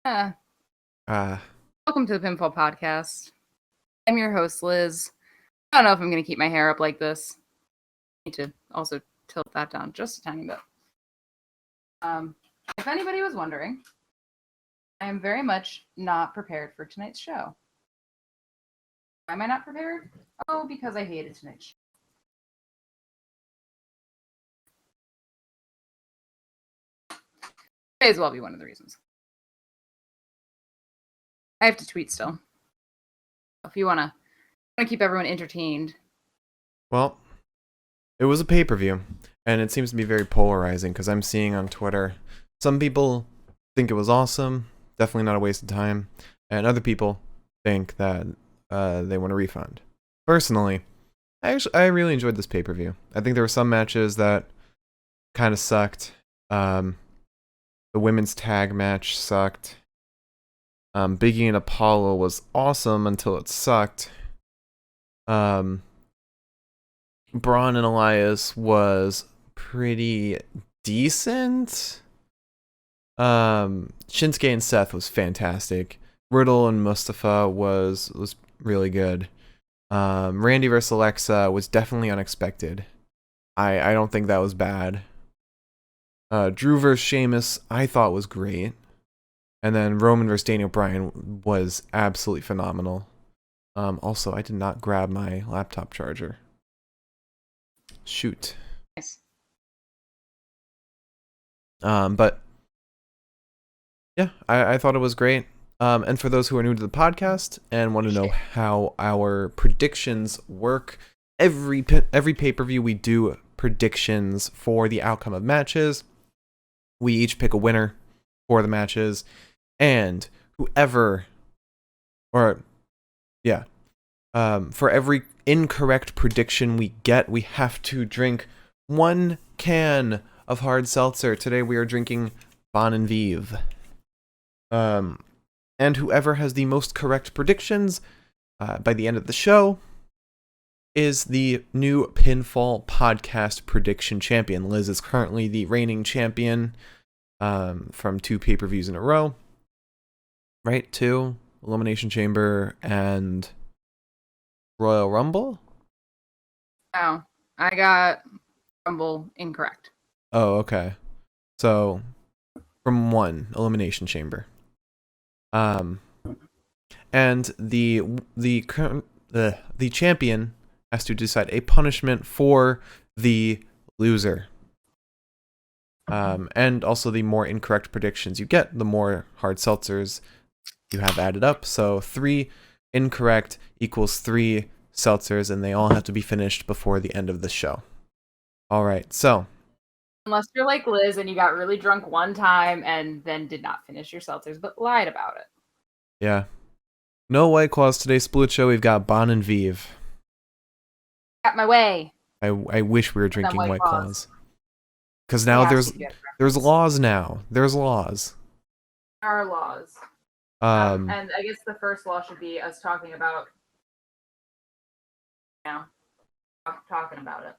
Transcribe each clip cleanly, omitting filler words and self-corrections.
Uh, Uh, Welcome to the Pinfall podcast. I'm your host, Liz. I don't know if I'm going to keep my hair up like this. I need to also tilt that down just a tiny bit. If anybody was wondering, I am very much not prepared for tonight's show. Why am I not prepared? Oh, because I hated tonight's show. May as well be one of the reasons. I have to tweet still. If you want to keep everyone entertained. well, it was a pay-per-view, and it seems to be very polarizing because I'm seeing on Twitter some people think it was awesome, definitely not a waste of time, and other people think that they want a refund. Personally, I really enjoyed this pay-per-view. I think there were some matches that kind of sucked. The women's tag match sucked. Big E and Apollo was awesome until it sucked. Braun and Elias was pretty decent. Shinsuke and Seth was fantastic. Riddle and Mustafa was really good. Randy versus Alexa was definitely unexpected. I don't think that was bad. Drew versus Sheamus I thought was great. And then Roman versus Daniel Bryan was absolutely phenomenal. Also, I did not grab my laptop charger. Shoot. Nice. But yeah, I thought it was great. And for those who are new to the podcast and want to know how our predictions work, every pay-per-view we do predictions for the outcome of matches. We each pick a winner for the matches, and for every incorrect prediction we get, we have to drink 1 can of hard seltzer. Today we are drinking Bon and Vive. And whoever has the most correct predictions by the end of the show is the new Pinfall podcast prediction champion. Liz is currently the reigning champion from 2 pay-per-views in a row. Right? 2? Elimination Chamber and Royal Rumble? Oh, I got Rumble incorrect. Oh, okay. So, from 1, Elimination Chamber. And the champion has to decide a punishment for the loser. And also the more incorrect predictions you get, the more hard seltzers you have added up. So 3 incorrect equals 3 seltzers, and they all have to be finished before the end of the show. All right, so. Unless you're like Liz and you got really drunk one time and then did not finish your seltzers, but lied about it. Yeah. No White Claws today. Split show. We've got Bon and Vive. Got my way. I wish we were drinking White Claws. Because now there's laws now. There's laws. There are laws. And I guess the first law should be us talking about talking about it.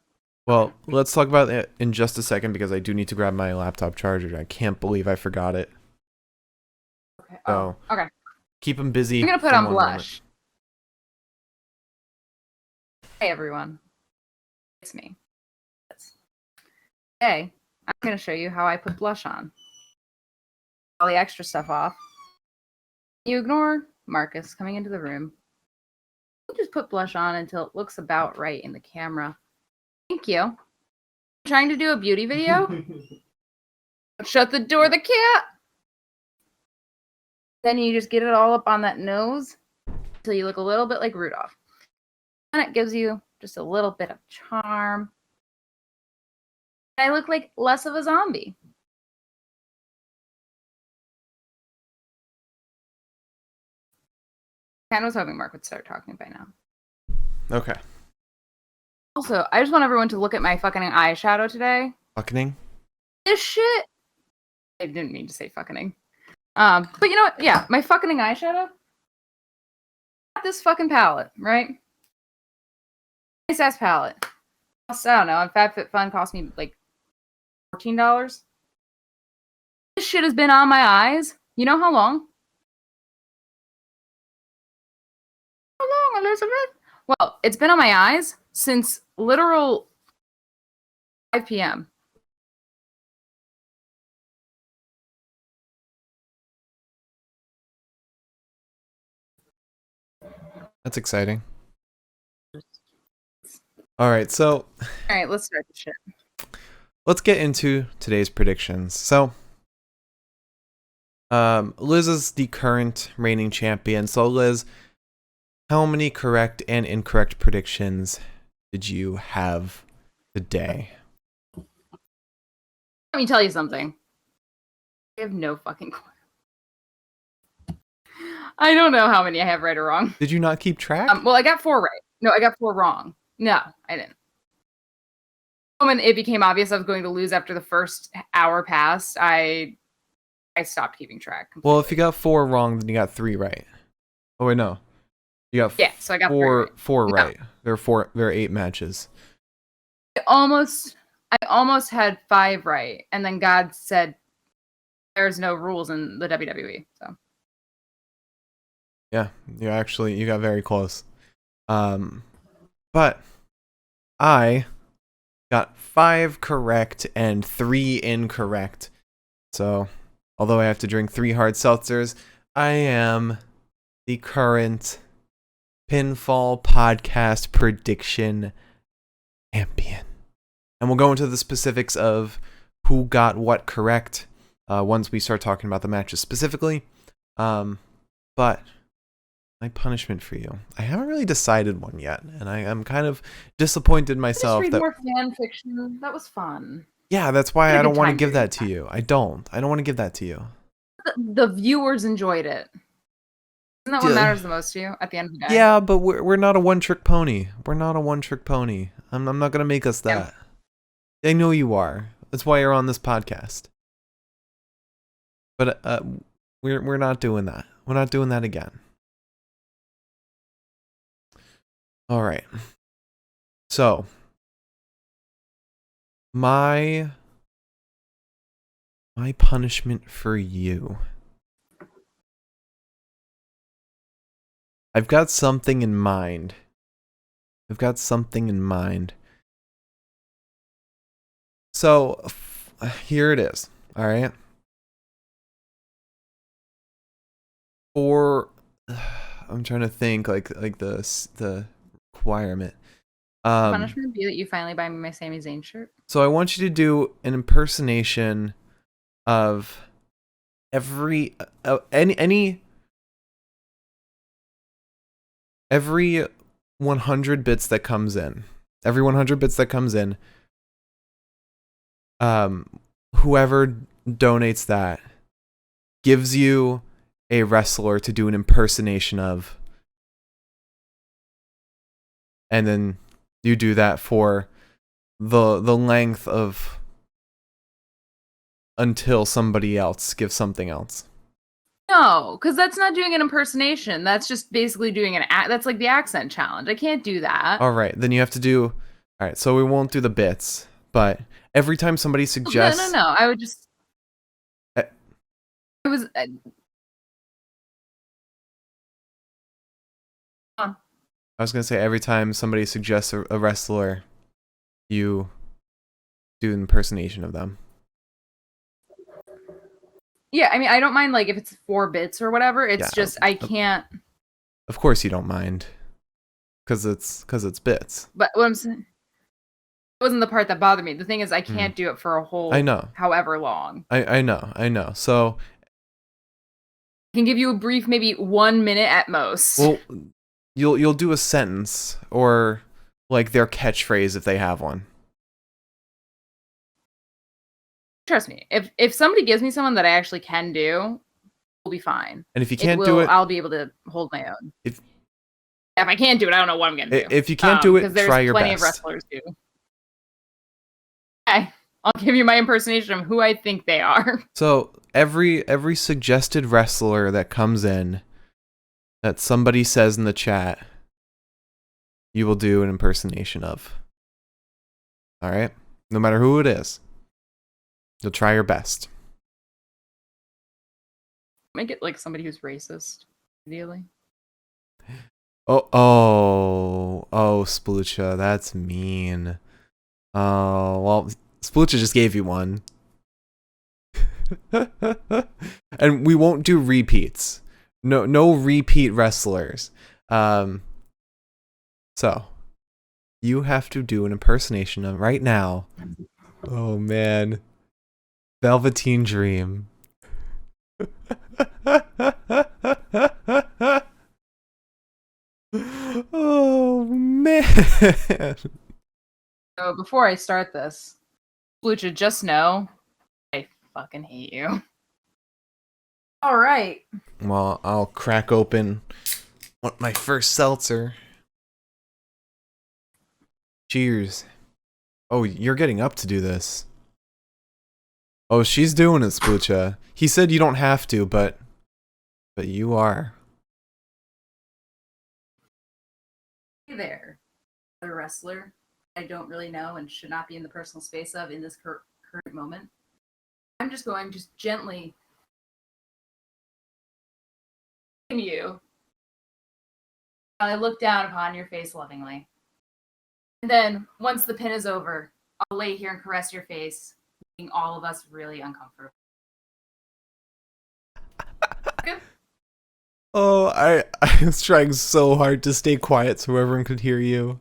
Well, let's talk about it in just a second because I do need to grab my laptop charger. I can't believe I forgot it. Okay. So, okay. Keep them busy. I'm going to put on blush. Hey, everyone. It's me. Today, I'm going to show you how I put blush on. All the extra stuff off. You ignore Marcus coming into the room. You just put blush on until it looks about right in the camera. Thank you. I'm trying to do a beauty video. Shut the door, the cat. Then you just get it all up on that nose until you look a little bit like Rudolph. And it gives you just a little bit of charm. I look like less of a zombie. I kind of was hoping Mark would start talking by now. Okay. Also, I just want everyone to look at my fucking eyeshadow today. Fucking? This shit. I didn't mean to say fucking. But you know what? Yeah, my fucking eyeshadow. Got this fucking palette, right? Nice ass palette. I don't know. On FabFitFun cost me like $14. This shit has been on my eyes. You know how long? Elizabeth? Well, it's been on my eyes since literal 5 p.m. That's exciting. All right, so All right, let's start the shit. let's get into today's predictions. So, Liz is the current reigning champion. So, Liz, how many correct and incorrect predictions did you have today? Let me tell you something. I have no fucking clue. I don't know how many I have right or wrong. Did you not keep track? Well, I got 4 right. No, I got 4 wrong. No, I didn't. When it became obvious I was going to lose after the first hour passed, I stopped keeping track completely. Well, if you got 4 wrong, then you got 3 right. Oh wait, no. You got so I got 4 right. right. There are 8 matches. I almost had 5 right, and then God said there's no rules in the WWE. So Yeah, you got very close. But I got 5 correct and 3 incorrect. So, although I have to drink 3 hard seltzers, I am the current Pinfall podcast prediction champion. And we'll go into the specifics of who got what correct once we start talking about the matches specifically. But my punishment for you, I haven't really decided one yet, and I'm kind of disappointed in myself. Just read more fan fiction. That was fun. Yeah, that's why I don't want to give that to you. I don't want to give that to you. The viewers enjoyed it. Isn't that what matters the most to you at the end of the day? Yeah, but we're not a one-trick pony. We're not a one-trick pony. I'm not gonna make us that. Yeah. I know you are. That's why you're on this podcast. But we're not doing that. We're not doing that again. All right. So my punishment for you. I've got something in mind. So here it is. All right. I'm trying to think like the requirement. Punishment be that you finally buy me my Sami Zayn shirt. So I want you to do an impersonation of every 100 bits that comes in. Every 100 bits that comes in. Whoever donates that gives you a wrestler to do an impersonation of. And then you do that for the length of until somebody else gives something else. No, because that's not doing an impersonation. That's just basically doing that's like the accent challenge. I can't do that. All right, then you have to do. All right, so we won't do the bits, but every time somebody suggests. No. I would just. I was gonna say every time somebody suggests a wrestler, you do an impersonation of them. Yeah, I mean, I don't mind like if it's 4 bits or whatever. It's just I can't. Of course you don't mind, because it's bits. But what I'm saying, it wasn't the part that bothered me. The thing is, I can't do it for a whole. I know. However long. I know. So I can give you a brief, maybe 1 minute at most. Well, you'll do a sentence or like their catchphrase if they have one. Trust me, if somebody gives me someone that I actually can do, we'll be fine. And if you can't do it, I'll be able to hold my own. If I can't do it, I don't know what I'm gonna do. If you can't do it, try your best. Plenty of wrestlers do. Okay, I'll give you my impersonation of who I think they are. So every suggested wrestler that comes in, that somebody says in the chat, you will do an impersonation of. All right, no matter who it is. You'll try your best. Make it like somebody who's racist, ideally. Splucha, that's mean. Oh, well, Splucha just gave you one. And we won't do repeats. No repeat wrestlers. So you have to do an impersonation of right now. Oh man. Velveteen Dream. Oh man. So before I start this, Lucha, just know I fucking hate you. All right. Well, I'll crack open my first seltzer. Cheers. Oh, you're getting up to do this. Oh, she's doing it, Splucha. He said you don't have to, but you are. Hey there, a wrestler I don't really know and should not be in the personal space of in this current moment. I'm just going to gently pin you. I look down upon your face lovingly. And then, once the pin is over, I'll lay here and caress your face, making all of us really uncomfortable. Okay? Oh, I was trying so hard to stay quiet so everyone could hear you.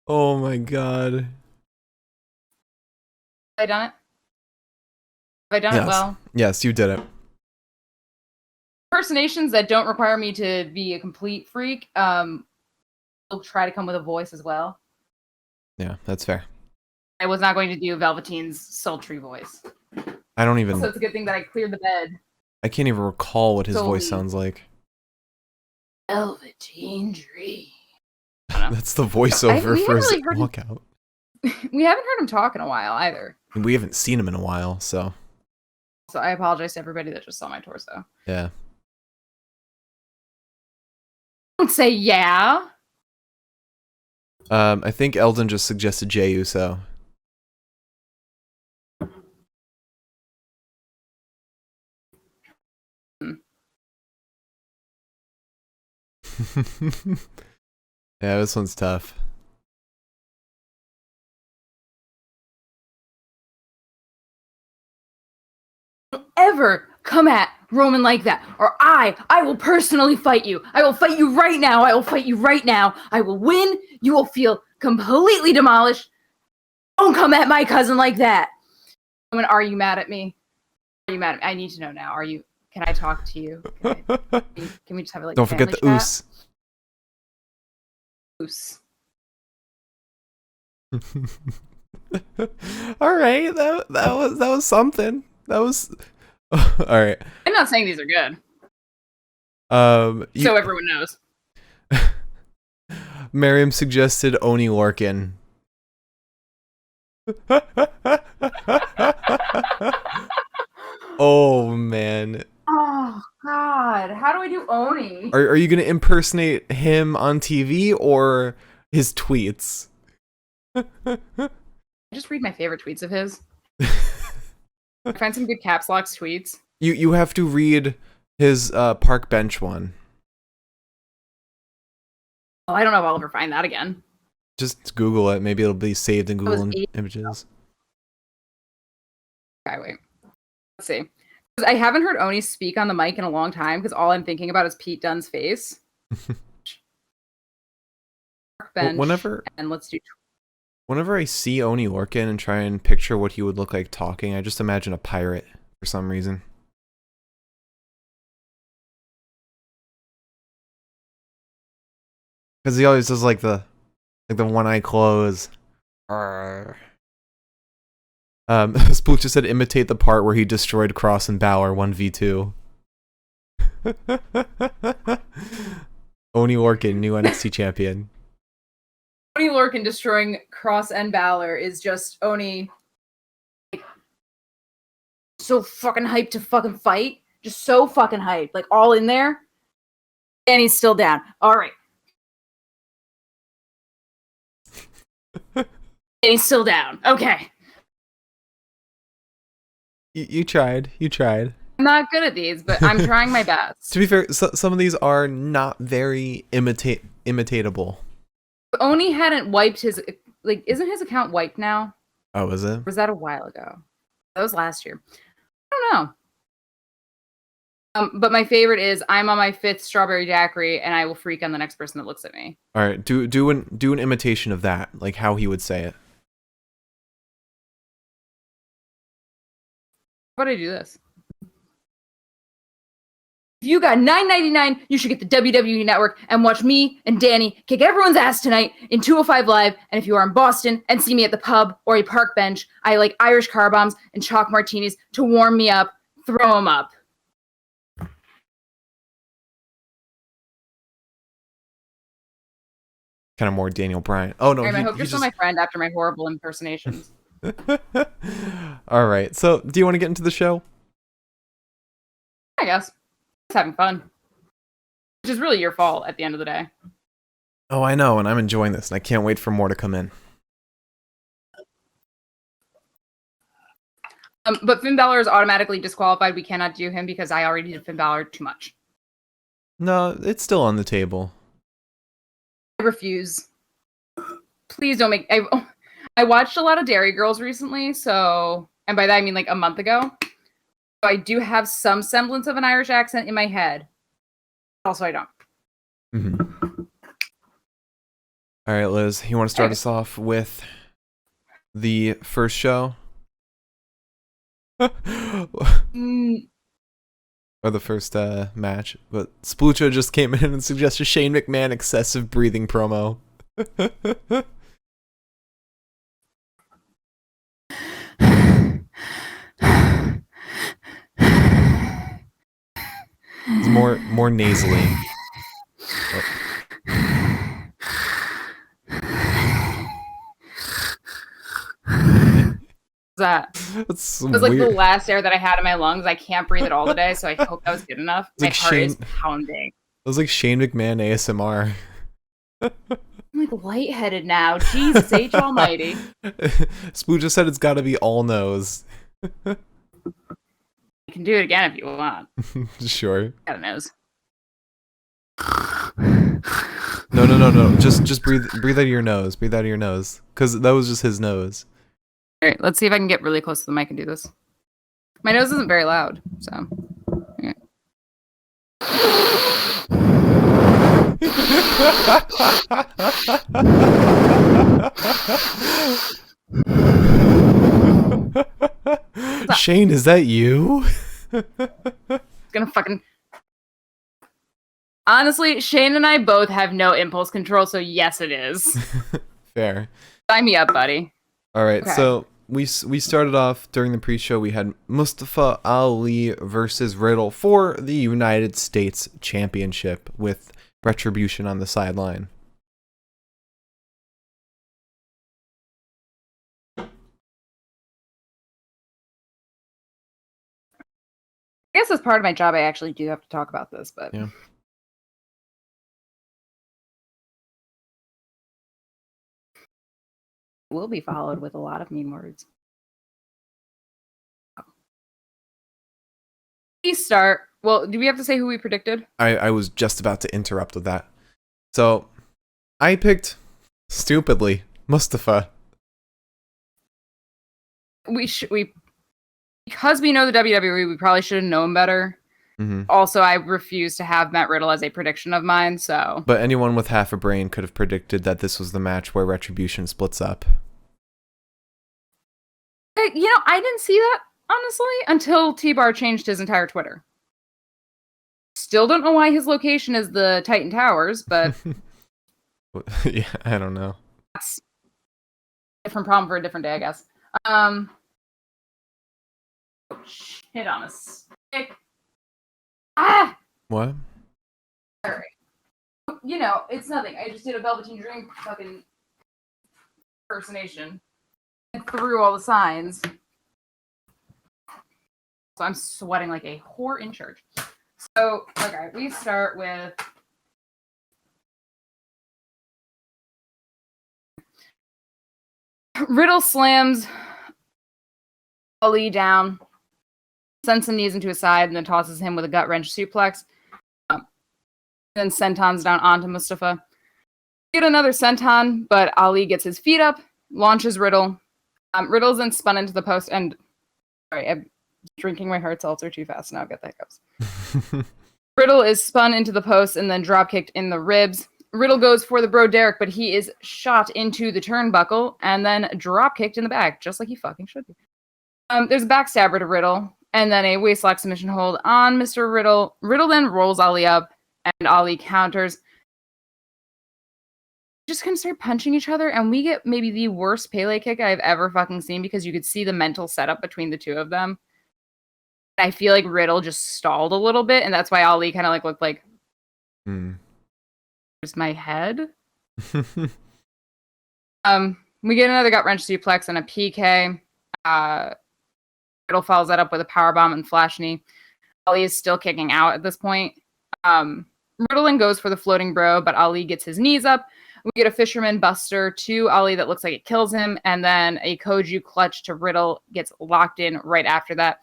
Oh my god. Have I done it? Have I done Yes. it well? Yes, you did it. Impersonations that don't require me to be a complete freak, I'll try to come with a voice as well. Yeah, that's fair. I was not going to do Velveteen's sultry voice. I don't even... So it's a good thing that I cleared the bed. I can't even recall what his voice Solely. sounds like. Velveteen Dream. That's the voiceover we for his haven't really heard walkout. We haven't heard him talk in a while either. We haven't seen him in a while, so... So I apologize to everybody that just saw my torso. Yeah. Don't say yeah. I think Eldon just suggested Jey Uso. Yeah, this one's tough. Don't ever come at Roman like that, or I will personally fight you. I will fight you right now. I will fight you right now. I will win. You will feel completely demolished. Don't come at my cousin like that. Roman, are you mad at me? Are you mad at me? I need to know now. Are you? Can I talk to you? Can we just have like? Don't forget the family chat? oos. Oos. All right, that was something. That was all right. I'm not saying these are good. So everyone knows. Miriam suggested Oni Lorcan. Oh man. Oh God! How do I do Oni? Are you gonna impersonate him on TV or his tweets? Just read my favorite tweets of his. I find some good caps locks tweets. You have to read his park bench one. Oh, I don't know if I'll ever find that again. Just Google it. Maybe it'll be saved in That was Google Images. Okay, wait. Let's see. 'Cause I haven't heard Oni speak on the mic in a long time because all I'm thinking about is Pete Dunne's face. Park bench, and let's do. Whenever I see Oni Lorcan and try and picture what he would look like talking, I just imagine a pirate for some reason. Because he always does like the one eye close. Spook just said imitate the part where he destroyed Cross and Balor 1v2. Oni Lorcan, new NXT champion. Oni Lorcan destroying Cross and Balor is just Oni like, so fucking hyped to fucking fight. Just so fucking hyped. Like all in there. And he's still down. Alright. And he's still down. Okay. You tried. You tried. I'm not good at these, but I'm trying my best. To be fair, some of these are not very imitatable. Oni hadn't wiped his, like, isn't his account wiped now? Oh, is it? Or was that a while ago? That was last year. I don't know. But my favorite is I'm on my 5th strawberry daiquiri, and I will freak on the next person that looks at me. All right, do an imitation of that, like how he would say it. How about I do this? If you got $9.99, you should get the WWE Network and watch me and Danny kick everyone's ass tonight in 205 Live. And if you are in Boston and see me at the pub or a park bench, I like Irish car bombs and chalk martinis to warm me up. Throw them up. Kind of more Daniel Bryan. Oh no, I hope you're still my friend after my horrible impersonations. All right, so do you want to get into the show? I guess. Just having fun. Which is really your fault at the end of the day. Oh, I know, and I'm enjoying this, and I can't wait for more to come in. But Finn Balor is automatically disqualified. We cannot do him because I already did Finn Balor too much. No, it's still on the table. I refuse. Please don't make... I watched a lot of Dairy Girls recently, so... And by that I mean like a month ago. So I do have some semblance of an Irish accent in my head. Also, I don't. Mm-hmm. All right, Liz, you want to start us off with the first show? Or the first match, but Splucha just came in and suggested Shane McMahon excessive breathing promo. It's more nasally. That That's it was like weird. the last air that I had in my lungs. I can't breathe it all today, so I hope that was good enough. It's like my heart is pounding. It was like Shane McMahon ASMR. I'm like lightheaded now. Jesus H Almighty. Spoo just said it's got to be all nose. You can do it again if you want. Sure. Got a nose. No. Just breathe out of your nose. Breathe out of your nose, because that was just his nose. All right, let's see if I can get really close to the mic and do this. My nose isn't very loud, so. Okay. Shane, is that you? Gonna fucking. Honestly, Shane and I both have no impulse control, so yes, it is. Fair. Sign me up, buddy. All right, Okay. So we started off during the pre-show. We had Mustafa Ali versus Riddle for the United States Championship with Retribution on the sideline. I guess as part of my job, I actually do have to talk about this, but Yeah. it will be followed with a lot of mean words. We start. Well, do we have to say who we predicted? I was just about to interrupt with that. So I picked, stupidly, Mustafa. Because we know the WWE, we probably should have known better. Mm-hmm. Also, I refuse to have Matt Riddle as a prediction of mine, so. But anyone with half a brain could have predicted that this was the match where Retribution splits up. I didn't see that, honestly, until T-Bar changed his entire Twitter. Still don't know why his location is the Titan Towers, but Yeah, I don't know. that's a different problem for a different day, I guess. Hit on a stick. Ah! What? Sorry. It's nothing. I just did a Velveteen Dream fucking impersonation. And threw all the signs. So I'm sweating like a whore in church. So, okay, we start with... Riddle slams Ali down. sends some knees into his side, and then tosses him with a gut wrench suplex. Then sentons down onto Mustafa. Get another senton, but Ali gets his feet up, launches Riddle. Riddle's then spun into the post, and sorry, I'm drinking my hard seltzer too fast now. Get that goes. Riddle is spun into the post and then drop kicked in the ribs. Riddle goes for the bro Derek, but he is shot into the turnbuckle and then drop kicked in the back, just like he fucking should be. There's a backstabber to Riddle, and then a waistlock submission hold on Mr. Riddle. Riddle then rolls Ali up, and Ali counters. Just gonna start punching each other, and we get maybe the worst Pele kick I've ever fucking seen, because you could see the mental setup between the two of them. I feel like Riddle just stalled a little bit, and that's why Ali kind of like looked like, here's my head. We get another gut wrench suplex and a PK. Riddle follows that up with a powerbomb and flash knee. Ali is still kicking out at this point. Riddle then goes for the floating bro, but Ali gets his knees up. We get a fisherman buster to Ali that looks like it kills him, and then a Koju clutch to Riddle gets locked in right after that.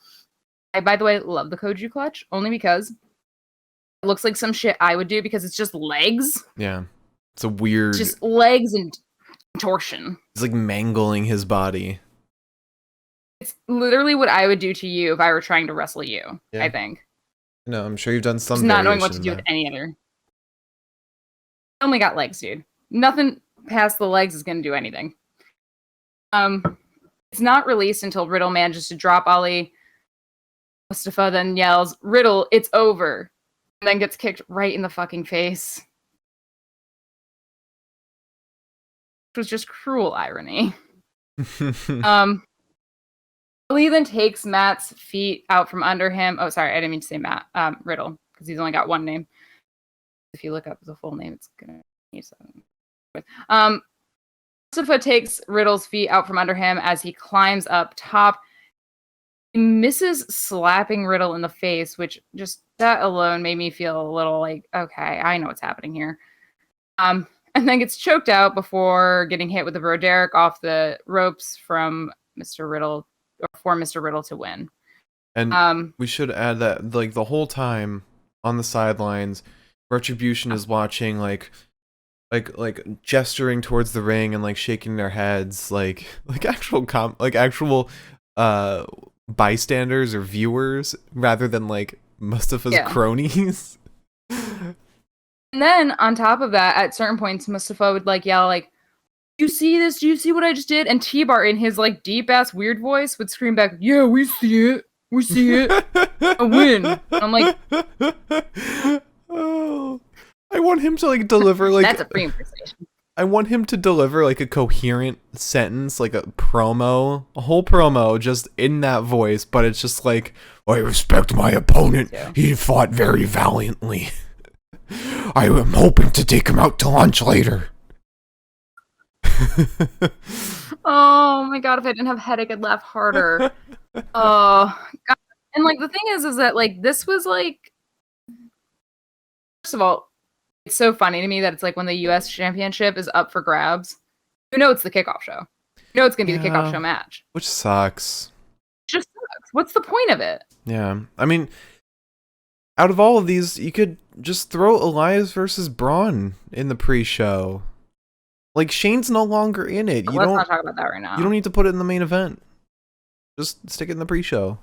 I, by the way, love the Koju clutch, only because it looks like some shit I would do, because it's just legs. Yeah. It's a weird... Just legs and torsion. It's like mangling his body. It's literally what I would do to you if I were trying to wrestle you, yeah. I think. No, I'm sure you've done some. Just not knowing what to do with any other. I only got legs, dude. Nothing past the legs is going to do anything. It's not released until Riddle manages to drop Ali. Mustafa then yells, "Riddle, it's over," and then gets kicked right in the fucking face. Which was just cruel irony. Ali then takes Matt's feet out from under him. Oh, sorry, I didn't mean to say Matt. Riddle, because he's only got one name. If you look up the full name, it's gonna need something. Mustafa takes Riddle's feet out from under him as he climbs up top. He misses slapping Riddle in the face, which just that alone made me feel a little like, okay, I know what's happening here. And then gets choked out before getting hit with the bro Derek off the ropes from Mr. Riddle, or for Mr. Riddle to win. And we should add that, like, the whole time on the sidelines, Retribution is watching, like gesturing towards the ring and like shaking their heads, like actual bystanders or viewers, rather than like Mustafa's cronies. And then on top of that, at certain points, Mustafa would like yell like, "Do you see this? Do you see what I just did?" And T-Bar, in his like deep ass weird voice, would scream back, "Yeah, we see it. We see it. A win." And I'm like, oh, I want him to like deliver like that's a free impersonation. I want him to deliver like a coherent sentence, like a whole promo, just in that voice. But it's just like, "I respect my opponent. He fought very valiantly. I am hoping to take him out to lunch later." Oh my god, if I didn't have a headache, I'd laugh harder. Oh god. And like the thing is that like this was like, first of all, it's so funny to me that it's like when the US championship is up for grabs, you know it's the kickoff show. You know it's gonna be the kickoff show match. Which sucks. It just sucks. What's the point of it? Yeah. I mean, out of all of these, you could just throw Elias versus Braun in the pre-show. Like, Shane's no longer in it. Let's not talk about that right now. You don't need to put it in the main event. Just stick it in the pre-show.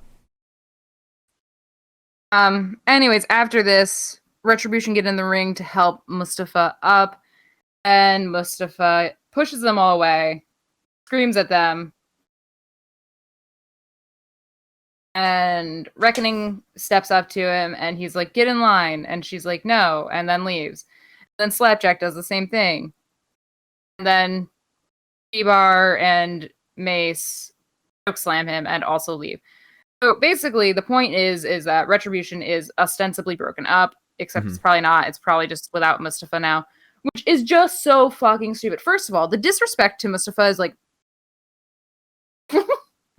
Anyways, after this, Retribution get in the ring to help Mustafa up, and Mustafa pushes them all away, screams at them, and Reckoning steps up to him, and he's like, "Get in line," and she's like, "No," and then leaves. Then Slapjack does the same thing. And then T-Bar and Mace choke slam him and also leave. So basically, the point is that Retribution is ostensibly broken up, except it's probably not. It's probably just without Mustafa now, which is just so fucking stupid. First of all, the disrespect to Mustafa is like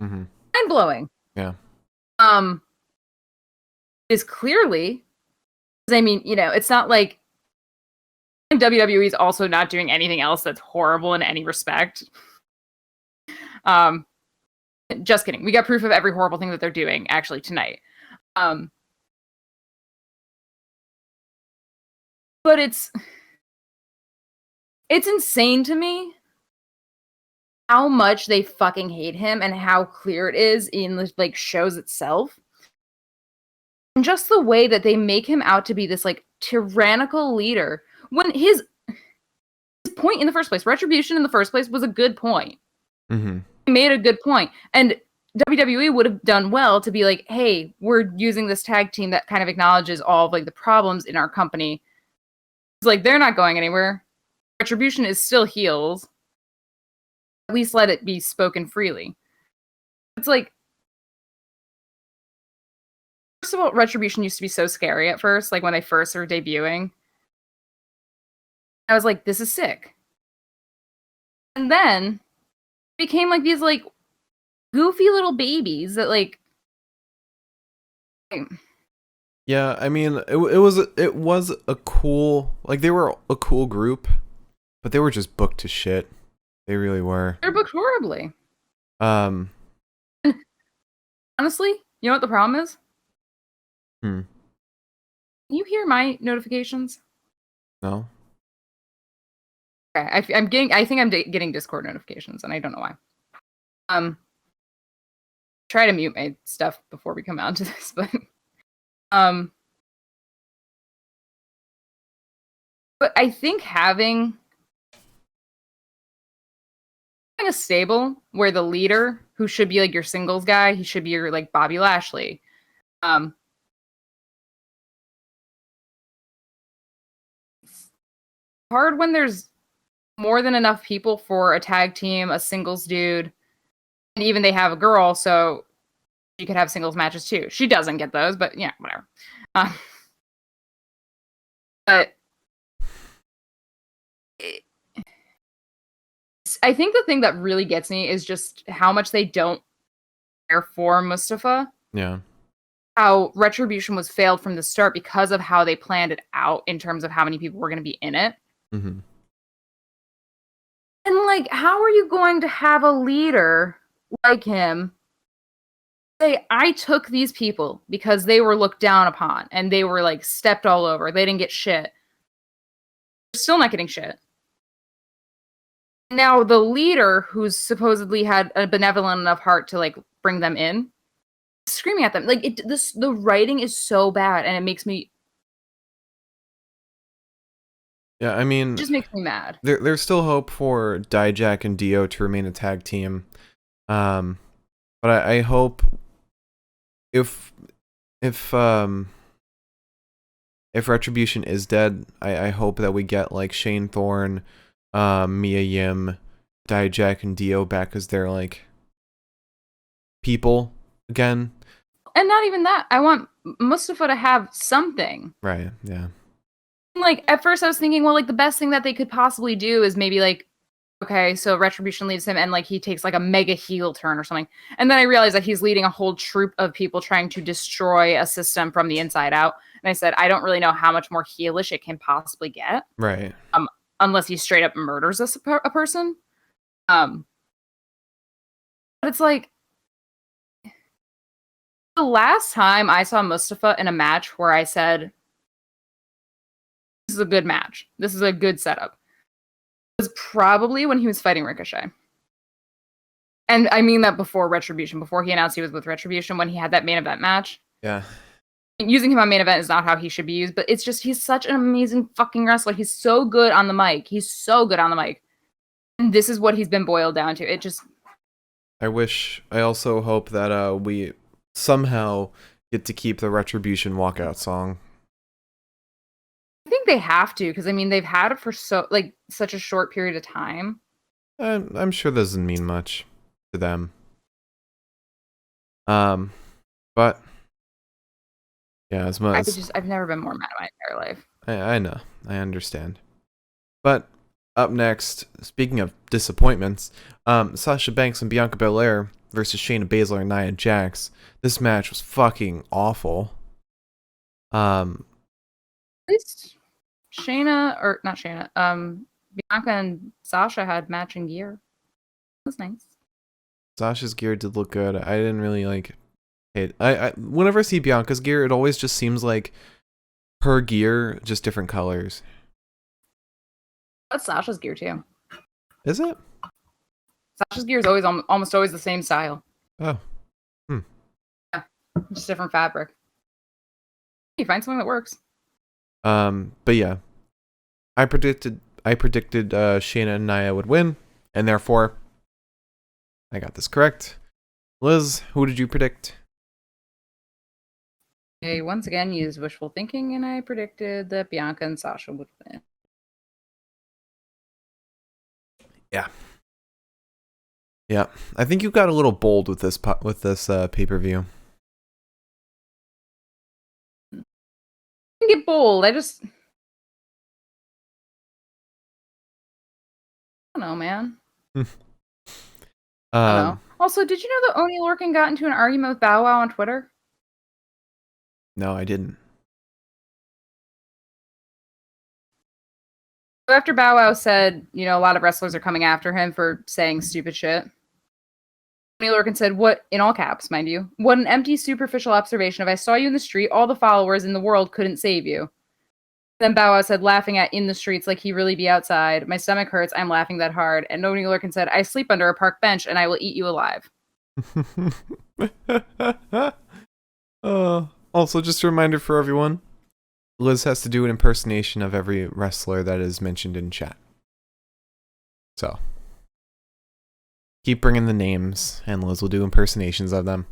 mind-blowing. Yeah. Is clearly, I mean, you know, it's not like WWE is also not doing anything else that's horrible in any respect. Just kidding. We got proof of every horrible thing that they're doing actually tonight. Um, but it's insane to me how much they fucking hate him and how clear it is in the like shows itself. And just the way that they make him out to be this like tyrannical leader when his point in the first place, retribution in the first place was a good point. Mm-hmm. He made a good point. And WWE would have done well to be like, hey, we're using this tag team that kind of acknowledges all of like the problems in our company. It's like they're not going anywhere. Retribution is still heels. At least let it be spoken freely. It's like, first of all, Retribution used to be so scary at first, like when they first were debuting. I was like, this is sick. And then became like these like goofy little babies that like Yeah, I mean, it was a cool, like, they were a cool group, but they were just booked to shit. They really were. they're booked horribly. Um, Honestly, you know what the problem is? hmm, Can you hear my notifications? no? Okay, I think I'm getting Discord notifications, and I don't know why. Try to mute my stuff before we come out to this, um, but I think having a stable where the leader, who should be like your singles guy, he should be your like Bobby Lashley. It's hard when there's more than enough people for a tag team, a singles dude, and even they have a girl, so you could have singles matches too. She doesn't get those, but yeah, whatever. But I think the thing that really gets me is just how much they don't care for Mustafa. Yeah. How Retribution was failed from the start because of how they planned it out in terms of how many people were going to be in it. Mm-hmm. And like, how are you going to have a leader like him say, I took these people because they were looked down upon and they were like stepped all over. They didn't get shit. They're still not getting shit. Now the leader, who's supposedly had a benevolent enough heart to like bring them in, screaming at them. Like the writing is so bad and it makes me Yeah, I mean, it just makes me mad. there's still hope for Dijak and Dio to remain a tag team. But I hope if Retribution is dead, I hope that we get like Shane Thorne, Mia Yim, Dijak, and Dio back as they're like people again. And not even that. I want Mustafa to have something. Right, yeah. Like, at first I was thinking, well, like, the best thing that they could possibly do is maybe, like, okay, so Retribution leaves him and, like, he takes, like, a mega heel turn or something. And then I realized that he's leading a whole troop of people trying to destroy a system from the inside out. And I said, I don't really know how much more heelish it can possibly get. Right. Unless he straight up murders a person. But it's like, the last time I saw Mustafa in a match where I said, this is a good match, this is a good setup, was probably when he was fighting Ricochet. And I mean that before Retribution, before he announced he was with Retribution, when he had that main event match. Yeah. Using him on main event is not how he should be used, but it's just, he's such an amazing fucking wrestler. He's so good on the mic. He's so good on the mic. And this is what he's been boiled down to. It just... I also hope that we somehow get to keep the Retribution walkout song. I think they have to, because I mean, they've had it for such a short period of time. I'm sure that doesn't mean much to them. But yeah, as much I've never been more mad in my entire life. I know, I understand. But up next, speaking of disappointments, Sasha Banks and Bianca Belair versus Shayna Baszler and Nia Jax. This match was fucking awful. At least Shayna, or not Shayna, Bianca and Sasha had matching gear. That was nice. Sasha's gear did look good. I didn't really like I whenever I see Bianca's gear, it always just seems like her gear, just different colors. That's Sasha's gear too. Is it? Sasha's gear is always almost always the same style. Oh. Yeah, just different fabric. You find something that works. But yeah, I predicted Shayna and Nia would win, and therefore I got this correct. Liz, who did you predict? I once again used wishful thinking, and I predicted that Bianca and Sasha would win. Yeah, I think you got a little bold with this pay-per-view. I didn't get bold. I don't know, man. I don't know. Also, did you know that Oni Lorcan got into an argument with Bow Wow on Twitter? No, I didn't. After Bow Wow said, a lot of wrestlers are coming after him for saying stupid shit, Oni Lorcan said, "What," in all caps, mind you, "what an empty, superficial observation. If I saw you in the street, all the followers in the world couldn't save you." Then Bow Wow said, laughing at "in the streets like he really be outside. My stomach hurts. I'm laughing that hard." And Oni Lorcan said, "I sleep under a park bench and I will eat you alive." Also, just a reminder for everyone, Liz has to do an impersonation of every wrestler that is mentioned in chat. So, keep bringing the names, and Liz will do impersonations of them.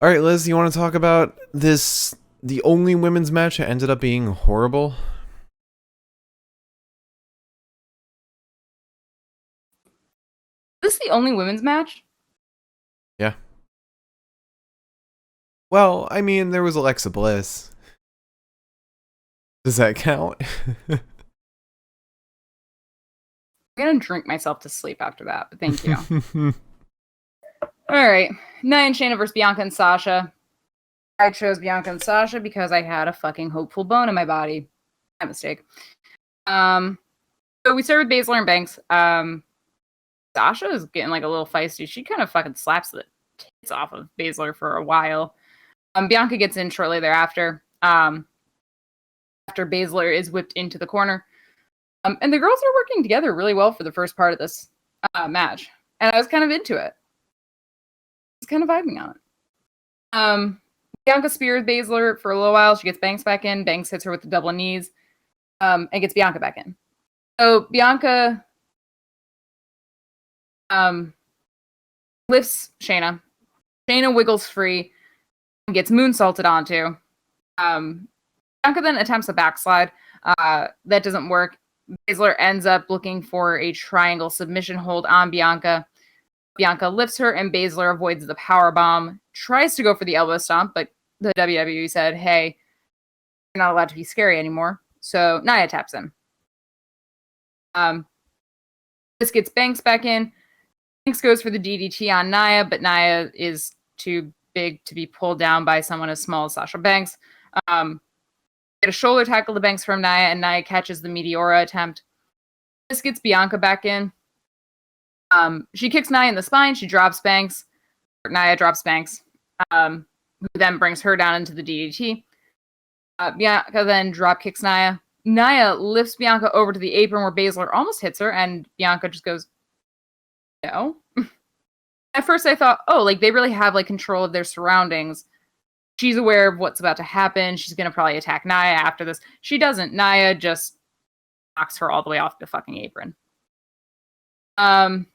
Alright, Liz, you want to talk about this, the only women's match that ended up being horrible? Is this the only women's match? Yeah. Well, I mean, there was Alexa Bliss. Does that count? I'm gonna drink myself to sleep after that, but thank you. Alright. Nia and Shayna versus Bianca and Sasha. I chose Bianca and Sasha because I had a fucking hopeful bone in my body. My mistake. So we started with Baszler and Banks. Sasha is getting like a little feisty. She kind of fucking slaps the tits off of Baszler for a while. Bianca gets in shortly thereafter. After Baszler is whipped into the corner. And the girls are working together really well for the first part of this match. And I was kind of into it. I was kind of vibing on it. Bianca spears Baszler for a little while. She gets Banks back in. Banks hits her with the double knees. And gets Bianca back in. So Bianca lifts Shayna. Shayna wiggles free and gets moonsaulted onto. Bianca then attempts a backslide. That doesn't work. Baszler ends up looking for a triangle submission hold on Bianca. Bianca lifts her, and Baszler avoids the powerbomb. Tries to go for the elbow stomp, but the WWE said, "Hey, you're not allowed to be scary anymore." So Nia taps him. This gets Banks back in. Banks goes for the DDT on Nia, but Nia is too big to be pulled down by someone as small as Sasha Banks. Get a shoulder tackle to Banks from Nia, and Nia catches the Meteora attempt. This gets Bianca back in. She kicks Nia in the spine. She drops Banks. Nia drops Banks, who then brings her down into the DDT. Bianca then drop kicks Nia. Nia lifts Bianca over to the apron where Baszler almost hits her, and Bianca just goes, "No." At first I thought, oh, like they really have like control of their surroundings. She's aware of what's about to happen. She's going to probably attack Nia after this. She doesn't. Nia just knocks her all the way off the fucking apron. Baszler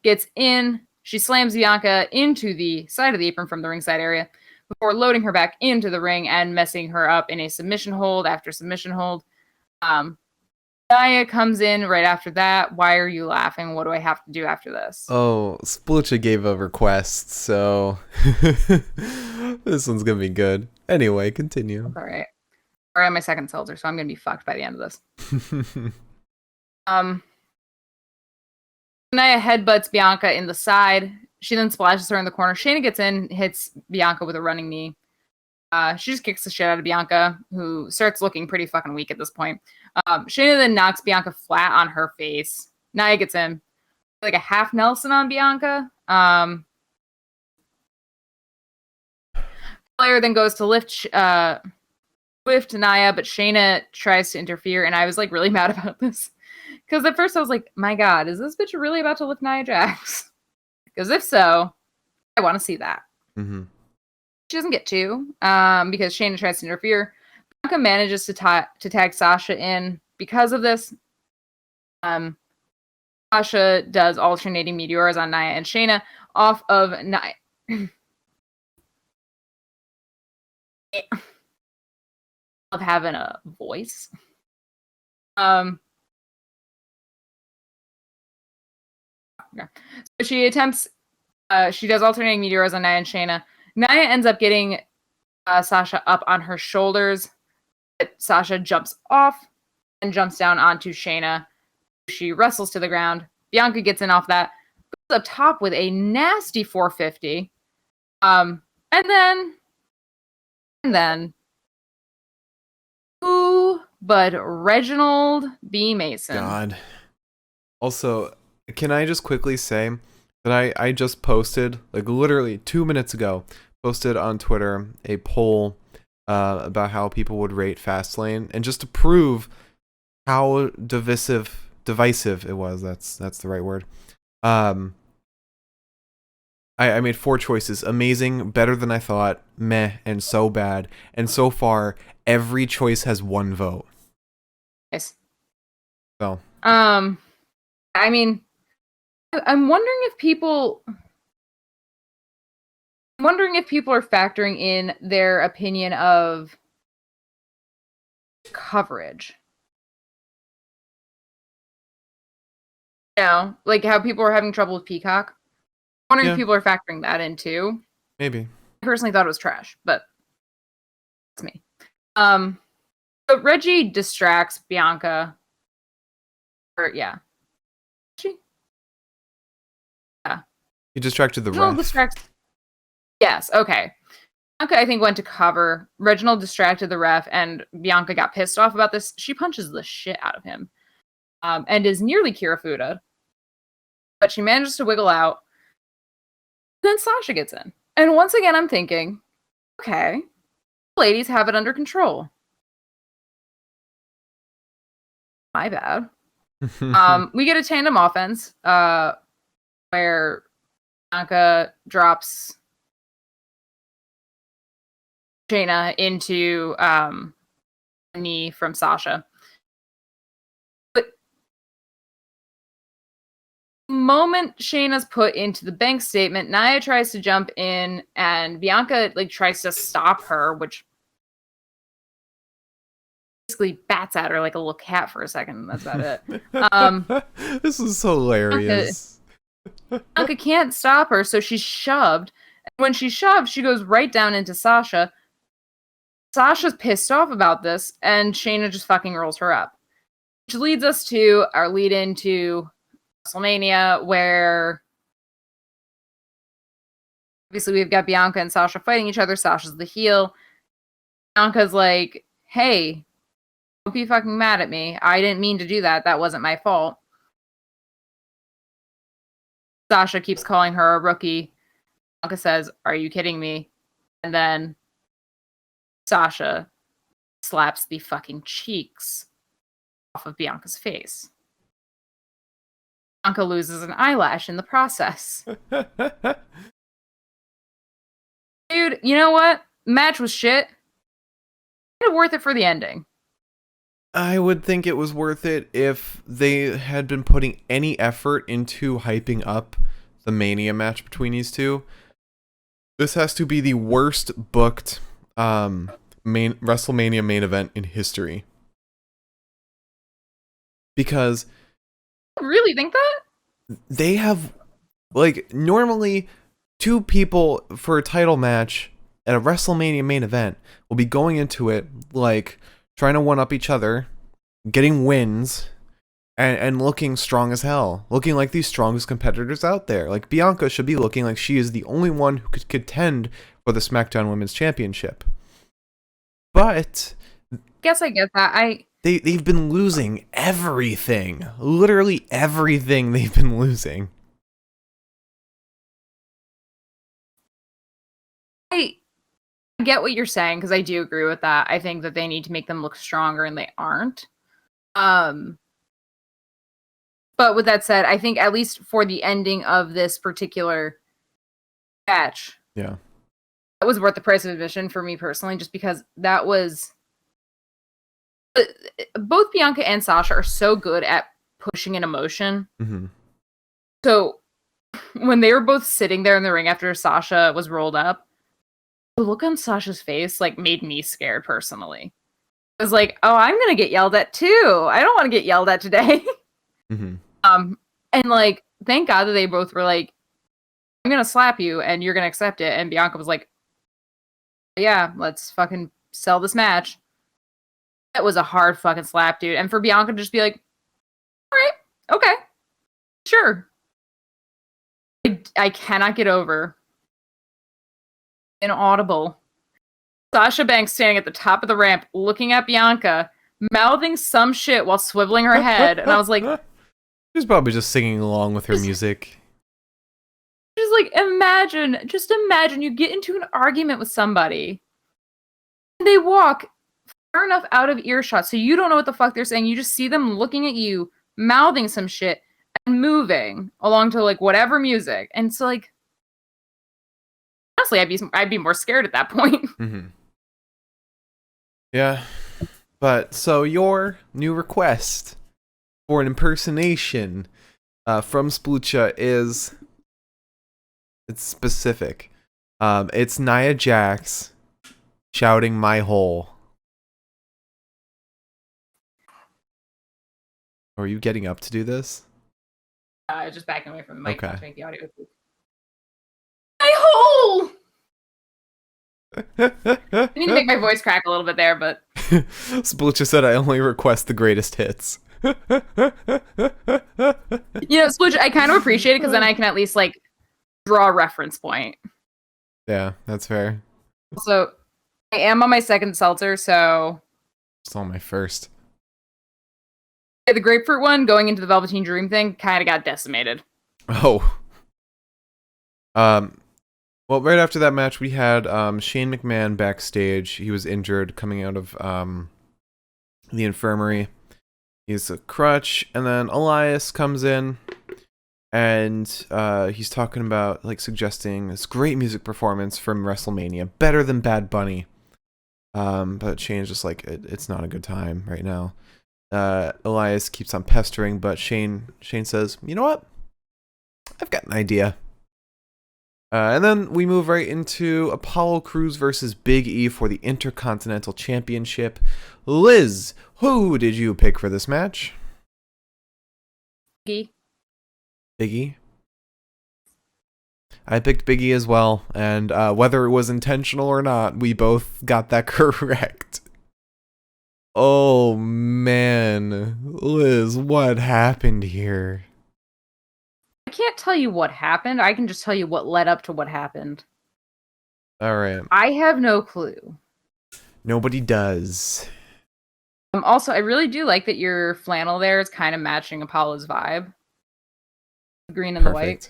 gets in. She slams Bianca into the side of the apron from the ringside area before loading her back into the ring and messing her up in a submission hold after submission hold. Nia comes in right after that. Why are you laughing? What do I have to do after this? Oh, Splucha gave a request, so this one's gonna be good. Anyway, continue. All right. All right, my second seltzer, so I'm gonna be fucked by the end of this. Nia headbutts Bianca in the side. She then splashes her in the corner. Shayna gets in, hits Bianca with a running knee. She just kicks the shit out of Bianca, who starts looking pretty fucking weak at this point. Shayna then knocks Bianca flat on her face. Nia gets in. Like a half Nelson on Bianca. Belair then goes to lift Nia, but Shayna tries to interfere, and I was like really mad about this. Because at first I was like, my god, is this bitch really about to lift Nia Jax? Because if so, I want to see that. Mm-hmm. She doesn't get to, because Shayna tries to interfere. Bianca manages to tag Sasha in because of this. Sasha does alternating meteors on Nia and Shayna off of Nia. Of having a voice. So she attempts. She does alternating meteors on Nia and Shayna. Nia ends up getting Sasha up on her shoulders. But Sasha jumps off and jumps down onto Shayna. She wrestles to the ground. Bianca gets in off that. Goes up top with a nasty 450. And then who but Reginald B. Mason? God. Also, can I just quickly say that I just posted, like literally 2 minutes ago, posted on Twitter a poll about how people would rate Fastlane, and just to prove how divisive it was, that's the right word. I made 4 choices: amazing, better than I thought, meh, and so bad. And so far, every choice has 1 vote. Nice. So. I mean, I'm wondering if people are factoring in their opinion of coverage. You know, like how people are having trouble with Peacock. I'm wondering if people are factoring that in too. Maybe. I personally thought it was trash, but it's me. So Reggie distracts Bianca. He distracted the ref. Yes, okay. Bianca, I think, went to cover. Reginald distracted the ref, and Bianca got pissed off about this. She punches the shit out of him, and is nearly Kirifuda. But she manages to wiggle out. Then Sasha gets in. And once again, I'm thinking, okay, the ladies have it under control. My bad. We get a tandem offense, where Bianca drops Shayna into a knee from Sasha. But the moment Shayna's put into the bank statement, Nia tries to jump in, and Bianca tries to stop her, which basically bats at her like a little cat for a second. That's about it. This is so hilarious. Bianca can't stop her, so she's shoved. And when she's shoved, she goes right down into Sasha. Sasha's pissed off about this, and Shayna just fucking rolls her up. Which leads us to our lead into WrestleMania, where obviously we've got Bianca and Sasha fighting each other. Sasha's the heel. Bianca's like, hey, don't be fucking mad at me. I didn't mean to do that. That wasn't my fault. Sasha keeps calling her a rookie. Bianca says, are you kidding me? And then Sasha slaps the fucking cheeks off of Bianca's face. Bianca loses an eyelash in the process. Dude, you know what? Match was shit. Kind of worth it for the ending. I would think it was worth it if they had been putting any effort into hyping up the Mania match between these two. This has to be the worst booked WrestleMania main event in history. Because I really think that? They have, normally 2 people for a title match at a WrestleMania main event will be going into it, trying to one-up each other, getting wins, and looking strong as hell. Looking like the strongest competitors out there. Like, Bianca should be looking like she is the only one who could contend for the SmackDown Women's Championship. But guess I get that. They've been losing everything. Literally everything they've been losing. I get what you're saying because I do agree with that. I think that they need to make them look stronger and they aren't. But with that said, I think at least for the ending of this particular match, Yeah. that was worth the price of admission for me personally, just because that was both Bianca and Sasha are so good at pushing an emotion. Mm-hmm. So when they were both sitting there in the ring after Sasha was rolled up, the look on Sasha's face like made me scared personally. I was like, oh, I'm gonna get yelled at too. I don't want to get yelled at today. Mm-hmm. And like, thank God that they both were like, I'm gonna slap you and you're gonna accept it. And Bianca was like, yeah, let's fucking sell this match. That was a hard fucking slap, dude. And for Bianca to just be like, all right, okay, sure. I cannot get over inaudible Sasha Banks standing at the top of the ramp looking at Bianca, mouthing some shit while swiveling her head. And I was like, she's probably just singing along with her music. Just like, imagine you get into an argument with somebody and they walk far enough out of earshot so you don't know what the fuck they're saying. You just see them looking at you, mouthing some shit and moving along to like whatever music. And so like, honestly, I'd be more scared at that point. Mm-hmm. Yeah. But so your new request for an impersonation from Splucha is, it's specific. It's Nia Jax shouting "My hole." Are you getting up to do this? Just backing away from the mic Okay. to make the audio. My hole! I need to make my voice crack a little bit there, but Splucha said, "I only request the greatest hits." Splucha, I kind of appreciate it because then I can at least like draw a reference point. Yeah, that's fair. So I am on my second seltzer, so It's on my first. the grapefruit one going into the Velveteen Dream thing kind of got decimated. Oh. Well, right after that match, we had Shane McMahon backstage. He was injured coming out of the infirmary. He's a crutch, and then Elias comes in, and he's talking about like suggesting this great music performance from WrestleMania, better than Bad Bunny. But Shane's just like, it's not a good time right now. Elias keeps on pestering, but Shane says, you know what? I've got an idea. And then we move right into Apollo Crews versus Big E for the Intercontinental Championship. Liz, who did you pick for this match? Big E. I picked Big E as well, and whether it was intentional or not, we both got that correct. Oh man, Liz, what happened here? I can't tell you what happened. I can just tell you what led up to what happened. All right. I have no clue. Nobody does. Also, I really do like that your flannel there is kind of matching Apollo's vibe. The green and Perfect.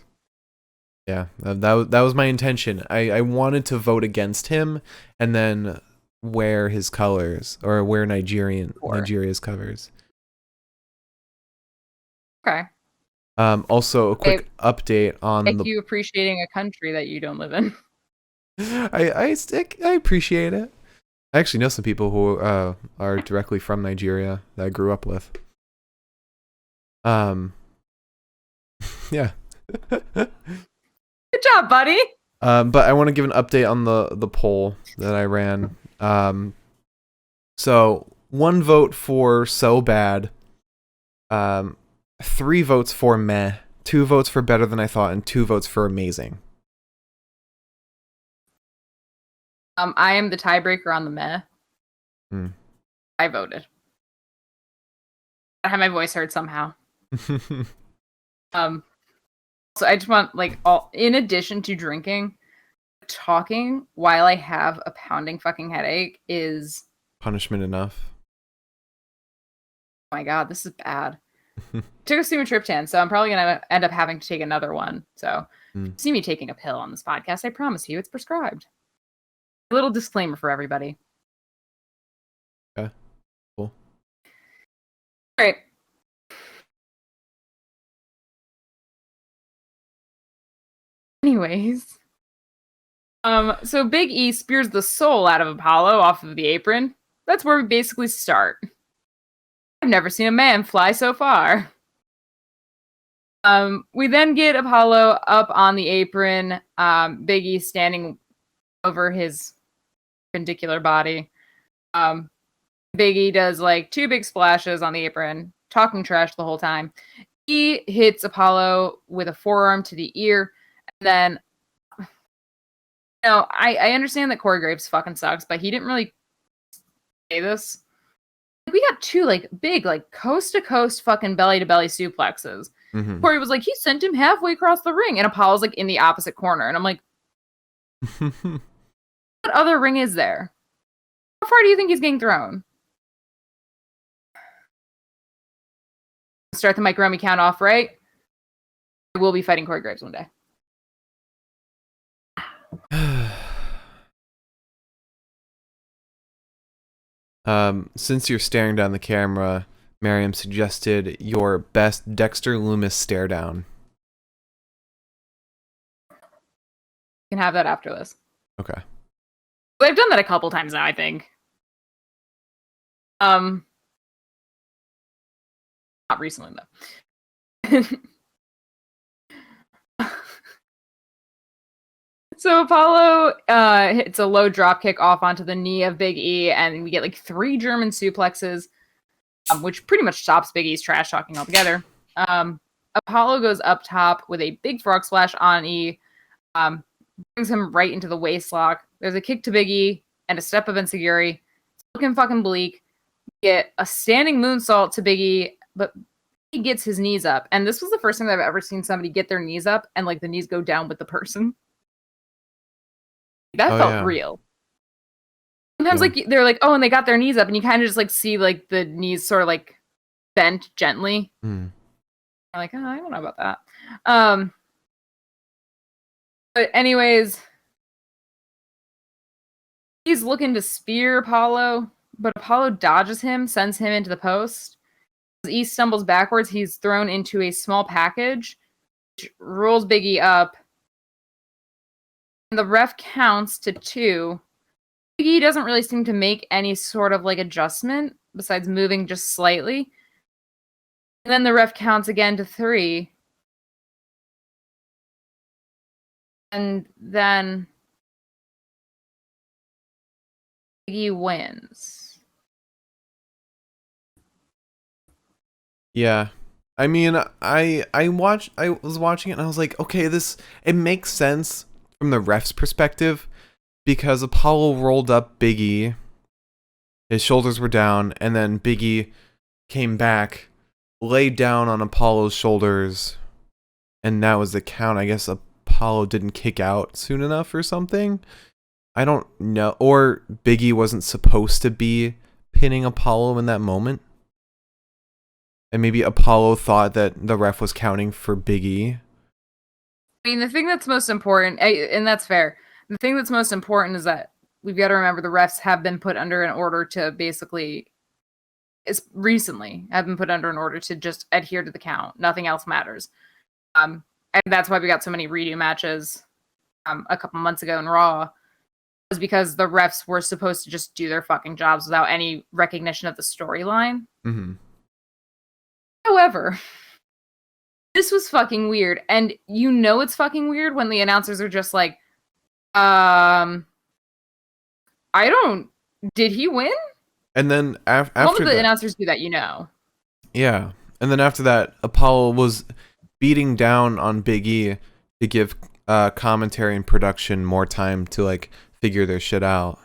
the white. Yeah, that was my intention. I wanted to vote against him and then wear his colors or wear Nigeria's covers. Okay. Also, a quick update on Thank you appreciating a country that you don't live in. I appreciate it. I actually know some people who are directly from Nigeria that I grew up with. Yeah. Good job, buddy. But I want to give an update on the poll that I ran. So 1 vote for so bad. 3 votes for meh, 2 votes for better than I thought, and 2 votes for amazing. I am the tiebreaker on the meh. I voted. I have my voice heard somehow. So I just want in addition to drinking, talking while I have a pounding fucking headache is punishment enough. Oh my god, this is bad. Took a sumatriptan, so I'm probably gonna end up having to take another one. So see me taking a pill on this podcast, I promise you it's prescribed. A little disclaimer for everybody. Okay, cool. All right. Anyways, so Big E spears the soul out of Apollo off of the apron. That's where we basically start. I've never seen a man fly so far. We then get Apollo up on the apron, Big E standing over his perpendicular body. Big E does like 2 big splashes on the apron, talking trash the whole time. He hits Apollo with a forearm to the ear, and then I understand that Corey Graves fucking sucks, but he didn't really say this. We got 2 like big, like coast to coast fucking belly to belly suplexes. Mm-hmm. Corey was like, he sent him halfway across the ring, and Apollo's like in the opposite corner, and I'm like, what other ring is there? How far do you think he's getting thrown? Start the Mike Rummy count off, right? I will be fighting Corey Graves one day. Since you're staring down the camera, Miriam suggested your best Dexter Loomis stare down. You can have that after this. Okay. I've done that a couple times now, I think. Not recently though. So Apollo hits a low drop kick off onto the knee of Big E, and we get like 3 German suplexes, which pretty much stops Big E's trash talking altogether. Apollo goes up top with a big frog splash on E, brings him right into the waist lock. There's a kick to Big E and a step of Enziguri. It's looking fucking bleak. We get a standing moonsault to Big E, but he gets his knees up. And this was the first time I've ever seen somebody get their knees up and like the knees go down with the person. That felt real. Sometimes like they're like, oh, and they got their knees up, and you kind of just like see like the knees sort of like bent gently. I'm like, oh, I don't know about that. But anyways, he's looking to spear Apollo, but Apollo dodges him, sends him into the post. As E stumbles backwards, he's thrown into a small package, which rolls Big E up. And the ref counts to 2. Big E doesn't really seem to make any sort of like adjustment besides moving just slightly. And then the ref counts again to 3. And then Big E wins. Yeah. I mean, I was watching it and I was like, okay, it makes sense from the ref's perspective because Apollo rolled up Big E, his shoulders were down, and then Big E came back, laid down on Apollo's shoulders, and that was the count. I guess Apollo didn't kick out soon enough or something. I don't know. Or Big E wasn't supposed to be pinning Apollo in that moment. And maybe Apollo thought that the ref was counting for Big E. I mean, the thing that's most important, and that's fair, the thing that's most important is that we've got to remember the refs have been put under an order to basically, recently, have been put under an order to just adhere to the count. Nothing else matters. And that's why we got so many redo matches a couple months ago in Raw, was because the refs were supposed to just do their fucking jobs without any recognition of the storyline. Mm-hmm. However, this was fucking weird, and you know it's fucking weird when the announcers are just like, did he win? And then after all of the that, announcers do that, you know. Yeah, and then after that, Apollo was beating down on Big E to give commentary and production more time to like figure their shit out.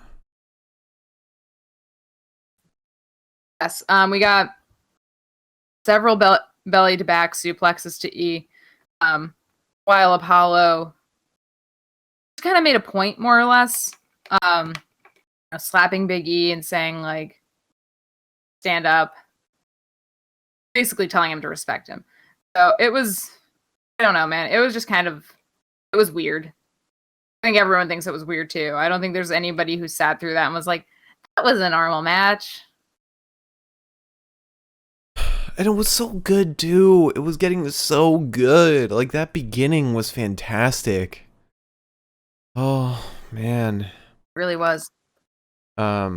Yes, we got several belly to back suplexes to E, while Apollo just kind of made a point, more or less, slapping Big E and saying like, stand up, basically telling him to respect him. So it was, I don't know, man, it was just kind of, it was weird. I think everyone thinks it was weird too. I don't think there's anybody who sat through that and was like, that was a normal match. And it was so good too. It was getting so good. Like that beginning was fantastic. Oh man. It really was. I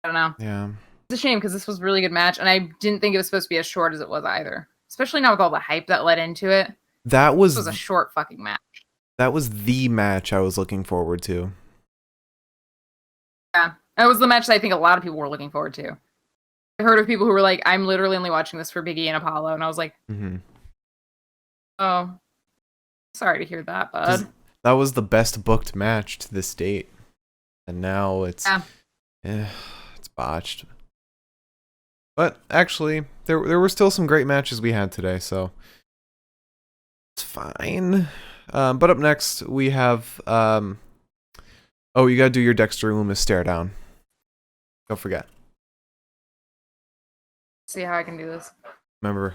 don't know. Yeah. It's a shame because this was a really good match, and I didn't think it was supposed to be as short as it was either. Especially not with all the hype that led into it. That This was a short fucking match. That was the match I was looking forward to. Yeah. That was the match that I think a lot of people were looking forward to. I heard of people who were like, I'm literally only watching this for Big E and Apollo, and I was like, oh, sorry to hear that, bud. That was the best booked match to this date. And now it's it's botched. But actually, there were still some great matches we had today, so it's fine. But up next we have oh, you gotta do your Dexter Loomis stare down. Don't forget. See how I can do this. Remember,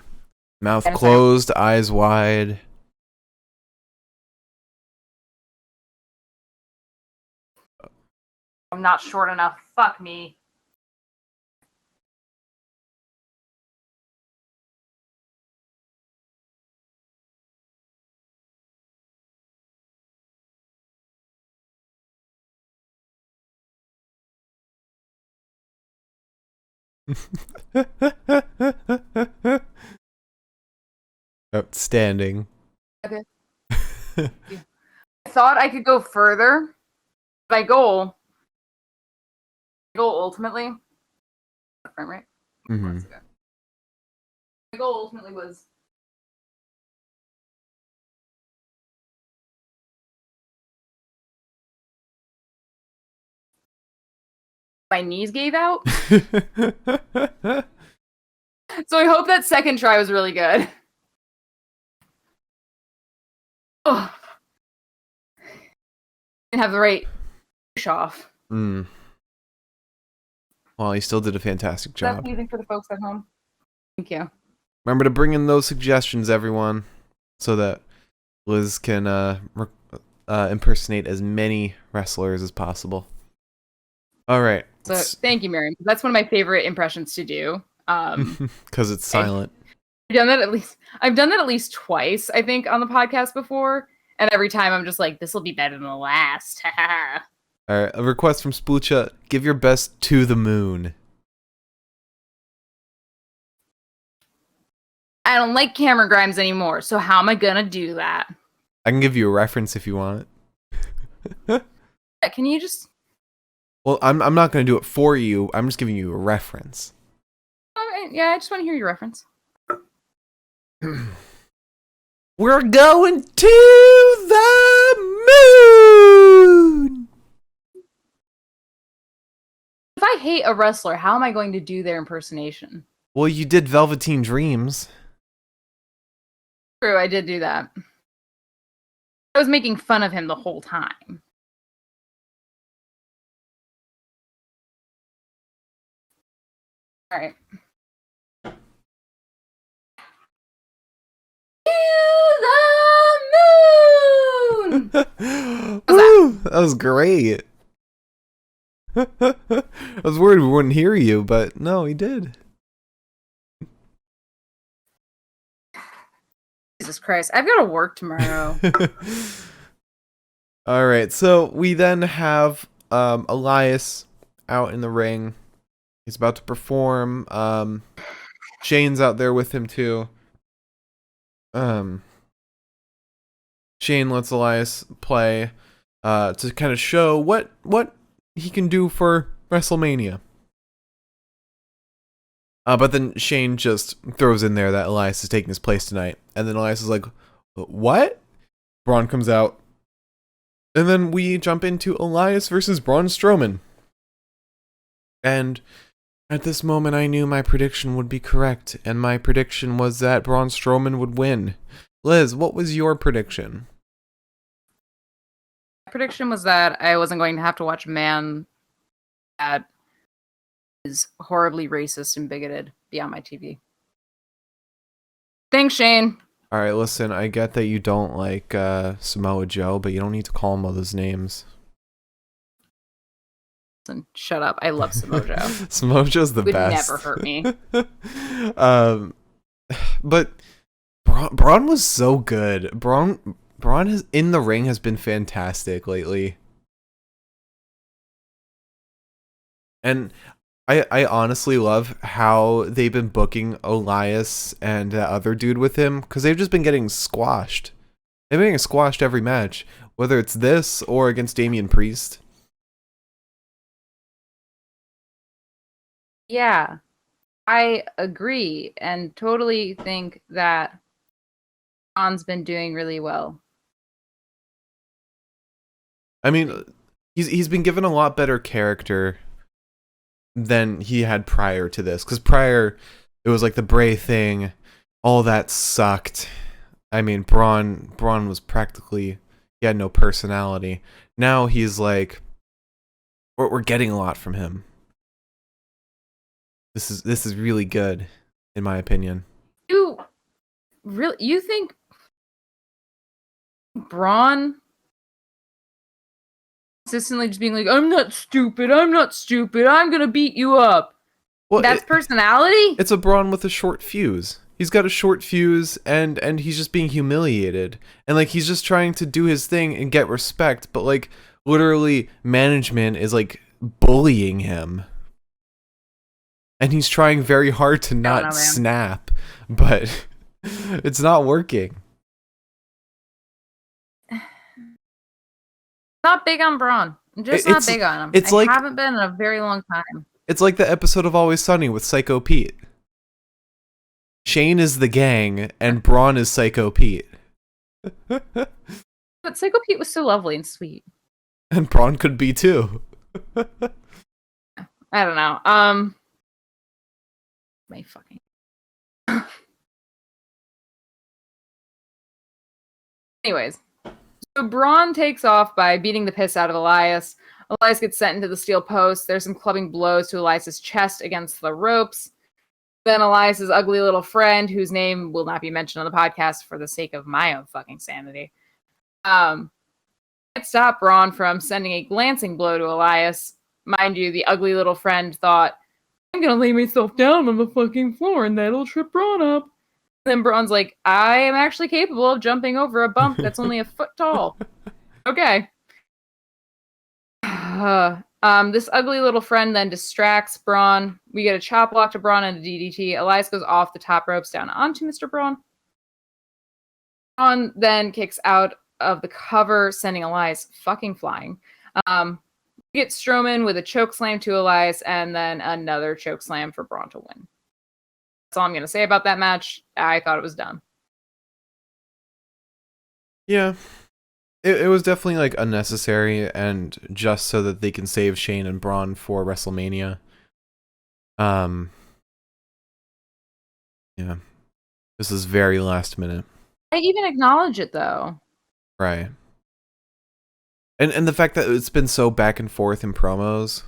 mouth closed, eyes wide. I'm not short enough. Fuck me. Outstanding. Okay. I thought I could go further. My goal ultimately. Frame rate. My goal ultimately was my knees gave out. So I hope that second try was really good. Oh. Didn't have the right push off. Well, you still did a fantastic job. That's anything for the folks at home. Thank you. Remember to bring in those suggestions, everyone, so that Liz can impersonate as many wrestlers as possible. All right. So thank you, Miriam. That's one of my favorite impressions to do. Because it's silent. I've done that at least twice, I think, on the podcast before, and every time I'm just like, this will be better than the last. All right, a request from Splucha: give your best to the moon. I don't like Cameron Grimes anymore, so how am I gonna do that? I can give you a reference if you want it. Can you just? Well, I'm not gonna do it for you. I'm just giving you a reference. All right, yeah, I just want to hear your reference. We're going to the moon! If I hate a wrestler, how am I going to do their impersonation? Well, you did Velveteen Dreams. True, I did do that. I was making fun of him the whole time. All right. To the moon! Woo! That was great. I was worried we wouldn't hear you, but no, he did. Jesus Christ, I've got to work tomorrow. All right, so we then have Elias out in the ring. He's about to perform. Shane's out there with him too. Shane lets Elias play to kind of show what he can do for WrestleMania. But then Shane just throws in there that Elias is taking his place tonight. And then Elias is like, what? Braun comes out. And then we jump into Elias versus Braun Strowman. And at this moment, I knew my prediction would be correct. And my prediction was that Braun Strowman would win. Liz, what was your prediction? My prediction was that I wasn't going to have to watch a man that is horribly racist and bigoted be on my TV. Thanks, Shane. All right, listen, I get that you don't like Samoa Joe, but you don't need to call him all those names. Listen, shut up. I love Samoa Joe. Samoa Joe's the Would best. never hurt me. But Braun was so good. Braun has in the ring has been fantastic lately. And I honestly love how they've been booking Elias and the other dude with him, because they've just been getting squashed. They've been getting squashed every match, whether it's this or against Damian Priest. Yeah, I agree and totally think that Braun's been doing really well. I mean, he's been given a lot better character than he had prior to this, because prior it was like the Bray thing, all that sucked. I mean, Braun was practically, he had no personality. Now he's like, we're getting a lot from him. This is really good, in my opinion. You think Braun consistently just being like, I'm not stupid, I'm gonna beat you up. Well, That's personality? It's a Braun with a short fuse. He's got a short fuse, and he's just being humiliated. And, like, he's just trying to do his thing and get respect, but, like, literally, management is, like, bullying him. And he's trying very hard to not snap, but it's not working. Not big on Braun. I'm just not big on him. I haven't been in a very long time. It's like the episode of Always Sunny with Psycho Pete. Shane is the gang, and Braun is Psycho Pete. But Psycho Pete was so lovely and sweet. And Braun could be too. I don't know. My fucking. Anyways, so Braun takes off by beating the piss out of Elias. Elias gets sent into the steel post. There's some clubbing blows to Elias's chest against the ropes. Then Elias's ugly little friend, whose name will not be mentioned on the podcast for the sake of my own fucking sanity, can't stop Braun from sending a glancing blow to Elias. Mind you, the ugly little friend thought, I'm gonna lay myself down on the fucking floor and that'll trip Braun up. Then Braun's like, I am actually capable of jumping over a bump that's only a foot tall. Okay. This ugly little friend then distracts Braun. We get a chop block to Braun and a DDT. Elias goes off the top ropes down onto Mr. Braun. Braun then kicks out of the cover, sending Elias fucking flying. We get Strowman with a choke slam to Elias and then another choke slam for Braun to win. That's all I'm going to say about that match. I thought it was done. Yeah. It was definitely, like, unnecessary, and just so that they can save Shane and Braun for WrestleMania. Yeah. This is very last minute. I even acknowledge it, though. Right. And the fact that it's been so back and forth in promos,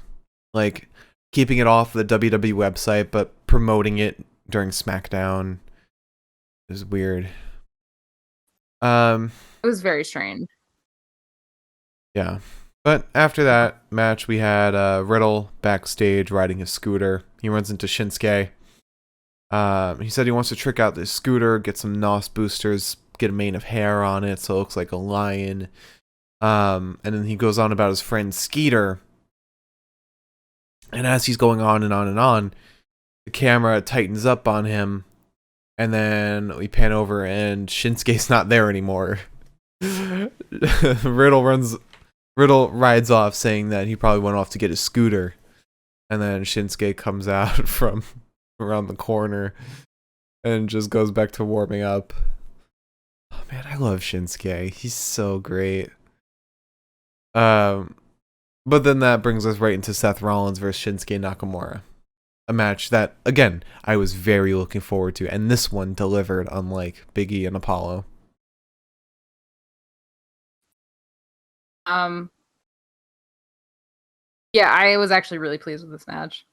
like, keeping it off the WWE website, but promoting it during SmackDown is weird. It was very strange. Yeah. But after that match, we had Riddle backstage riding his scooter. He runs into Shinsuke. He said he wants to trick out this scooter, get some NOS boosters, get a mane of hair on it so it looks like a lion. And then he goes on about his friend Skeeter. And as he's going on and on and on, the camera tightens up on him. And then we pan over and Shinsuke's not there anymore. Riddle rides off saying that he probably went off to get his scooter. And then Shinsuke comes out from around the corner and just goes back to warming up. Oh man, I love Shinsuke. He's so great. But then that brings us right into Seth Rollins versus Shinsuke Nakamura. A match that, again, I was very looking forward to. And this one delivered, unlike Big E and Apollo. Yeah, I was actually really pleased with this match.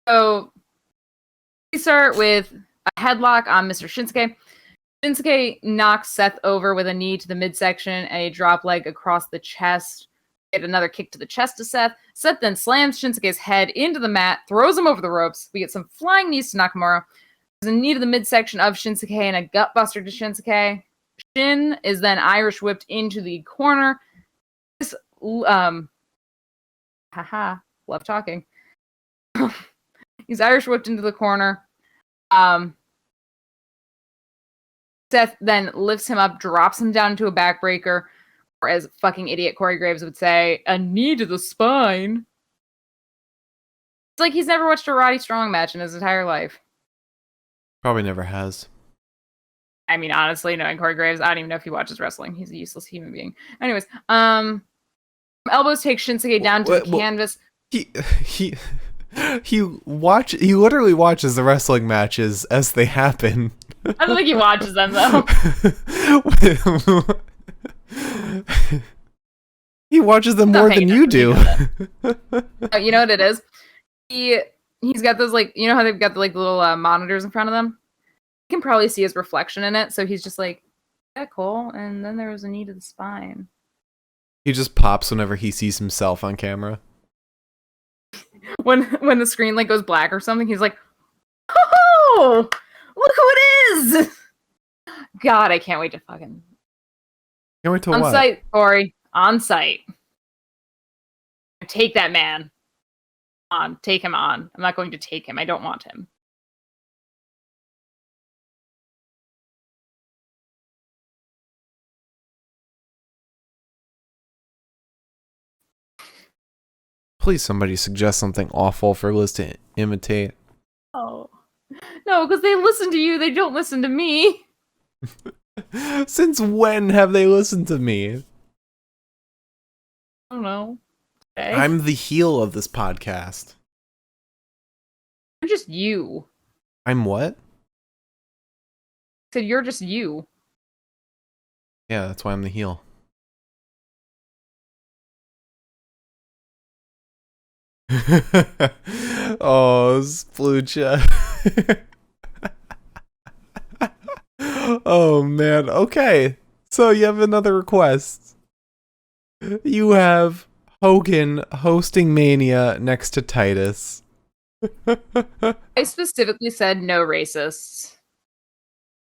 So we start with a headlock on Mr. Shinsuke. Shinsuke knocks Seth over with a knee to the midsection and a drop leg across the chest. Get another kick to the chest to Seth. Seth then slams Shinsuke's head into the mat, throws him over the ropes. We get some flying knees to Nakamura. There's a knee to the midsection of Shinsuke and a gut buster to Shinsuke. Shin is then Irish whipped into the corner. This, love talking. He's Irish whipped into the corner. Seth then lifts him up, drops him down into a backbreaker, or as fucking idiot Corey Graves would say, a knee to the spine. It's like he's never watched a Roddy Strong match in his entire life. Probably never has. I mean, honestly, knowing Corey Graves, I don't even know if he watches wrestling. He's a useless human being. Anyways, elbows take Shinsuke down to the canvas. He literally watches the wrestling matches as they happen. I don't think he watches them though. He watches them more than you do. You know what it is? He's got those, like, you know how they've got the like little monitors in front of them? You can probably see his reflection in it, so he's just like, yeah, cool. And then there was a knee to the spine. He just pops whenever he sees himself on camera. When the screen like goes black or something, he's like, oh, look who it is! God, I can't wait to fucking... Can't wait to on what? site, Corey. On site. Take that man. On. Take him on. I'm not going to take him. I don't want him. Please, somebody suggest something awful for Liz to imitate. Oh. No, because they listen to you. They don't listen to me. Since when have they listened to me? I don't know. Okay. I'm the heel of this podcast. You're just you. I'm what? I said you're just you. Yeah, that's why I'm the heel. Oh, Splucha. Oh, man. Okay. So you have another request. You have Hogan hosting Mania next to Titus. I specifically said no racists.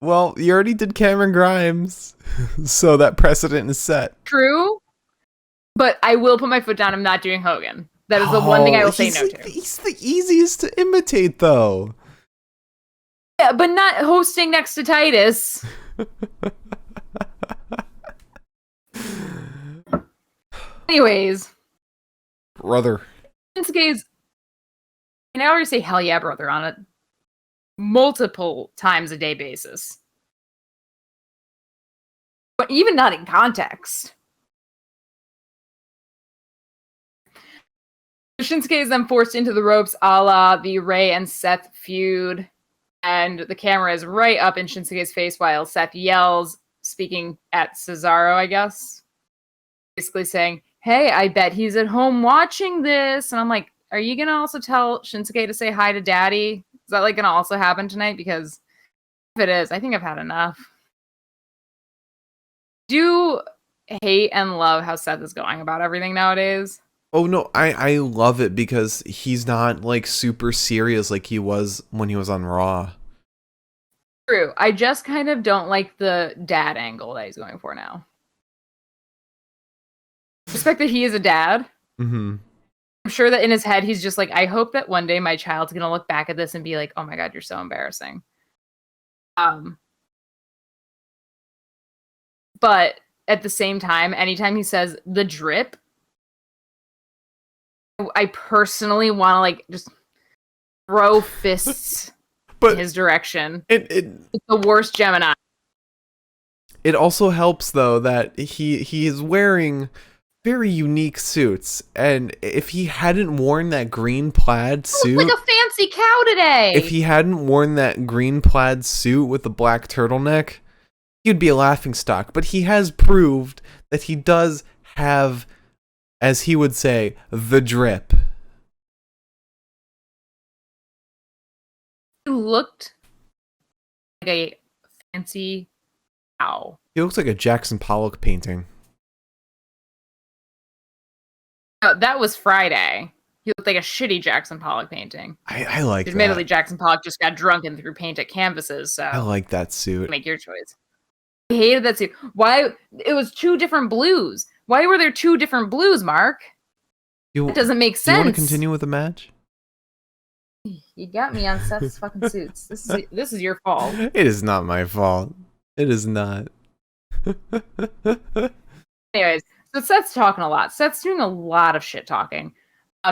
Well, you already did Cameron Grimes, so that precedent is set. True, but I will put my foot down. I'm not doing Hogan. That is the one thing I will say no to. He's the easiest to imitate, though. Yeah, but not hosting next to Titus. Anyways. Brother. Shinsuke's... And I already say hell yeah, brother, on a multiple times a day basis. But even not in context. Shinsuke is then forced into the ropes a la the Rey and Seth feud. And the camera is right up in Shinsuke's face while Seth yells, speaking at Cesaro, I guess. Basically saying, hey, I bet he's at home watching this. And I'm like, are you going to also tell Shinsuke to say hi to daddy? Is that like going to also happen tonight? Because if it is, I think I've had enough. Do hate and love how Seth is going about everything nowadays. Oh, no, I love it because he's not, like, super serious like he was when he was on Raw. True. I just kind of don't like the dad angle that he's going for now. Respect that he is a dad. Mm-hmm. I'm sure that in his head, he's just like, I hope that one day my child's going to look back at this and be like, oh my God, you're so embarrassing. But at the same time, anytime he says the drip, I personally want to like just throw fists in his direction. It's the worst Gemini. It also helps though that he is wearing very unique suits, and if he hadn't worn that green plaid suit, like a fancy cow today. If he hadn't worn that green plaid suit with the black turtleneck, he'd be a laughingstock. But he has proved that he does have, as he would say, the drip. looked like a fancy cow. He looks like a Jackson Pollock painting. No, that was Friday. He looked like a shitty Jackson Pollock painting. I like Admittedly, that. Jackson Pollock just got drunk and threw paint at canvases, so I like that suit. make your choice. I hated that suit. Why? It was 2 different blues. Why were there 2 different blues, Mark? That doesn't make sense. Do you want to continue with the match? You got me on Seth's fucking suits. This is your fault. It is not my fault. It is not. Anyways, so Seth's talking a lot. Seth's doing a lot of shit talking.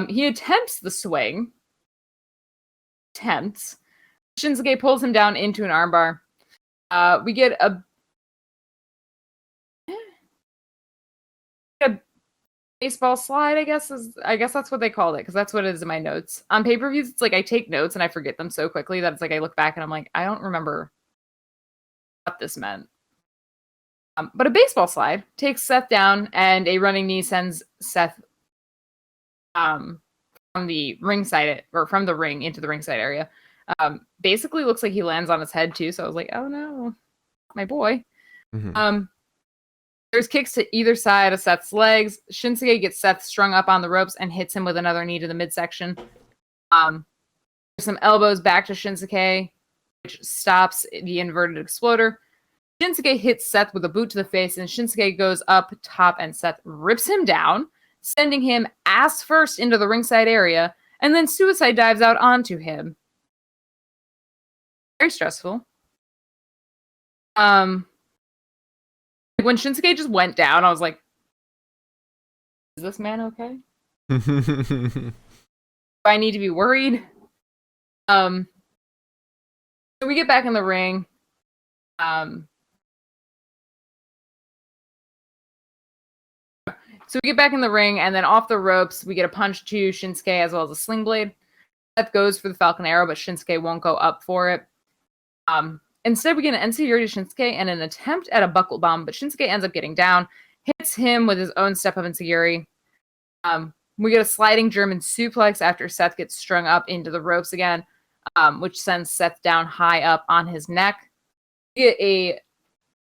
He attempts the swing. Shinsuke pulls him down into an armbar. We get a baseball slide, I guess that's what they called it, because that's what it is in my notes. On pay-per-views, it's like I take notes and I forget them so quickly that it's like I look back and I'm like, I don't remember what this meant. But a baseball slide takes Seth down, and a running knee sends Seth from the ringside, or from the ring into the ringside area. Basically looks like he lands on his head too, so I was like, oh no, my boy. Mm-hmm. There's kicks to either side of Seth's legs. Shinsuke gets Seth strung up on the ropes and hits him with another knee to the midsection. There's some elbows back to Shinsuke, which stops the inverted exploder. Shinsuke hits Seth with a boot to the face, and Shinsuke goes up top, and Seth rips him down, sending him ass first into the ringside area, and then suicide dives out onto him. Very stressful. When Shinsuke just went down, I was like, is this man okay? Do I need to be worried? So we get back in the ring. So we get back in the ring, and then off the ropes, we get a punch to Shinsuke as well as a sling blade. Seth goes for the Falcon Arrow, but Shinsuke won't go up for it. Instead, we get an enziguri to Shinsuke and an attempt at a buckle bomb, but Shinsuke ends up getting down, hits him with his own step-up enziguri. We get a sliding German suplex after Seth gets strung up into the ropes again, which sends Seth down high up on his neck. We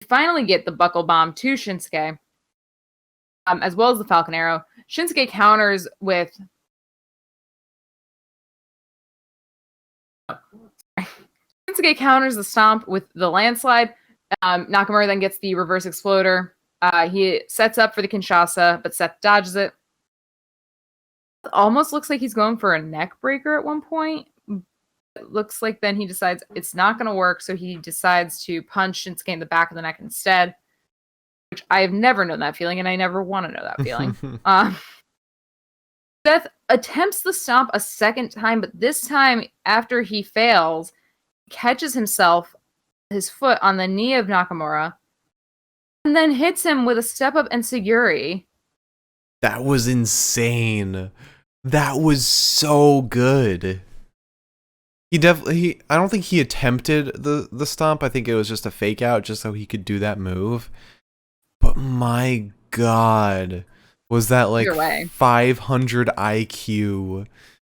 finally get the buckle bomb to Shinsuke, as well as the Falcon Arrow. Shinsuke counters with... Shinsuke counters the stomp with the landslide. Nakamura then gets the reverse exploder. He sets up for the Kinshasa, but Seth dodges it. Almost looks like he's going for a neck breaker at one point. It looks like then he decides it's not going to work, so he decides to punch Shinsuke in the back of the neck instead, which I have never known that feeling, and I never want to know that feeling. Seth attempts the stomp a second time, but this time, after he fails, catches himself, his foot on the knee of Nakamura, and then hits him with a step-up enziguri. That was insane. That was so good. I don't think he attempted the stomp. I think it was just a fake out just so he could do that move. But my God, was that like 500 IQ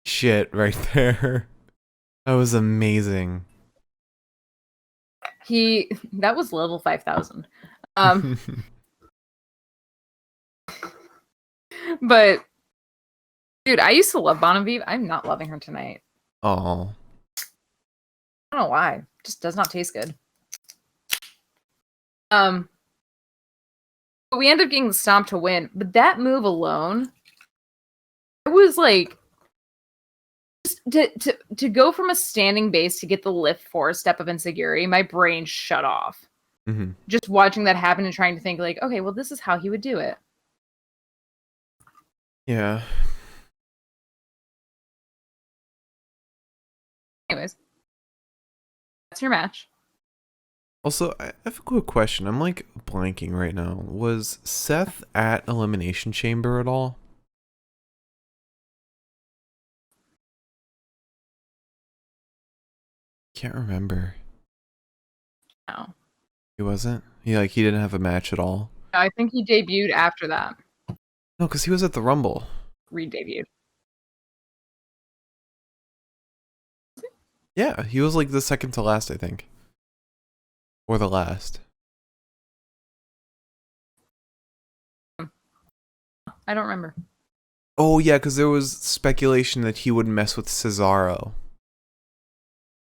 shit right there? That was amazing. That was level 5,000. But dude, I used to love Bonnevie. I'm not loving her tonight. Oh. I don't know why. It just does not taste good. But we end up getting the stomp to win. But that move alone, it was like just to go from a standing base to get the lift for a step of enziguri, my brain shut off. Mm-hmm. Just watching that happen and trying to think like, okay, well, this is how he would do it. Yeah. Anyways, that's your match. Also, I have a quick question. I'm like blanking right now. Was Seth at Elimination Chamber at all? Can't remember. No. He wasn't? He didn't have a match at all? I think he debuted after that. No, because he was at the Rumble. Re-debuted. Yeah, he was like the second to last, I think. Or the last. I don't remember. Oh yeah, because there was speculation that he would mess with Cesaro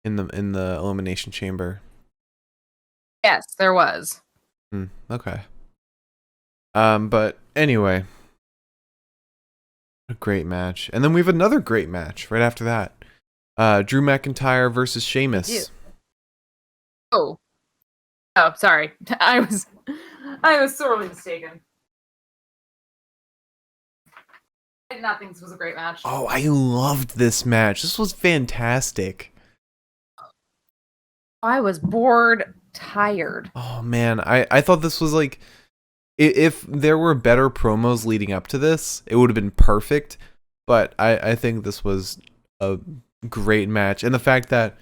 in the Elimination Chamber. Yes, there was. Okay. But anyway, a great match, and then we have another great match right after that. Drew McIntyre versus Sheamus. Oh, sorry. I was sorely mistaken. I did not think this was a great match. Oh, I loved this match. This was fantastic. I was bored, tired. Oh man, I thought this was like, if there were better promos leading up to this, it would have been perfect. But I think this was a great match, and the fact that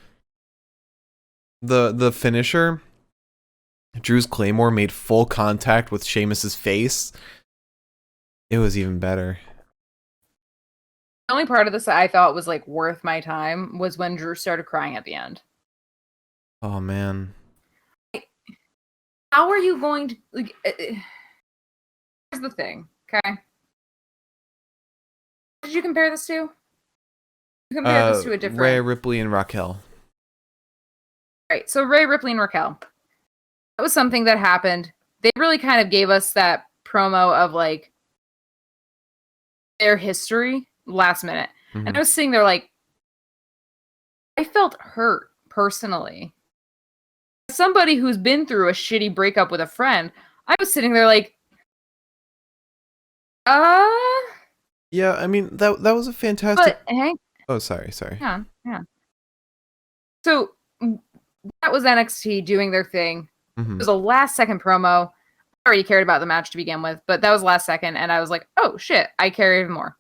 the finisher, Drew's Claymore, made full contact with Sheamus's face, it was even better. The only part of this that I thought was like worth my time was when Drew started crying at the end. Oh man. How are you going to like? Here's the thing, okay? What did you compare this to? You compared this to a different Rhea Ripley and Raquel. Right. So Rhea Ripley and Raquel. That was something that happened. They really kind of gave us that promo of like their history last minute. Mm-hmm. And I was sitting there like, I felt hurt personally. As somebody who's been through a shitty breakup with a friend, I was sitting there like, Yeah, I mean that was a fantastic. But Hank. Oh, sorry. Yeah. So that was NXT doing their thing. Mm-hmm. It was a last second promo. I already cared about the match to begin with, but that was last second, and I was like, oh shit, I care even more.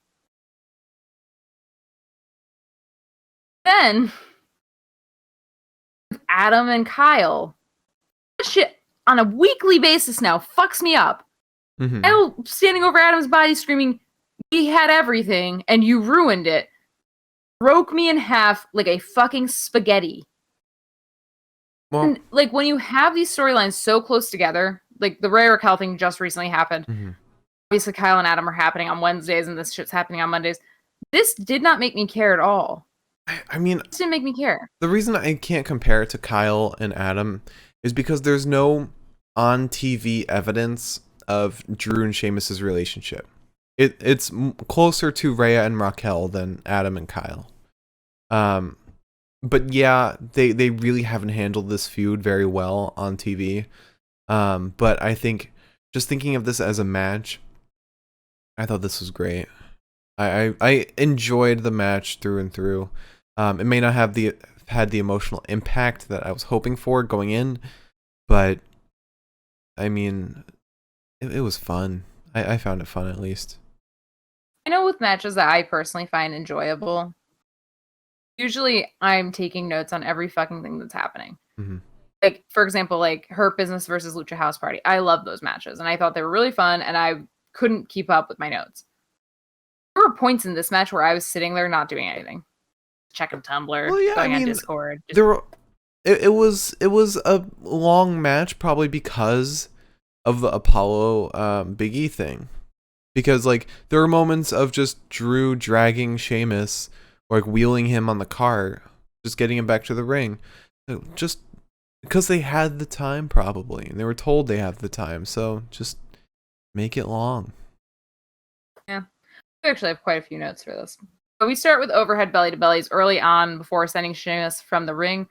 Then Adam and Kyle, that shit on a weekly basis now fucks me up. Mm-hmm. Kyle standing over Adam's body screaming, "We had everything and you ruined it," broke me in half like a fucking spaghetti. Well, and like when you have these storylines so close together, like the Rhea Raquel thing just recently happened. Mm-hmm. Obviously, Kyle and Adam are happening on Wednesdays, and this shit's happening on Mondays. This did not make me care at all. I mean, this didn't make me care. The reason I can't compare it to Kyle and Adam is because there's no on TV evidence of Drew and Sheamus's relationship. It's closer to Rhea and Raquel than Adam and Kyle. But yeah, they really haven't handled this feud very well on TV. But I think just thinking of this as a match, I thought this was great. I enjoyed the match through and through. It may not have had the emotional impact that I was hoping for going in, but I mean, it was fun. I found it fun at least. I know with matches that I personally find enjoyable, usually I'm taking notes on every fucking thing that's happening. Mm-hmm. Like, for example, like Hurt Business versus Lucha House Party. I love those matches, and I thought they were really fun, and I couldn't keep up with my notes. There were points in this match where I was sitting there not doing anything. Checking Tumblr, going on Discord. It was a long match probably because of the Apollo Big E thing. Because like there were moments of just Drew dragging Sheamus, or like wheeling him on the cart, just getting him back to the ring. Just because they had the time probably, and they were told they have the time, so just make it long. Yeah. I actually have quite a few notes for this. But we start with overhead belly to bellies early on before sending Sheamus from the ring.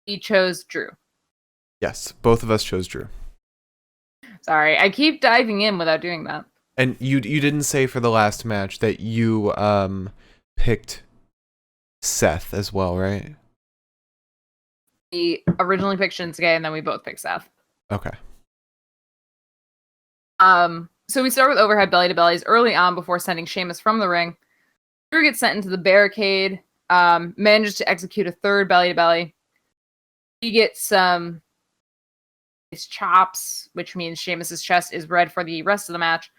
He chose Drew. Yes, both of us chose Drew. Sorry, I keep diving in without doing that. And you didn't say for the last match that you picked Seth as well, right? We originally picked Shinsuke, and then we both picked Seth. Okay. So we start with overhead belly to bellies early on before sending Sheamus from the ring. Drew gets sent into the barricade, manages to execute a third belly to belly. He gets his chops, which means Sheamus's chest is red for the rest of the match.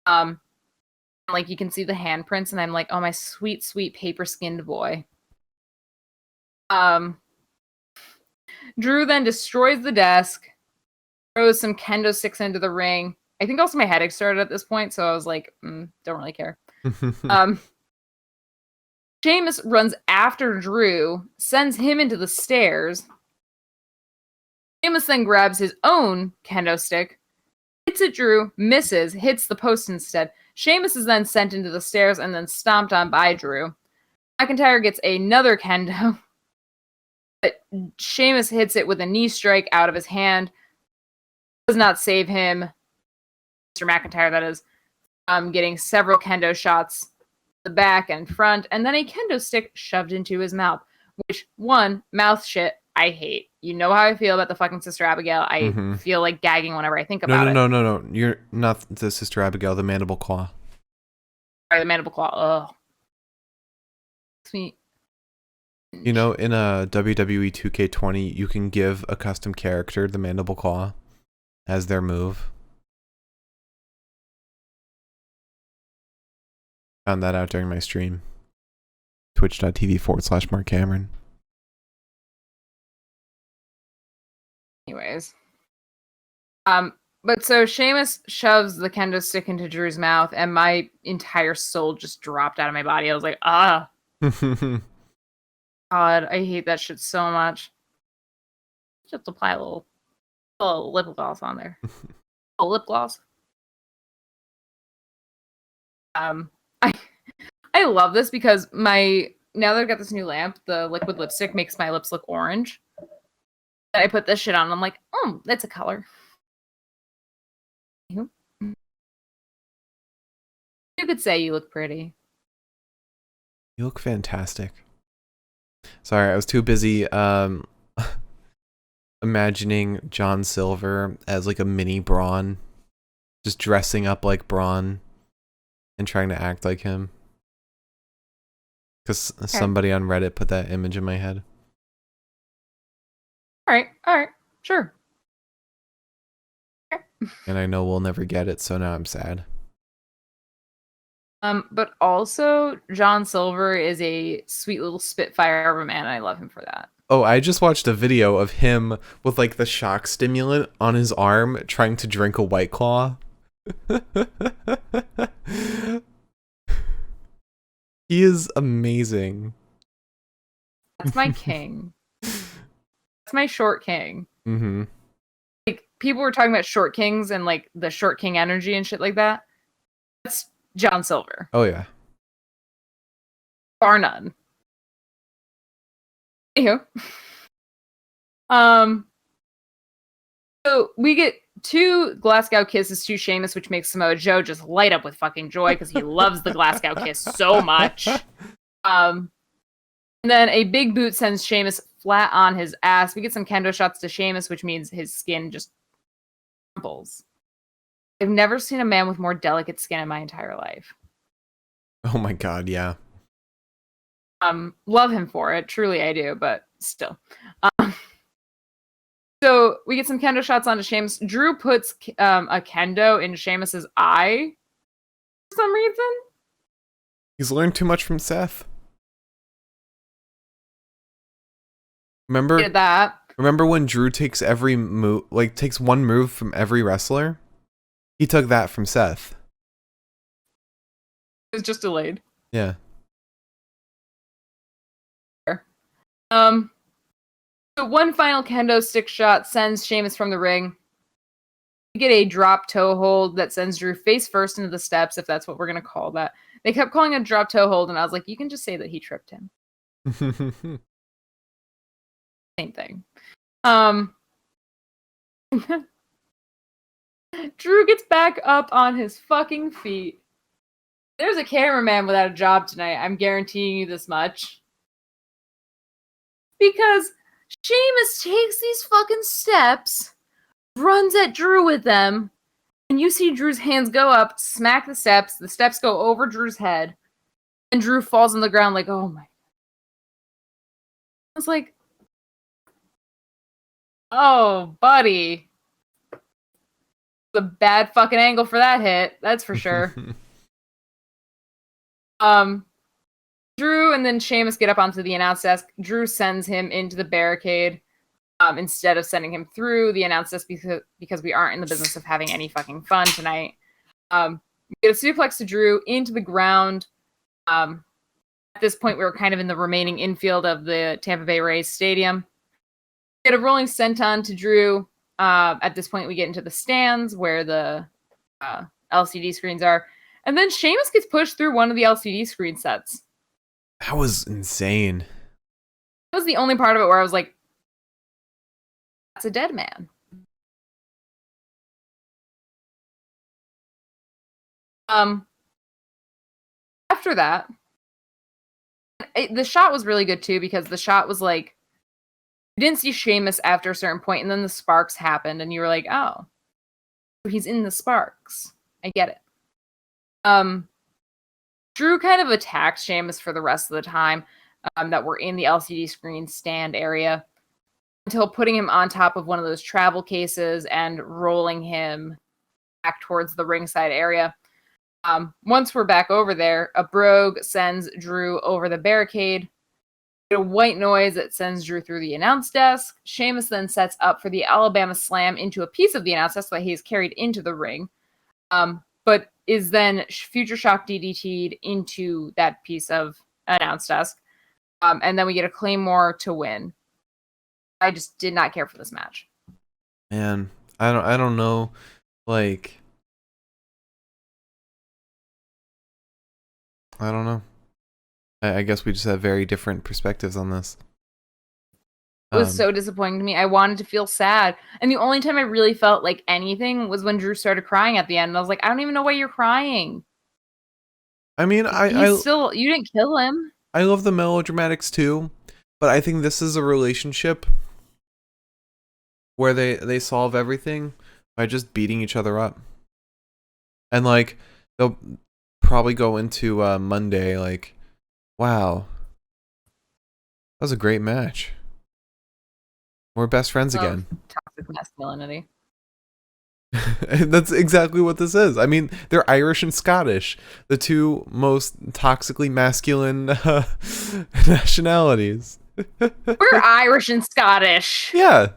Like you can see the handprints, and I'm like, oh, my sweet, sweet paper skinned boy. Drew then destroys the desk, throws some kendo sticks into the ring. I think also my headache started at this point, so I was like, don't really care. Sheamus runs after Drew, sends him into the stairs. Sheamus then grabs his own kendo stick, hits at Drew, misses, hits the post instead. Sheamus is then sent into the stairs and then stomped on by Drew. McIntyre gets another kendo, but Sheamus hits it with a knee strike out of his hand. Does not save him. Mr. McIntyre, that is, getting several kendo shots the back and front, and then a kendo stick shoved into his mouth, which, one, mouth shit, I hate. You know how I feel about the fucking Sister Abigail. I feel like gagging whenever I think about it. No. You're not the Sister Abigail, the Mandible Claw. Sorry, the Mandible Claw. Ugh. Sweet. You know, in a WWE 2K20, you can give a custom character the Mandible Claw as their move. Found that out during my stream. Twitch.tv/Mark Cameron. Anyways. But so Sheamus shoves the kendo stick into Drew's mouth, and my entire soul just dropped out of my body. I was like, God, I hate that shit so much. Just apply a little lip gloss on there. A lip gloss. I love this because now that I've got this new lamp, the liquid lipstick makes my lips look orange. I put this shit on, and I'm like, that's a color. You could say you look pretty. You look fantastic. Sorry, I was too busy imagining John Silver as like a mini Braun, just dressing up like Braun and trying to act like him. Because somebody on Reddit put that image in my head. All right, sure. Okay. And I know we'll never get it, so now I'm sad. But also, John Silver is a sweet little spitfire of a man, and I love him for that. Oh, I just watched a video of him with like the shock stimulant on his arm trying to drink a White Claw. He is amazing. That's my king. That's my short king. Mm-hmm. Like, people were talking about short kings and like the short king energy and shit like that. That's John Silver. Oh yeah. Bar none. Anywho. So we get 2 Glasgow kisses to Sheamus, which makes Samoa Joe just light up with fucking joy because he loves the Glasgow kiss so much. And then a big boot sends Sheamus flat on his ass. We get some kendo shots to Sheamus, which means his skin just crumples. I've never seen a man with more delicate skin in my entire life. Oh my god, yeah. Love him for it. Truly I do, but still. So we get some kendo shots onto Sheamus. Drew puts a kendo in Sheamus's eye for some reason. He's learned too much from Seth. Remember Did that. Remember when Drew takes every move, like takes one move from every wrestler? He took that from Seth. It was just delayed. Yeah. So one final kendo stick shot sends Sheamus from the ring. We get a drop toe hold that sends Drew face first into the steps, if that's what we're gonna call that. They kept calling it a drop toe hold, and I was like, you can just say that he tripped him. Same thing. Drew gets back up on his fucking feet. There's a cameraman without a job tonight. I'm guaranteeing you this much. Because Sheamus takes these fucking steps, runs at Drew with them, and you see Drew's hands go up, smack the steps go over Drew's head, and Drew falls on the ground like, oh my. I was like, oh, buddy. The bad fucking angle for that hit, that's for sure. Drew Drew and then Sheamus get up onto the announce desk. Drew sends him into the barricade instead of sending him through the announce desk because we aren't in the business of having any fucking fun tonight. We get a suplex to Drew into the ground. At this point, we were kind of in the remaining infield of the Tampa Bay Rays stadium. We get a rolling senton to Drew. At this point, we get into the stands where the LCD screens are. And then Sheamus gets pushed through one of the LCD screen sets. That was insane. That was the only part of it where I was like, that's a dead man. After that, the shot was really good too, because the shot was like, you didn't see Sheamus after a certain point, and then the sparks happened, and you were like, oh, he's in the sparks. I get it. Drew kind of attacked Sheamus for the rest of the time that we're in the LCD screen stand area, until putting him on top of one of those travel cases and rolling him back towards the ringside area. Once we're back over there, a brogue sends Drew over the barricade. A white noise that sends Drew through the announce desk. Sheamus then sets up for the Alabama Slam into a piece of the announce desk that he is carried into the ring, but is then Future Shock DDT'd into that piece of announce desk. And then we get a Claymore to win. I just did not care for this match. Man, I don't know, like, I don't know. I guess we just have very different perspectives on this. It was so disappointing to me. I wanted to feel sad. And the only time I really felt like anything was when Drew started crying at the end. And I was like, I don't even know why you're crying. I mean, you didn't kill him. I love the melodramatics too, but I think this is a relationship where they solve everything by just beating each other up. And like, they'll probably go into Monday like, wow, that was a great match. We're best friends again. Toxic masculinity. That's exactly what this is. I mean, they're Irish and Scottish, the two most toxically masculine nationalities. We're Irish and Scottish. Yeah.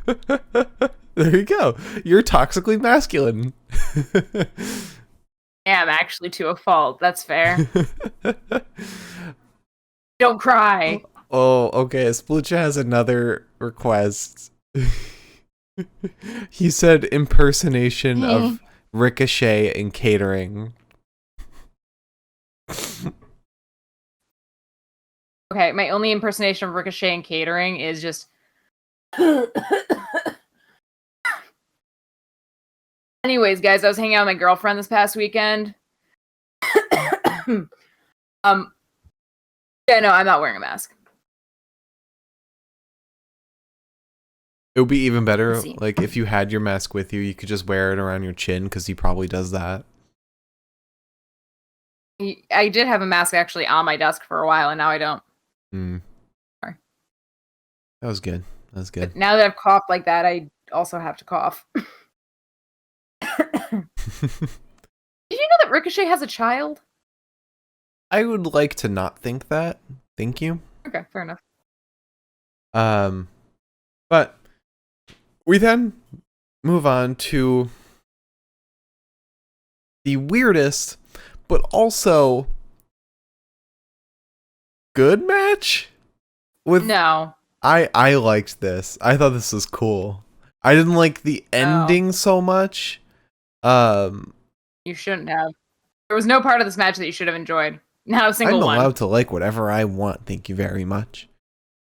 There you go. You're toxically masculine. Yeah, I'm actually to a fault. That's fair. Don't cry. Oh, okay. Splucha has another request. He said impersonation of Ricochet in catering. Okay, my only impersonation of Ricochet in catering is just... Anyways, guys, I was hanging out with my girlfriend this past weekend. Yeah, no, I'm not wearing a mask. It would be even better, like, if you had your mask with you, you could just wear it around your chin, because he probably does that. I did have a mask actually on my desk for a while, and now I don't. Sorry. That was good. That was good. But now that I've coughed like that, I also have to cough. Did you know that Ricochet has a child? I would like to not think that. Thank you. Okay, fair enough. But we then move on to the weirdest, but also good match. No. I liked this. I thought this was cool. I didn't like the ending so much. You shouldn't have. There was no part of this match that you should have enjoyed. Not a single one. I'm allowed to like whatever I want. Thank you very much.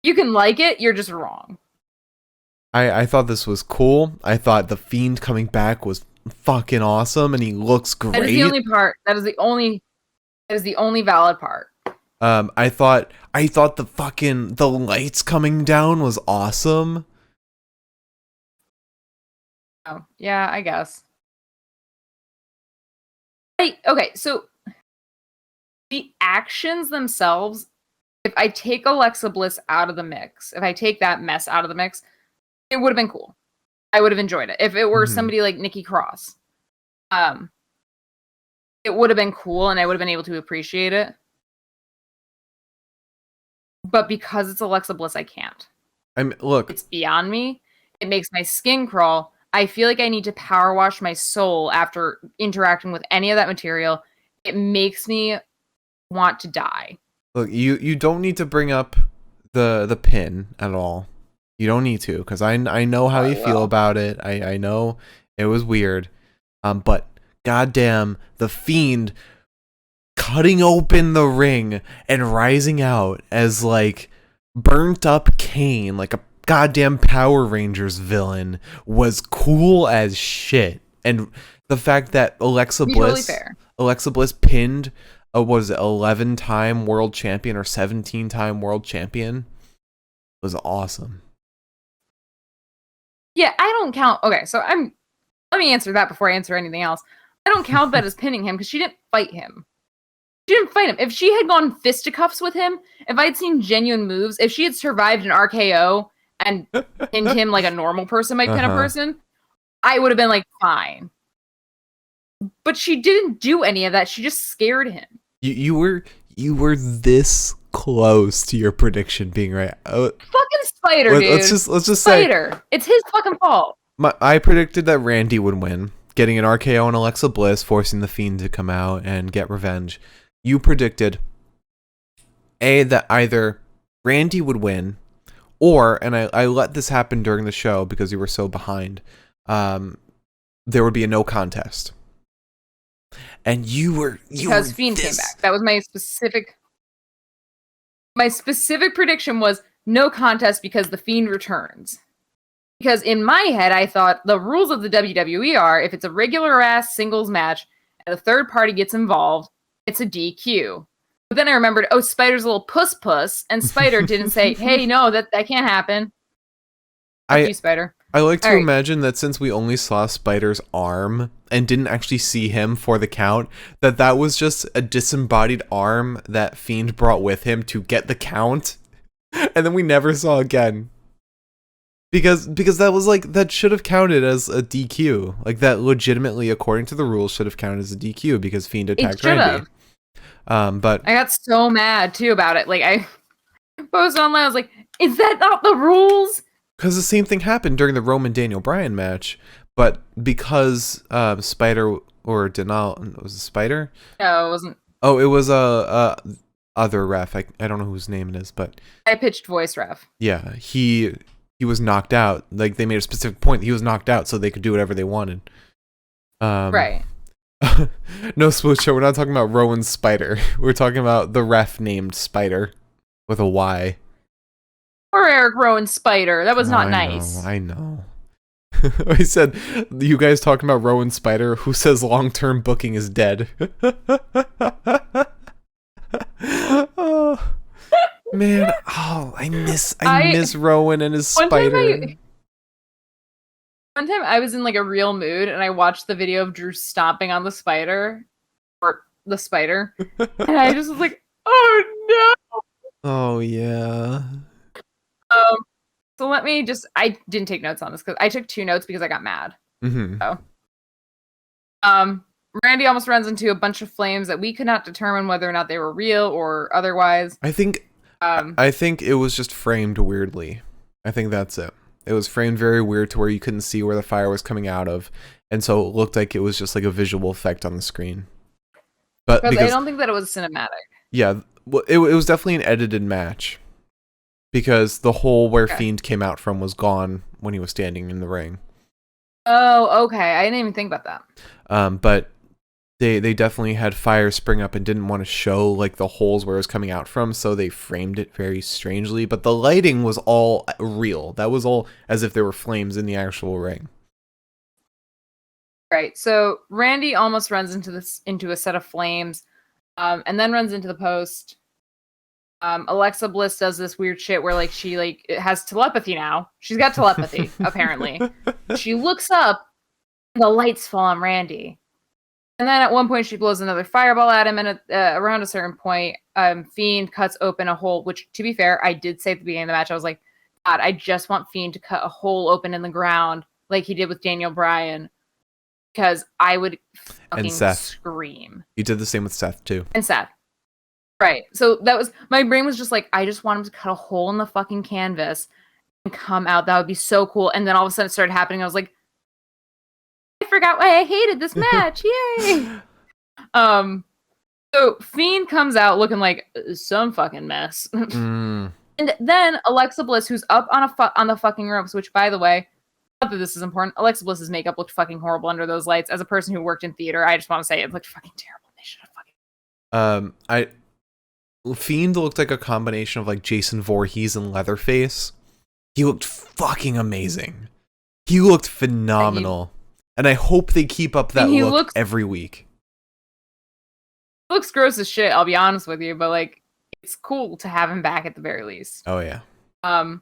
You can like it. You're just wrong. I thought this was cool. I thought the Fiend coming back was fucking awesome, and he looks great. That is the only part. That is the only valid part. I thought the lights coming down was awesome. Oh, yeah, I guess. Okay, so the actions themselves, if I take Alexa Bliss out of the mix, if I take that mess out of the mix, it would have been cool. I would have enjoyed it. If it were somebody like Nikki Cross, it would have been cool and I would have been able to appreciate it. But because it's Alexa Bliss, I can't. Look, It's beyond me. It makes my skin crawl. I feel like I need to power wash my soul after interacting with any of that material. It makes me want to die. look, you don't need to bring up the pin at all. You don't need to, because I know how you feel about it. I know it was weird. But goddamn, the Fiend cutting open the ring and rising out as like burnt up Kane, like a goddamn Power Rangers villain, was cool as shit. And the fact that Alexa Bliss pinned a 11-time world champion or 17-time world champion was awesome. Yeah, I don't count. Okay, so let me answer that before I answer anything else. I don't count that as pinning him because she didn't fight him. She didn't fight him. If she had gone fisticuffs with him, if I'd seen genuine moves, if she had survived an RKO and pinned him like a normal person might pin a person, I would have been like, fine. But she didn't do any of that. She just scared him. You were this close to your prediction being right. Fucking Spider, dude. Let's just Spider. say It's his fucking fault. I predicted that Randy would win, getting an RKO on Alexa Bliss, forcing the Fiend to come out and get revenge. You predicted that either Randy would win, or, and I let this happen during the show because you were so behind, there would be a no contest. And because Fiend came back. That was my specific prediction was no contest because the Fiend returns. Because in my head, I thought the rules of the WWE are if it's a regular ass singles match and a third party gets involved, it's a DQ. But then I remembered, Spider's a little puss, and Spider didn't say, hey, no, that can't happen. Fuck you, Spider. I like to imagine that since we only saw Spider's arm and didn't actually see him for the count, that was just a disembodied arm that Fiend brought with him to get the count, and then we never saw again. Because that was like, that should have counted as a DQ. Like, that legitimately, according to the rules, should have counted as a DQ because Fiend attacked Randy. But I got so mad too about it. Like, I posted online, I was like, is that not the rules? Because the same thing happened during the Roman Daniel Bryan match, but because Spider or Denal, was it Spider? No, it wasn't. Oh, it was a other ref. I don't know whose name it is, but I pitched voice ref. Yeah, he was knocked out. Like, they made a specific point that he was knocked out so they could do whatever they wanted. Right. No, Spooch, we're not talking about Rowan's Spider. We're talking about the ref named Spider with a Y. Or Eric Rowan Spider. That was not nice. I know. I said, you guys talking about Rowan Spider, who says long-term booking is dead. Oh, man. Oh, I miss Rowan and his Spider. One time I was in like a real mood and I watched the video of Drew stomping on the spider. Or the spider. And I just was like, oh no! Oh, yeah. So I didn't take notes on this because I took 2 notes because I got mad. Mm-hmm. So, Randy almost runs into a bunch of flames that we could not determine whether or not they were real or otherwise. I think it was just framed weirdly. I think that's it. It was framed very weird to where you couldn't see where the fire was coming out of, and so it looked like it was just like a visual effect on the screen. But because I don't think that it was cinematic. Yeah, well, it was definitely an edited match. Because the hole where Fiend came out from was gone when he was standing in the ring. Oh, okay. I didn't even think about that. But they definitely had fire spring up and didn't want to show like the holes where it was coming out from, so they framed it very strangely. But the lighting was all real. That was all as if there were flames in the actual ring. Right. So Randy almost runs into a set of flames, and then runs into the post. Alexa Bliss does this weird shit where like she like has telepathy now. She's got telepathy apparently. She looks up, and the lights fall on Randy, and then at one point she blows another fireball at him. And around a certain point, Fiend cuts open a hole. Which, to be fair, I did say at the beginning of the match, I was like, God, I just want Fiend to cut a hole open in the ground like he did with Daniel Bryan, because I would fucking scream. You did the same with Seth too. And Seth. Right. So that was my brain was just like, I just want him to cut a hole in the fucking canvas and come out. That would be so cool. And then all of a sudden it started happening. I was like, I forgot why I hated this match. Yay. So Fiend comes out looking like some fucking mess. Mm. And then Alexa Bliss, who's up on the fucking ropes, which, by the way, not that this is important, Alexa Bliss's makeup looked fucking horrible under those lights. As a person who worked in theater, I just want to say it looked fucking terrible. They should have fucking... Fiend looked like a combination of like Jason Voorhees and Leatherface. He looked fucking amazing. He looked phenomenal. And I hope they keep up that look every week. Looks gross as shit, I'll be honest with you, but like it's cool to have him back at the very least. Oh yeah. I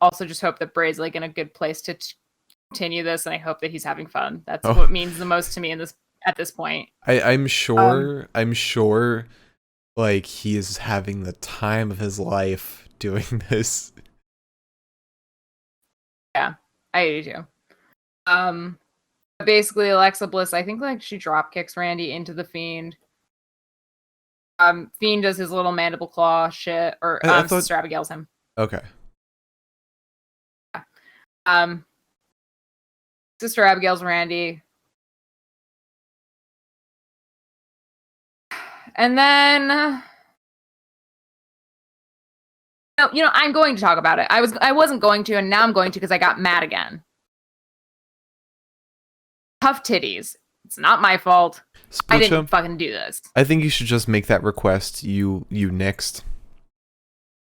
also just hope that Bray's like in a good place to continue this, and I hope that he's having fun. That's what means the most to me at this point. I'm sure like he is having the time of his life doing this. Yeah, I do too. Basically Alexa Bliss, I think like she drop kicks Randy into the Fiend. Fiend does his little mandible claw shit, or Sister Abigail's him. Okay. Sister Abigail's Randy. And then I'm going to talk about it. I wasn't going to, and now I'm going to because I got mad again. Tough titties. It's not my fault. Splucha, I didn't fucking do this. I think you should just make that request you next.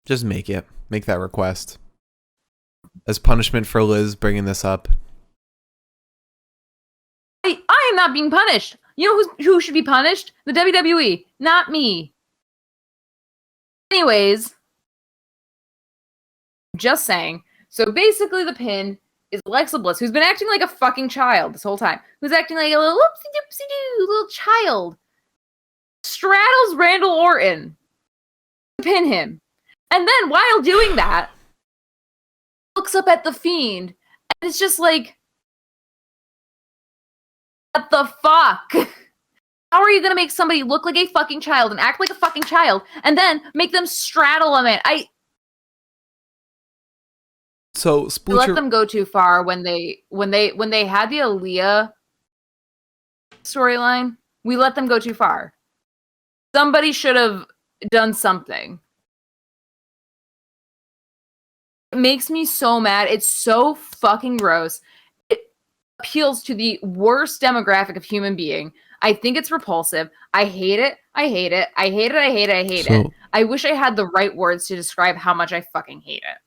Just make that request. As punishment for Liz bringing this up. I am not being punished. You know who should be punished? The WWE, not me. Anyways, just saying. So basically the pin is Alexa Bliss, who's been acting like a fucking child this whole time. Who's acting like a little whoopsie-doopsie-doo, little child. Straddles Randall Orton to pin him. And then while doing that, looks up at the Fiend, and it's just like, what the fuck? How are you gonna make somebody look like a fucking child and act like a fucking child, and then make them straddle a man? So Splucha let them go too far when they had the Aaliyah storyline. We let them go too far. Somebody should have done something. It makes me so mad. It's so fucking gross. It appeals to the worst demographic of human being. I think it's repulsive. I hate it. I hate it. I hate it. I hate it. I hate it. I wish I had the right words to describe how much I fucking hate it.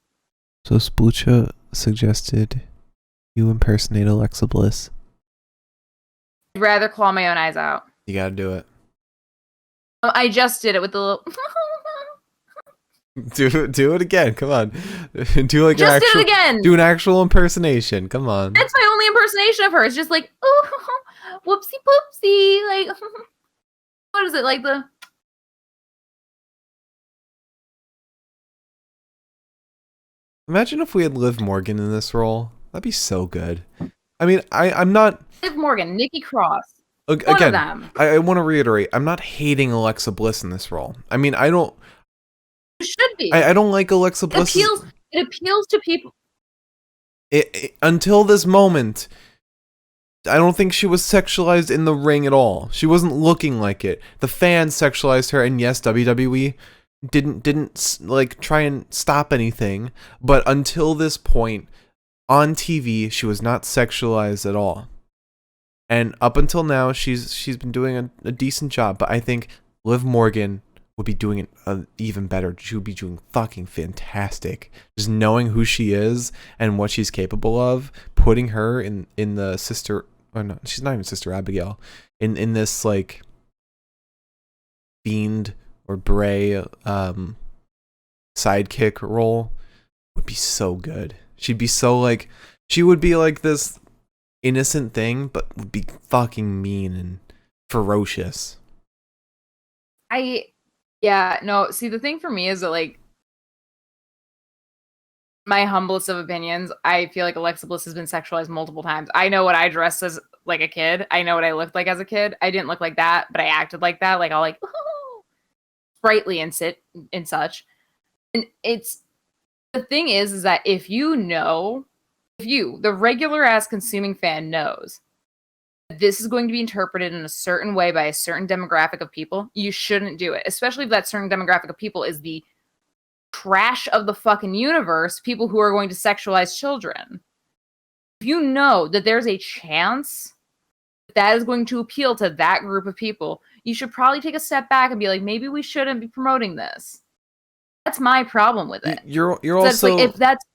So Splucha suggested you impersonate Alexa Bliss. I'd rather claw my own eyes out. You gotta do it. I just did it with the little... Do it again. Come on. Do like just did it again. Do an actual impersonation. Come on. That's my only impersonation of her. It's just like, oh, whoopsie poopsie. Like, what is it? Like the... Imagine if we had Liv Morgan in this role. That'd be so good. I mean, I'm not... Liv Morgan, Nikki Cross. Again, I want to reiterate, I'm not hating Alexa Bliss in this role. I mean, I don't... You should be. I don't like Alexa Bliss. It appeals to people. Until this moment, I don't think she was sexualized in the ring at all. She wasn't looking like it. The fans sexualized her, and yes, WWE didn't like try and stop anything. But until this point, on TV, she was not sexualized at all. And up until now, she's been doing a decent job. But I think Liv Morgan would be doing an even better. She would be doing fucking fantastic. Just knowing who she is and what she's capable of, putting her in the sister, or no, she's not even Sister Abigail, in this like Fiend or Bray sidekick role would be so good. She'd be so like, she would be like this innocent thing, but would be fucking mean and ferocious. Yeah, no, see, the thing for me is that, like, my humblest of opinions, I feel like Alexa Bliss has been sexualized multiple times. I know what I dressed as, like, a kid. I know what I looked like as a kid. I didn't look like that, but I acted like that. Like, all like, ooh. sprightly and such. And it's the thing is that if you, the regular ass consuming fan, knows that this is going to be interpreted in a certain way by a certain demographic of people, you shouldn't do it. Especially if that certain demographic of people is the trash of the fucking universe, people who are going to sexualize children. If you know that there's a chance that is going to appeal to that group of people, you should probably take a step back and be like, maybe we shouldn't be promoting this. That's my problem with it. You're so also like, if that's,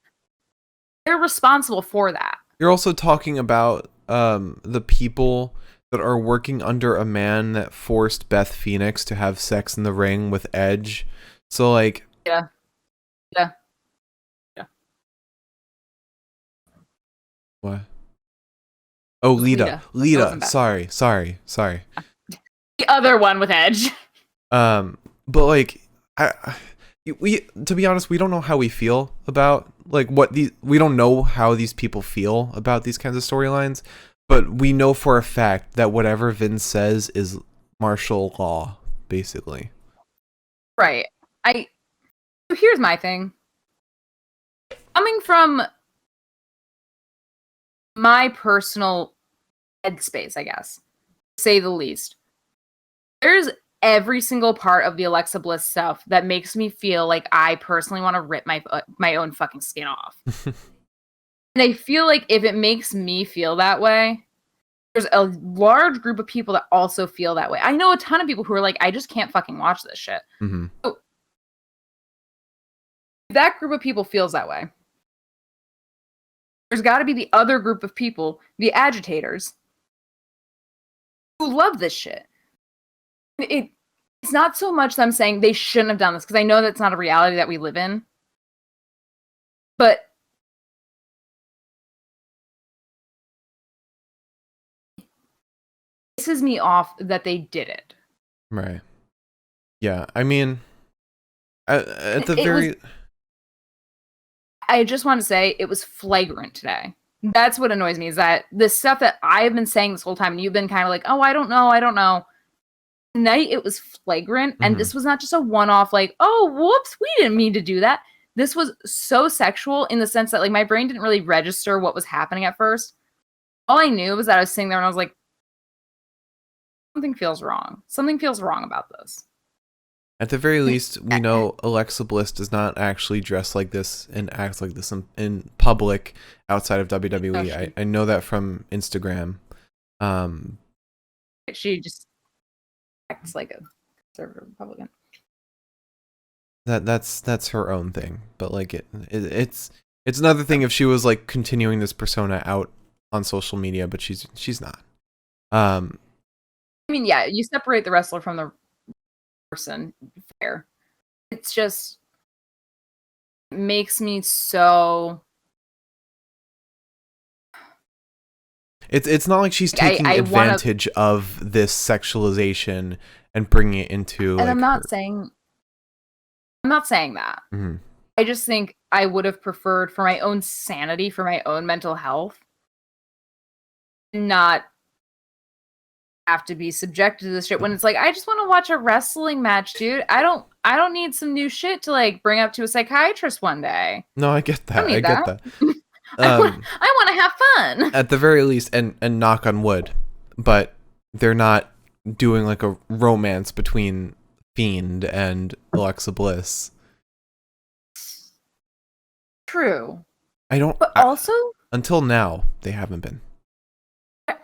they're responsible for that. You're also talking about the people that are working under a man that forced Beth Phoenix to have sex in the ring with Edge. So like, yeah. What? Oh, Lita. Sorry. The other one with Edge. But like, we to be honest, we don't know how we feel about like we don't know how these people feel about these kinds of storylines, but we know for a fact that whatever Vince says is martial law, basically. Right. So here's my thing. Coming from my personal headspace, I guess, to say the least, there's every single part of the Alexa Bliss stuff that makes me feel like I personally want to rip my own fucking skin off. And I feel like if it makes me feel that way, there's a large group of people that also feel that way. I know a ton of people who are like, I just can't fucking watch this shit. Mm-hmm. So, if that group of people feels that way, there's got to be the other group of people, the agitators, who love this shit. It's not so much that I'm saying they shouldn't have done this, because I know that's not a reality that we live in. But it pisses me off that they did it. Right. Yeah, I mean, at the very... I just want to say it was flagrant today. That's what annoys me, is that the stuff that I've been saying this whole time, and you've been kind of like, oh, I don't know. Tonight it was flagrant, and this was not just a one-off, like, oh, whoops, we didn't mean to do that. This was so sexual in the sense that, like, my brain didn't really register what was happening at first. All I knew was that I was sitting there and I was like, something feels wrong. Something feels wrong about this. At the very least, we know Alexa Bliss does not actually dress like this and act like this in public outside of WWE. I know that from Instagram. She just acts like a conservative Republican. That's her own thing, but like it's another thing if she was like continuing this persona out on social media, but she's not. I mean, yeah, you separate the wrestler from the person, fair. It's just, it makes me so... It's not like she's taking advantage of this sexualization and bringing it into. And like, I'm not saying that. Mm-hmm. I just think I would have preferred, for my own sanity, for my own mental health, not have to be subjected to this shit when it's like, I just want to watch a wrestling match, dude. I don't need some new shit to like bring up to a psychiatrist one day. No, I get that. I get that. I want to have fun. At the very least, and knock on wood, but they're not doing like a romance between Fiend and Alexa Bliss. True. But also, until now, they haven't been.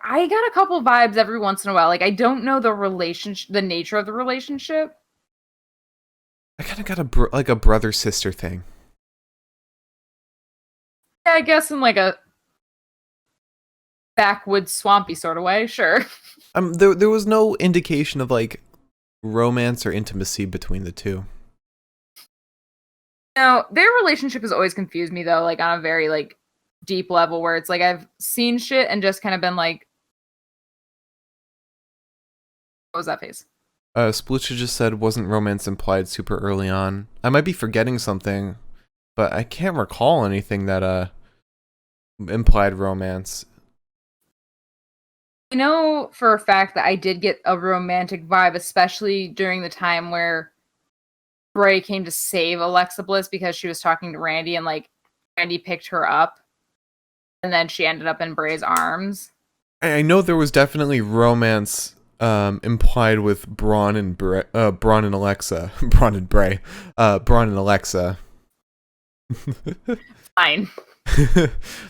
I got a couple vibes every once in a while. Like, I don't know the nature of the relationship. I kind of got like a brother-sister thing. Yeah, I guess in like a backwoods, swampy sort of way, sure. There was no indication of like romance or intimacy between the two. No, their relationship has always confused me though, like on a very like deep level where it's like I've seen shit and just kind of been like, what was that face? Splucha just said, wasn't romance implied super early on? I might be forgetting something, but I can't recall anything that implied romance. I know for a fact that I did get a romantic vibe, especially during the time where Bray came to save Alexa Bliss because she was talking to Randy and like Randy picked her up and then she ended up in Bray's arms. I know there was definitely romance implied with Braun and Alexa. Braun and Bray. Braun and Alexa. Fine.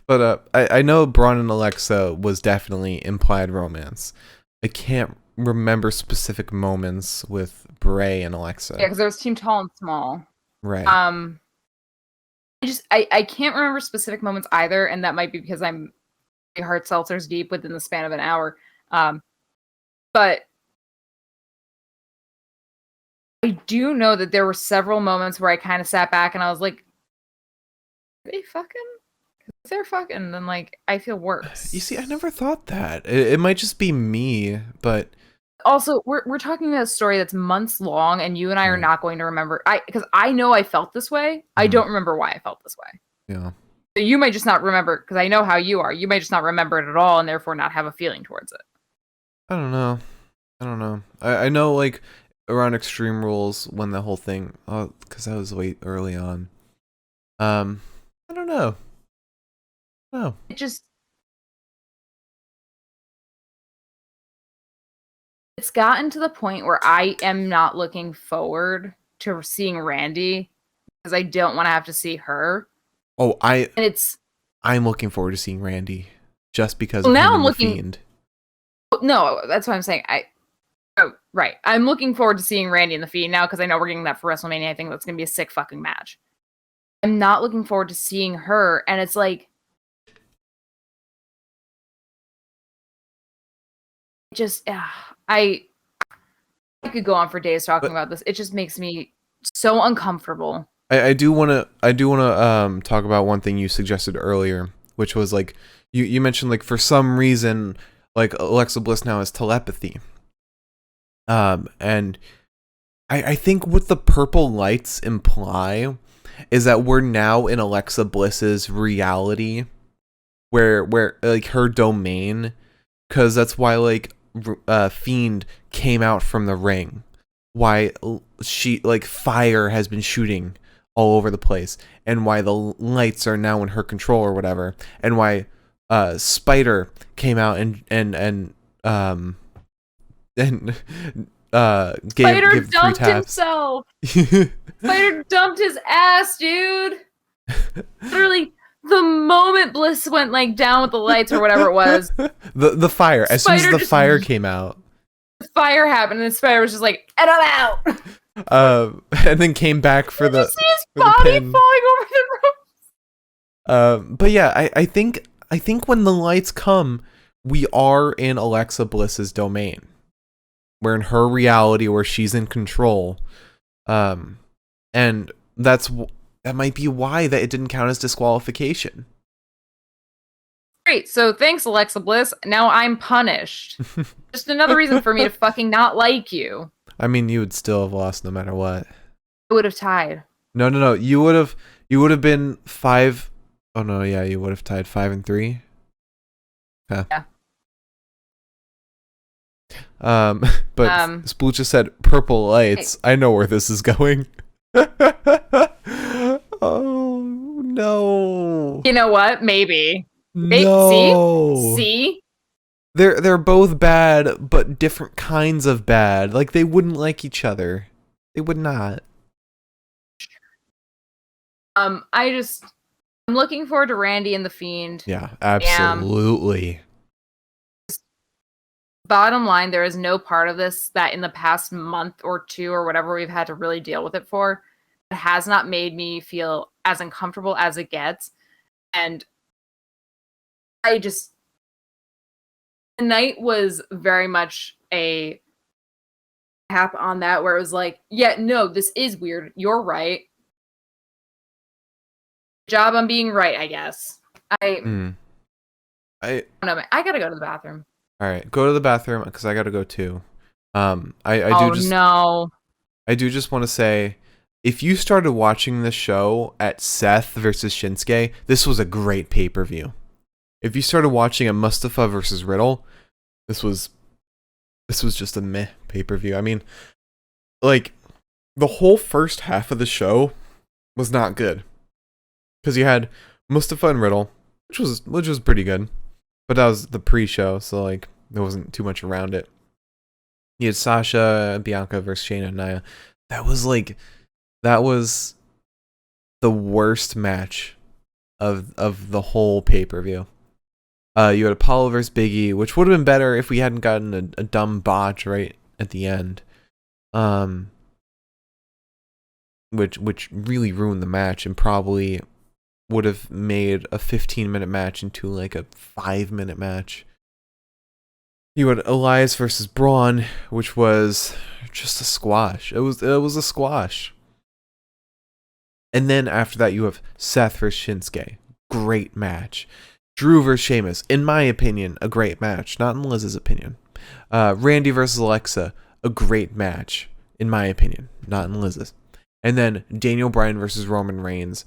But I know Braun and Alexa was definitely implied romance. I can't remember specific moments with Bray and Alexa. Yeah, because there was Team Tall and Small. Right. I can't remember specific moments either, and that might be because I'm hard seltzers deep within the span of an hour. But I do know that there were several moments where I kind of sat back and I was like, are they fucking? If they're fucking, then like I feel worse. You see, I never thought that. It might just be me, but also we're talking about a story that's months long, and you and I are not going to remember. Because I know I felt this way. I don't remember why I felt this way. Yeah. So you might just not remember, because I know how you are. You might just not remember it at all, and therefore not have a feeling towards it. I don't know. I know, like, around Extreme Rules, when the whole thing... Oh, because that was way early on. I don't know. No. It just... It's gotten to the point where I am not looking forward to seeing Randy, because I don't want to have to see her. Oh, And I'm looking forward to seeing Randy, just because well, of now him I'm and looking... the Fiend. No, that's what I'm saying. Oh, right. I'm looking forward to seeing Randy and the Fiend now because I know we're getting that for WrestleMania. I think that's going to be a sick fucking match. I'm not looking forward to seeing her, and it's like... Just... I could go on for days talking about this. It just makes me so uncomfortable. I do want to talk about one thing you suggested earlier, which was like you mentioned, like, for some reason, like, Alexa Bliss now has telepathy. And I think what the purple lights imply is that we're now in Alexa Bliss's reality, where like her domain, because that's why like Fiend came out from the ring, why she, like, fire has been shooting all over the place, and why the lights are now in her control or whatever, and why Spider came out and Spider gave dumped 3 taps. himself. Spider dumped his ass, dude. Literally, the moment Bliss went like down with the lights or whatever it was, the fire. As soon as the fire came out, the fire happened, and Spider was just like, "And I'm out." And then came back for the. See his body falling over the ropes. But yeah, I think when the lights come, we are in Alexa Bliss's domain. We're in her reality where she's in control. And that might be why that it didn't count as disqualification. Great. So thanks, Alexa Bliss. Now I'm punished. Just another reason for me to fucking not like you. I mean, you would still have lost no matter what. I would have tied. No. You would have been 5. Oh no, yeah, you would have tied 5-3. Yeah. But Splooch said purple lights. Hey. I know where this is going. Oh no. You know what? Maybe. No. See? They're both bad, but different kinds of bad. Like, they wouldn't like each other. They would not. I'm looking forward to Randy and the Fiend. Yeah, absolutely. Bottom line, there is no part of this that in the past month or two or whatever we've had to really deal with it for, it has not made me feel as uncomfortable as it gets. And the night was very much a tap on that, where it was like, yeah, no, this is weird. You're right. Job on being right, I guess. I don't know. I gotta go to the bathroom. All right, go to the bathroom because I gotta go too. I do just want to say, if you started watching this show at Seth versus Shinsuke, this was a great pay-per-view. If you started watching at Mustafa versus Riddle, this was just a meh pay-per-view. I mean, like, the whole first half of the show was not good. Because you had Mustafa and Riddle, which was pretty good. But that was the pre-show, so like there wasn't too much around it. You had Sasha, Bianca versus Shayna and Nia. That was the worst match of the whole pay-per-view. You had Apollo versus Big E, which would have been better if we hadn't gotten a dumb botch right at the end. Which really ruined the match and probably would have made a 15-minute match into like a 5-minute match. You had Elias versus Braun, which was just a squash. It was a squash. And then after that, you have Seth versus Shinsuke. Great match. Drew versus Sheamus. In my opinion, a great match. Not in Liz's opinion. Randy versus Alexa. A great match. In my opinion. Not in Liz's. And then Daniel Bryan versus Roman Reigns.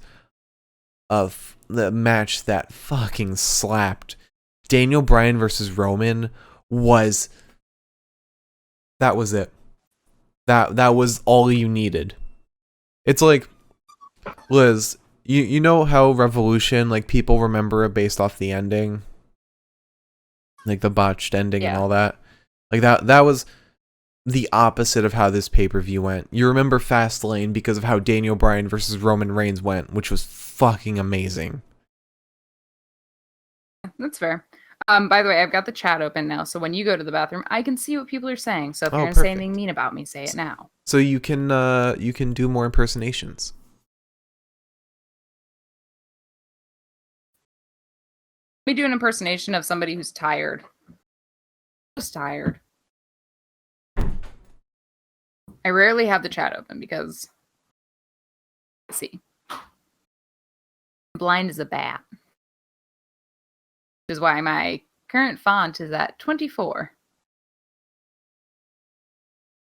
Of the match that fucking slapped. Daniel Bryan versus Roman was... That was it. That was all you needed. It's like... Liz, you know how Revolution, like, people remember it based off the ending? Like, the botched ending and all that? Like, that was the opposite of how this pay-per-view went. You remember Fastlane because of how Daniel Bryan versus Roman Reigns went, which was fucking amazing. That's fair. By the way, I've got the chat open now, so when you go to the bathroom, I can see what people are saying. So if you're going to say anything mean about me, say it now. So you can do more impersonations. Let me do an impersonation of somebody who's tired. Just tired. I rarely have the chat open because... Let's see. Blind as a bat. Which is why my current font is at 24.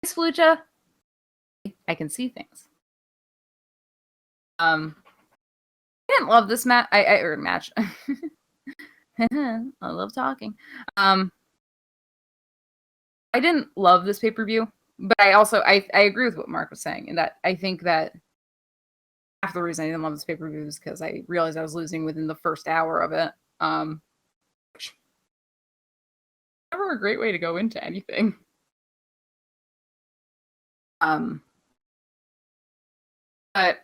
Thanks, Flucha. I can see things. I didn't love this match. Match. I love talking. I didn't love this pay-per-view, but I agree with what Mark was saying, in that I think that half the reason I didn't love this pay-per-view is because I realized I was losing within the first hour of it. Which never a great way to go into anything. But it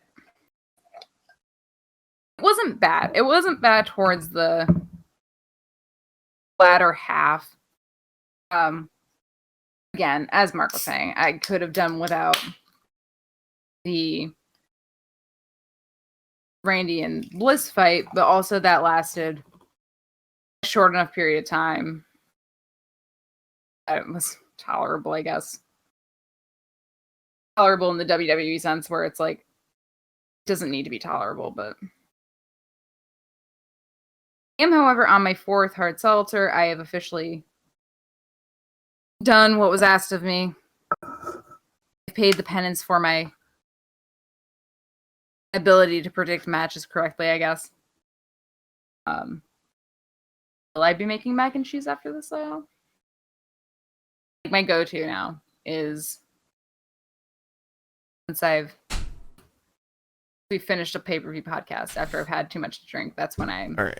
wasn't bad. It wasn't bad towards the latter half. Again, as Mark was saying, I could have done without the Randy and Bliss fight, but also that lasted a short enough period of time that it was tolerable, I guess. Tolerable in the WWE sense, where it's like, it doesn't need to be tolerable, but... I am, however, on my 4th hard seltzer. I have officially done what was asked of me. I paid the penance for my ability to predict matches correctly, I guess. Will I be making mac and cheese after this, though? My go-to now is, once we finished a pay-per-view podcast after I've had too much to drink, that's when I'm all right.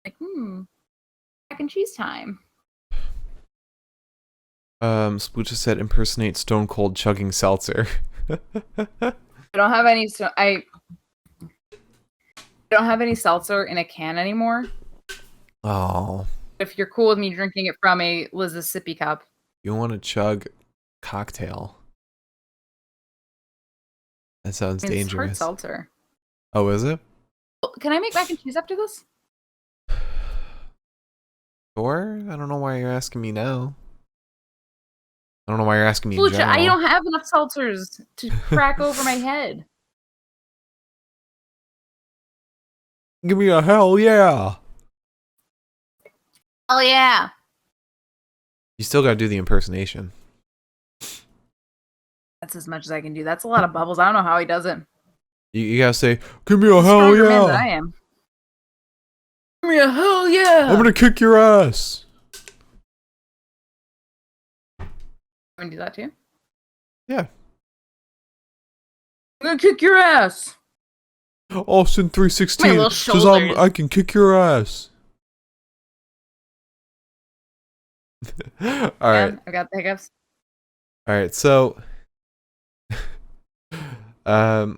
Like, mac and cheese time. Sploocha said impersonate Stone Cold chugging seltzer. I don't have any seltzer in a can anymore. Oh. If you're cool with me drinking it from a Liz's sippy cup. You want to chug cocktail. That sounds dangerous. It's hard seltzer. Oh, is it? Can I make mac and cheese after this? Sure. I don't know why you're asking me now. I don't know why you're asking me in Lucha, general. I don't have enough seltzers to crack over my head. Give me a hell yeah. Oh yeah. You still gotta do the impersonation. That's as much as I can do. That's a lot of bubbles. I don't know how he does it. You gotta say, give me a hell yeah. Man than I am. Give me a hell yeah. I'm gonna kick your ass. You want to do that too? Yeah. I'm gonna kick your ass. Austin 316 My little says shoulders. I can kick your ass. All right. I got the hiccups. All right. So,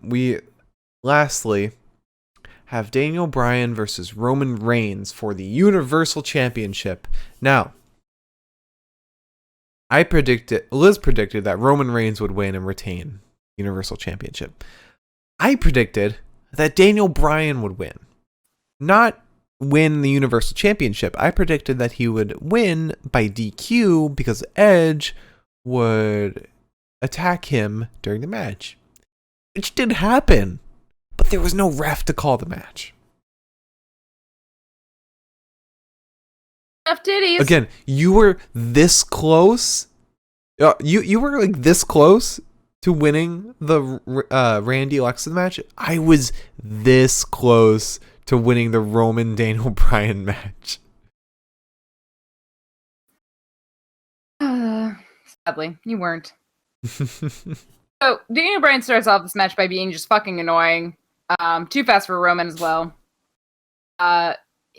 we lastly have Daniel Bryan versus Roman Reigns for the Universal Championship. Now, Liz predicted that Roman Reigns would win and retain Universal Championship. I predicted that Daniel Bryan would win. Not win the Universal Championship. I predicted that he would win by DQ because Edge would attack him during the match. Which did happen, but there was no ref to call the match. Left titties. Again, you were this close. You were like this close to winning the Randy Alexa match. I was this close to winning the Roman Daniel Bryan match. Sadly, you weren't. So Daniel Bryan starts off this match by being just fucking annoying. Too fast for Roman as well.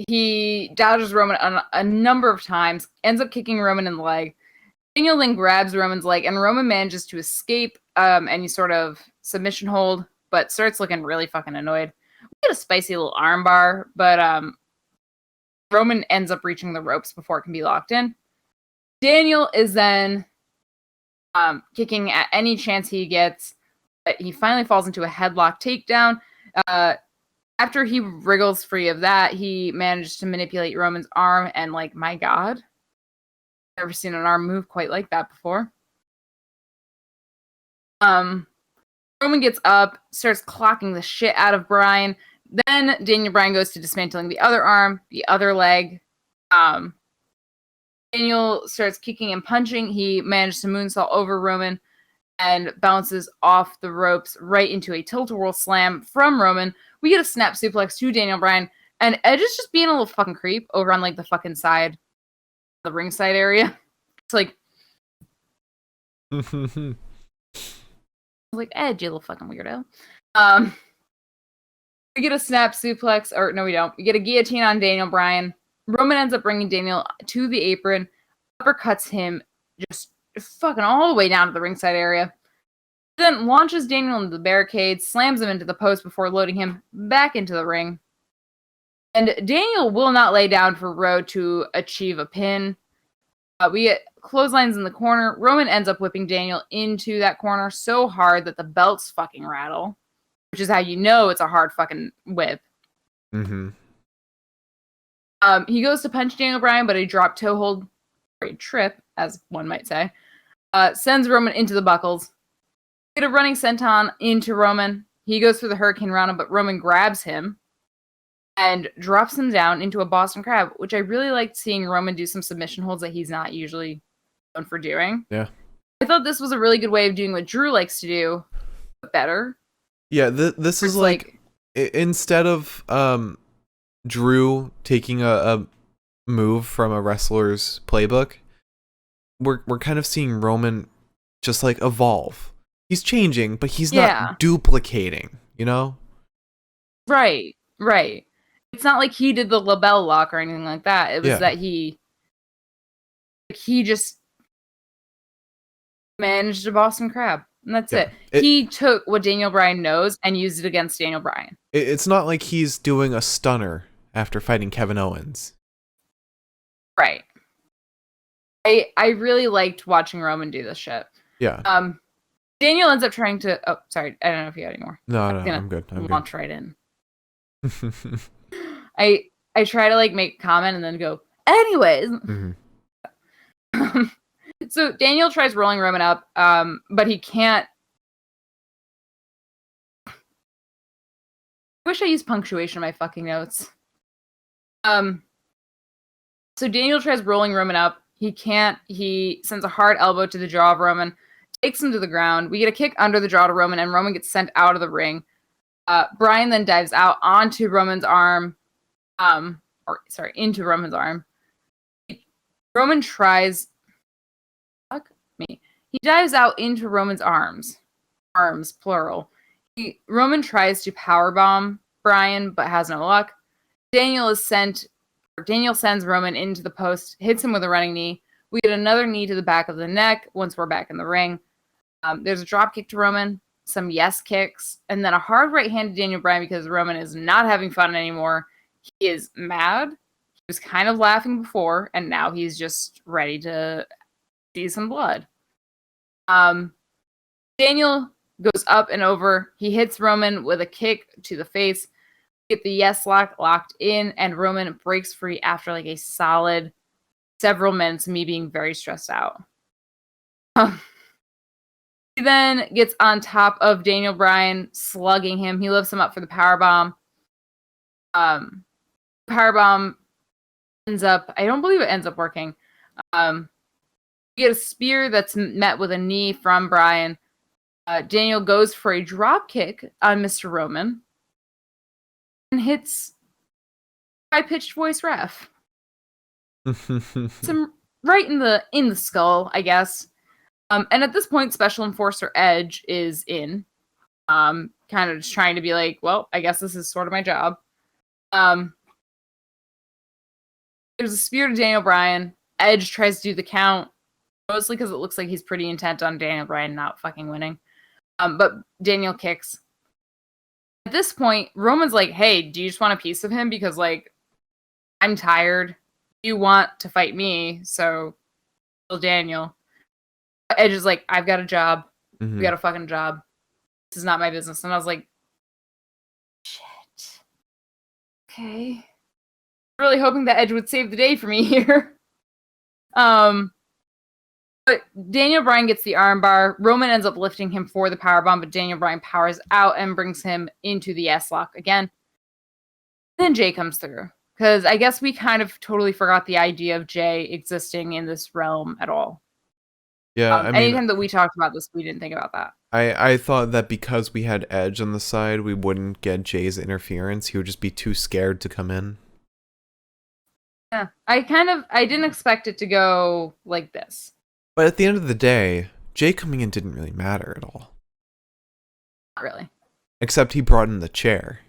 He dodges Roman a number of times, ends up kicking Roman in the leg. Daniel then grabs Roman's leg, and Roman manages to escape any sort of submission hold, but starts looking really fucking annoyed. We get a spicy little armbar, but Roman ends up reaching the ropes before it can be locked in. Daniel is then kicking at any chance he gets, but he finally falls into a headlock takedown. After he wriggles free of that, he manages to manipulate Roman's arm, and like, my God, never seen an arm move quite like that before. Roman gets up, starts clocking the shit out of Bryan. Then Daniel Bryan goes to dismantling the other arm, the other leg. Daniel starts kicking and punching. He manages to moonsault over Roman and bounces off the ropes right into a tilt-a-whirl slam from Roman. We get a snap suplex to Daniel Bryan, and Edge is just being a little fucking creep over on like the fucking side, the ringside area. It's like, like, Edge, you little fucking weirdo. We get a snap suplex, or no, we don't. We get a guillotine on Daniel Bryan. Roman ends up bringing Daniel to the apron, uppercuts him just fucking all the way down to the ringside area. Then launches Daniel into the barricade, slams him into the post before loading him back into the ring. And Daniel will not lay down for Rowe to achieve a pin. We get clotheslines in the corner. Roman ends up whipping Daniel into that corner so hard that the belts fucking rattle, which is how you know it's a hard fucking whip. Mm-hmm. He goes to punch Daniel Bryan, but a drop toe hold, or a trip, as one might say, sends Roman into the buckles. Get a running senton into Roman. He goes for the Hurricane Rana, but Roman grabs him and drops him down into a Boston Crab, which I really liked seeing Roman do some submission holds that he's not usually known for doing. Yeah. I thought this was a really good way of doing what Drew likes to do, but better. Yeah, this is like instead of Drew taking a move from a wrestler's playbook, we're kind of seeing Roman just like evolve. He's changing, but he's not duplicating, you know? Right. It's not like he did the label lock or anything like that. It was that he just managed a Boston Crab. And that's it. He took what Daniel Bryan knows and used it against Daniel Bryan. It's not like he's doing a stunner after fighting Kevin Owens. Right. I really liked watching Roman do this shit. Yeah. Daniel ends up trying to... Oh, sorry. I don't know if you had any more. No, I'm good. I'm launch right in. I try to like make a comment and then go, anyways. Mm-hmm. So Daniel tries rolling Roman up, but he can't. I wish I used punctuation in my fucking notes. So Daniel tries rolling Roman up. He can't. He sends a hard elbow to the jaw of Roman, takes him to the ground. We get a kick under the jaw to Roman, and Roman gets sent out of the ring. Bryan then dives out onto Roman's arm, into Roman's arm. Roman tries. Fuck me. He dives out into Roman's arms, plural. Roman tries to powerbomb Bryan, but has no luck. Daniel sends Roman into the post, hits him with a running knee. We get another knee to the back of the neck once we're back in the ring. There's a drop kick to Roman, some yes kicks, and then a hard right hand to Daniel Bryan because Roman is not having fun anymore. He is mad. He was kind of laughing before, and now he's just ready to see some blood. Daniel goes up and over. He hits Roman with a kick to the face. Get the yes lock locked in, and Roman breaks free after like a solid several minutes of me being very stressed out. He then gets on top of Daniel Bryan, slugging him. He lifts him up for the powerbomb. Powerbomb ends up, I don't believe it ends up working. You get a spear that's met with a knee from Bryan. Daniel goes for a drop kick on Mr. Roman and hits high-pitched voice ref. Some right in the skull, I guess. And at this point, Special Enforcer Edge is in. Kind of just trying to be like, well, I guess this is sort of my job. There's a spear to Daniel Bryan. Edge tries to do the count, mostly because it looks like he's pretty intent on Daniel Bryan not fucking winning. But Daniel kicks. At this point, Roman's like, hey, do you just want a piece of him? Because, like, I'm tired. You want to fight me, so kill Daniel. Edge is like, I've got a job. We got a fucking job. This is not my business. And I was like, shit. Okay. Really hoping that Edge would save the day for me here. But Daniel Bryan gets the armbar. Roman ends up lifting him for the powerbomb, but Daniel Bryan powers out and brings him into the S-lock again. Then Jay comes through. Because I guess we kind of totally forgot the idea of Jay existing in this realm at all. Yeah, I mean, anytime that we talked about this, we didn't think about that. I thought that because we had Edge on the side, we wouldn't get Jay's interference. He would just be too scared to come in. Yeah, I didn't expect it to go like this. But at the end of the day, Jay coming in didn't really matter at all. Not really. Except he brought in the chair.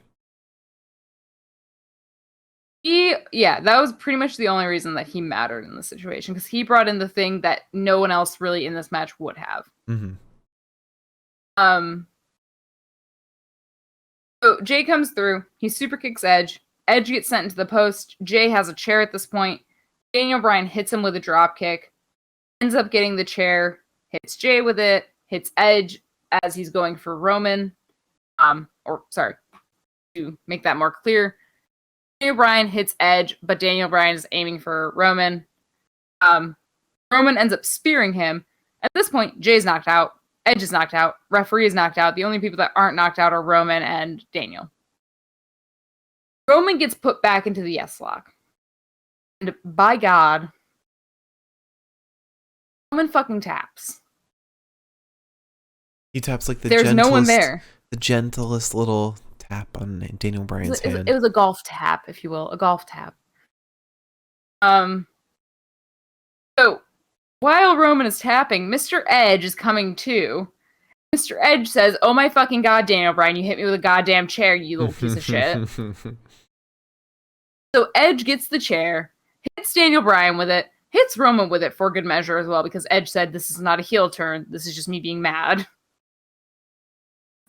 Yeah, that was pretty much the only reason that he mattered in this situation, because he brought in the thing that no one else really in this match would have. So Jay comes through. He super kicks Edge. Edge gets sent into the post. Jay has a chair at this point. Daniel Bryan hits him with a drop kick. Ends up getting the chair. Hits Jay with it. Hits Edge as he's going for Roman. To make that more clear, Daniel Bryan hits Edge, but Daniel Bryan is aiming for Roman. Roman ends up spearing him. At this point, Jay's knocked out. Edge is knocked out. Referee is knocked out. The only people that aren't knocked out are Roman and Daniel. Roman gets put back into the S-lock. And by God, Roman fucking taps. He taps like the There's no one there. The gentlest little tap on Daniel Bryan's hand. It was a golf tap, if you will. A golf tap. So, while Roman is tapping, Mr. Edge is coming too. Mr. Edge says, oh my fucking God, Daniel Bryan, you hit me with a goddamn chair, you little piece of shit. So Edge gets the chair, hits Daniel Bryan with it, hits Roman with it for good measure as well, because Edge said, this is not a heel turn, this is just me being mad.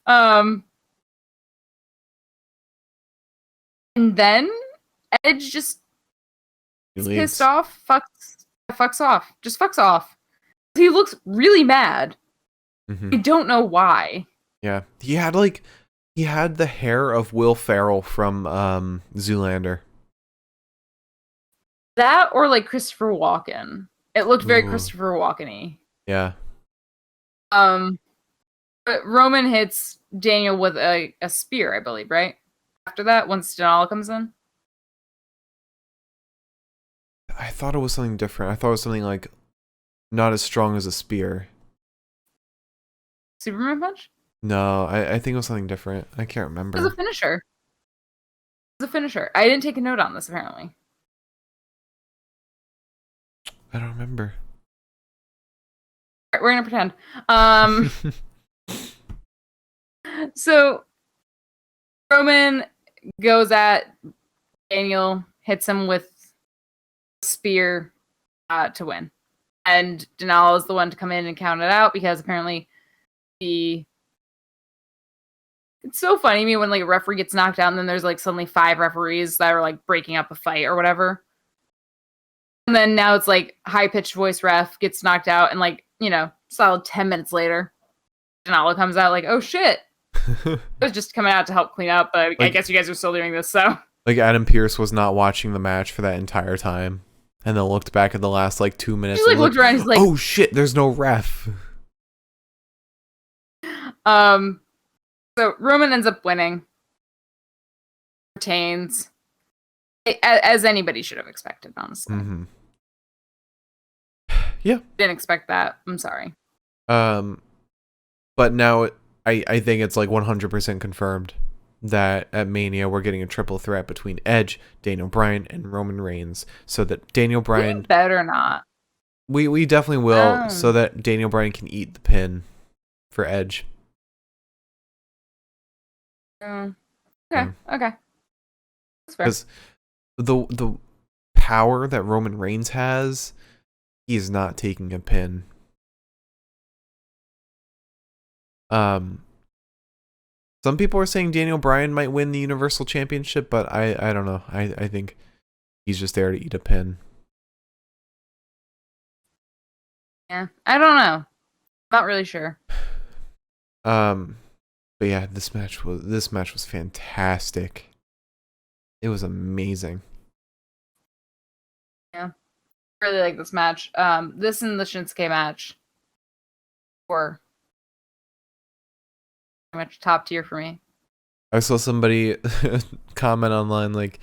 And then Edge just pissed off, fucks off. Just fucks off. He looks really mad. I don't know why. Yeah. He had the hair of Will Ferrell from Zoolander. That or like Christopher Walken. It looked very Christopher Walken-y. Yeah. But Roman hits Daniel with a spear, I believe, right? After that, once Denali comes in? I thought it was something different. I thought it was something like not as strong as a spear. Superman punch? No, I think it was something different. I can't remember. It was a finisher. It was a finisher. I didn't take a note on this, apparently. I don't remember. All right, we're gonna pretend. So Roman goes at Daniel, hits him with a spear to win. And Denal is the one to come in and count it out because apparently it's so funny to me when like a referee gets knocked out and then there's like suddenly 5 referees that are like breaking up a fight or whatever. And then now it's like high-pitched voice ref gets knocked out and like, solid 10 minutes later, Denalo comes out like, oh shit. It was just coming out to help clean up, but I guess you guys are still doing this, so. Like Adam Pearce was not watching the match for that entire time. And then looked back at the last like 2 minutes. He looked around, he's like, oh shit, there's no ref. So Roman ends up winning. Retains. As anybody should have expected, honestly. Mm-hmm. Yeah. Didn't expect that. I'm sorry. But now I think it's like 100% confirmed that at Mania we're getting a triple threat between Edge, Daniel Bryan, and Roman Reigns. So that Daniel Bryan... We better not. We definitely will, so that Daniel Bryan can eat the pin for Edge. Okay. Yeah. Okay. That's fair. Because the power that Roman Reigns has, he is not taking a pin. Some people are saying Daniel Bryan might win the Universal Championship, but I don't know. I think he's just there to eat a pin. Yeah, I don't know. Not really sure. But yeah, this match was fantastic. It was amazing. Yeah, I really like this match. This and the Shinsuke match were pretty much top tier for me. I saw somebody comment online like,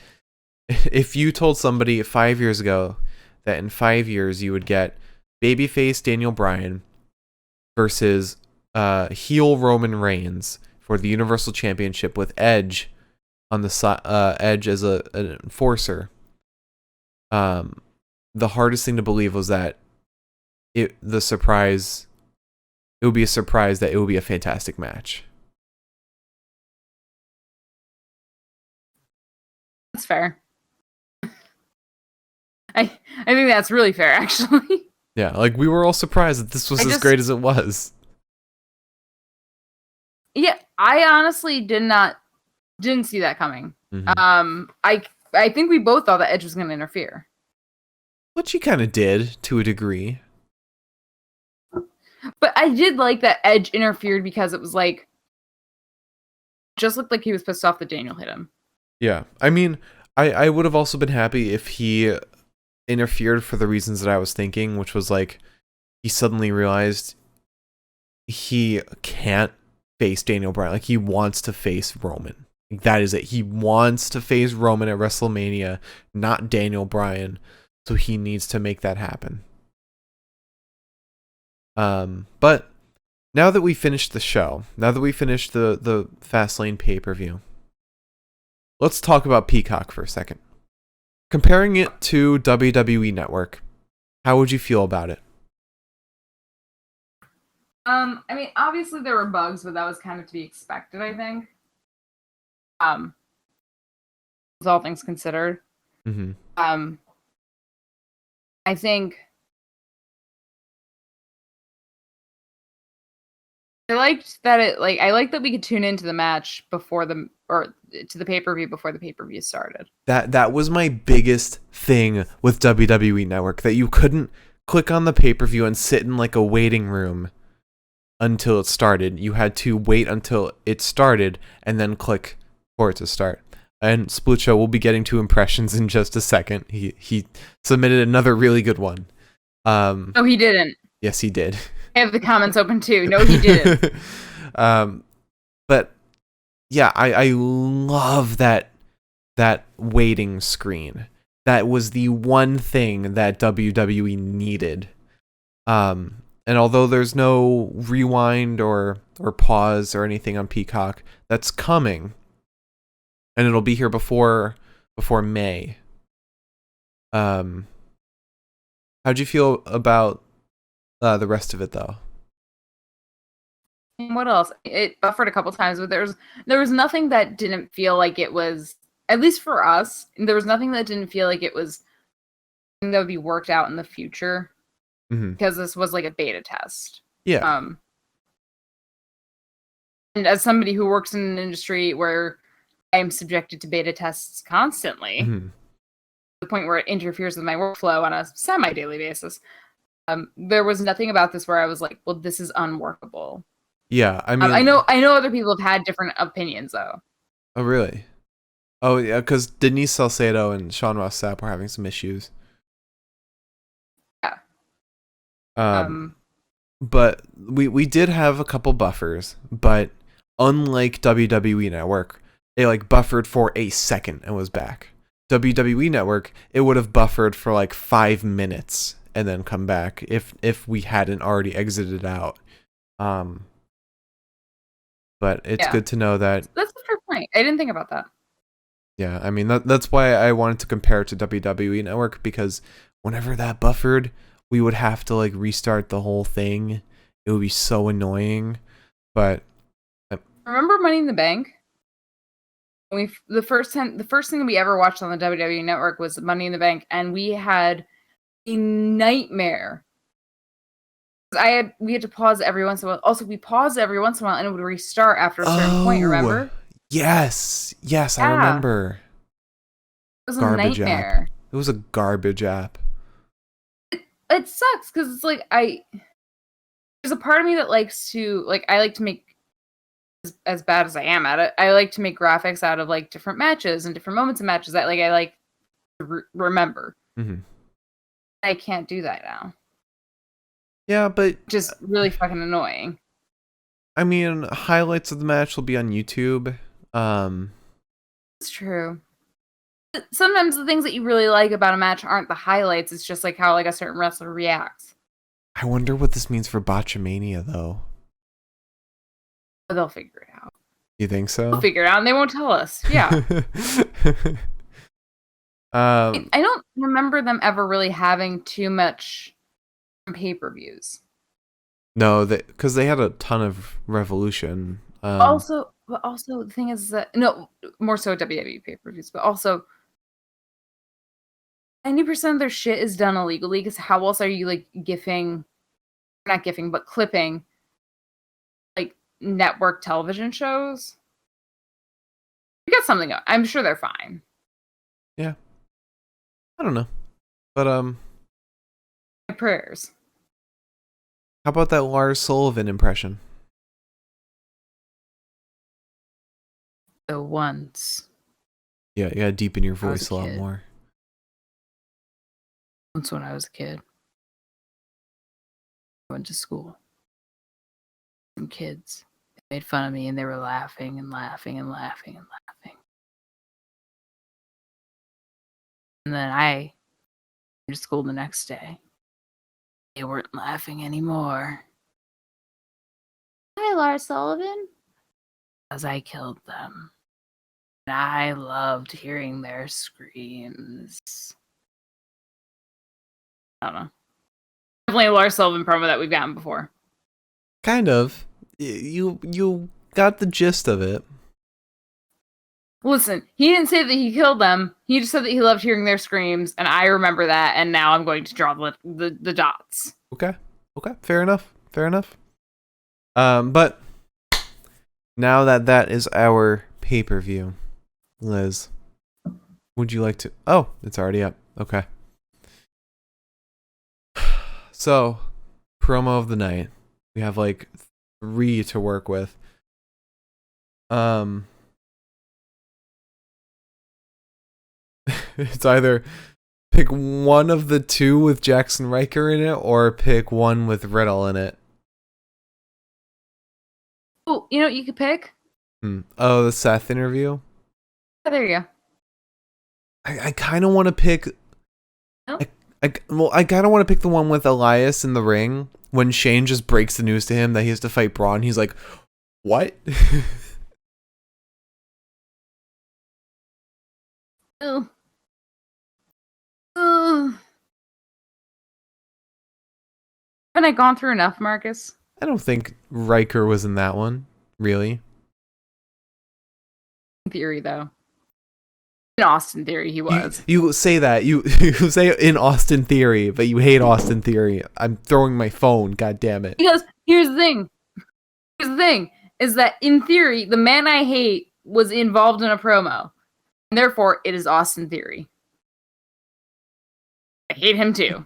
if you told somebody 5 years ago that in 5 years you would get babyface Daniel Bryan versus heel Roman Reigns for the Universal Championship with Edge on the side, Edge as an enforcer. The hardest thing to believe was that it would be a surprise that it would be a fantastic match. That's fair. I think that's really fair, actually. Yeah, like we were all surprised that this was as great as it was. Yeah, I honestly didn't see that coming. Mm-hmm. I think we both thought that Edge was going to interfere. Which he kind of did to a degree. But I did like that Edge interfered because it was like, just looked like he was pissed off that Daniel hit him. Yeah, I mean, I would have also been happy if he interfered for the reasons that I was thinking, which was like, he suddenly realized he can't face Daniel Bryan. Like, he wants to face Roman. Like, that is it. He wants to face Roman at WrestleMania, not Daniel Bryan. So he needs to make that happen. But now that we finished the show, now that we finished the Fastlane pay-per-view, let's talk about Peacock for a second. Comparing it to WWE Network, how would you feel about it? I mean, obviously there were bugs, but that was kind of to be expected, I think. With all things considered. Mm-hmm. I think I liked that I liked that we could tune into the match before to the pay-per-view before the pay-per-view started. That was my biggest thing with WWE Network, that you couldn't click on the pay-per-view and sit in like a waiting room until it started. You had to wait until it started and then click for it to start. And Split Show will be getting to impressions in just a second. He submitted another really good one. No, he didn't. Yes, he did. I have the comments open too. No, he didn't. But yeah, I love that waiting screen. That was the one thing that WWE needed. And although there's no rewind or pause or anything on Peacock, that's coming. And it'll be here before May. How'd you feel about the rest of it, though? What else? It buffered a couple times, but there was nothing that didn't feel like it was, at least for us, there was nothing that didn't feel like it was something that would be worked out in the future because this was like a beta test. Yeah. And as somebody who works in an industry where I am subjected to beta tests constantly, to the point where it interferes with my workflow on a semi-daily basis, there was nothing about this where I was like, well, this is unworkable. Yeah, I mean, I know other people have had different opinions though. Oh, really? Oh, yeah, because Denise Salcedo and Sean Ross Sapp were having some issues. Yeah. But we did have a couple buffers, but unlike WWE Network, they like buffered for a second and was back. WWE Network, it would have buffered for like 5 minutes and then come back if we hadn't already exited out. But it's good to know that. That's a fair point. I didn't think about that. Yeah, I mean that's why I wanted to compare it to WWE Network, because whenever that buffered, we would have to like restart the whole thing. It would be so annoying. But remember Money in the Bank? The first thing we ever watched on the WWE Network was Money in the Bank, and we had a nightmare. We had to pause every once in a while. Also, we paused every once in a while, and it would restart after a certain point. Remember? Yes, I remember. It was a nightmare. App. It was a garbage app. It sucks because it's like there's a part of me that likes to I like to make, as bad as I am at it, I like to make graphics out of like different matches and different moments of matches that I like to remember. I can't do that now. Yeah, but just really fucking annoying. I mean, highlights of the match will be on YouTube. It's true. Sometimes the things that you really like about a match aren't the highlights. It's just like how like a certain wrestler reacts. I wonder what this means for Botchamania, though. They'll figure it out. You think so? They'll figure it out, and they won't tell us. Yeah. I don't remember them ever really having too much pay-per-views. No, because they had a ton of Revolution. But also the thing is that more so WWE pay-per-views, but also 90% of their shit is done illegally. Because how else are you like clipping like network television shows? You got something up. I'm sure they're fine. Yeah, I don't know, but My prayers. How about that Lars Sullivan impression? So once. Yeah, you gotta deepen your voice a lot more. Once when I was a kid, I went to school. Some kids made fun of me and they were laughing and laughing and laughing and laughing. And then I went to school the next day. They weren't laughing anymore. Hi, Lars Sullivan. Because I killed them. And I loved hearing their screams. I don't know. Definitely a Lars Sullivan promo that we've gotten before. Kind of. You got the gist of it. Listen, he didn't say that he killed them. He just said that he loved hearing their screams, and I remember that, and now I'm going to draw the dots. Okay. Fair enough. But now that is our pay-per-view, Liz, would you like to... Oh, it's already up. Okay. So, promo of the night. We have like 3 to work with. It's either pick one of the 2 with Jackson Riker in it, or pick one with Riddle in it. Oh, you know what you could pick? Oh, the Seth interview? Oh, there you go. I kind of want to pick... No? I kind of want to pick the one with Elias in the ring when Shane just breaks the news to him that he has to fight Braun. He's like, what? Oh. Haven't I gone through enough, Marcus? I don't think Riker was in that one, really. In theory, though. In Austin Theory, he was. You say that. You say in Austin Theory, but you hate Austin Theory. I'm throwing my phone, god damn it. Because here's the thing. Is that in theory, the man I hate was involved in a promo. And therefore, it is Austin Theory. I hate him too.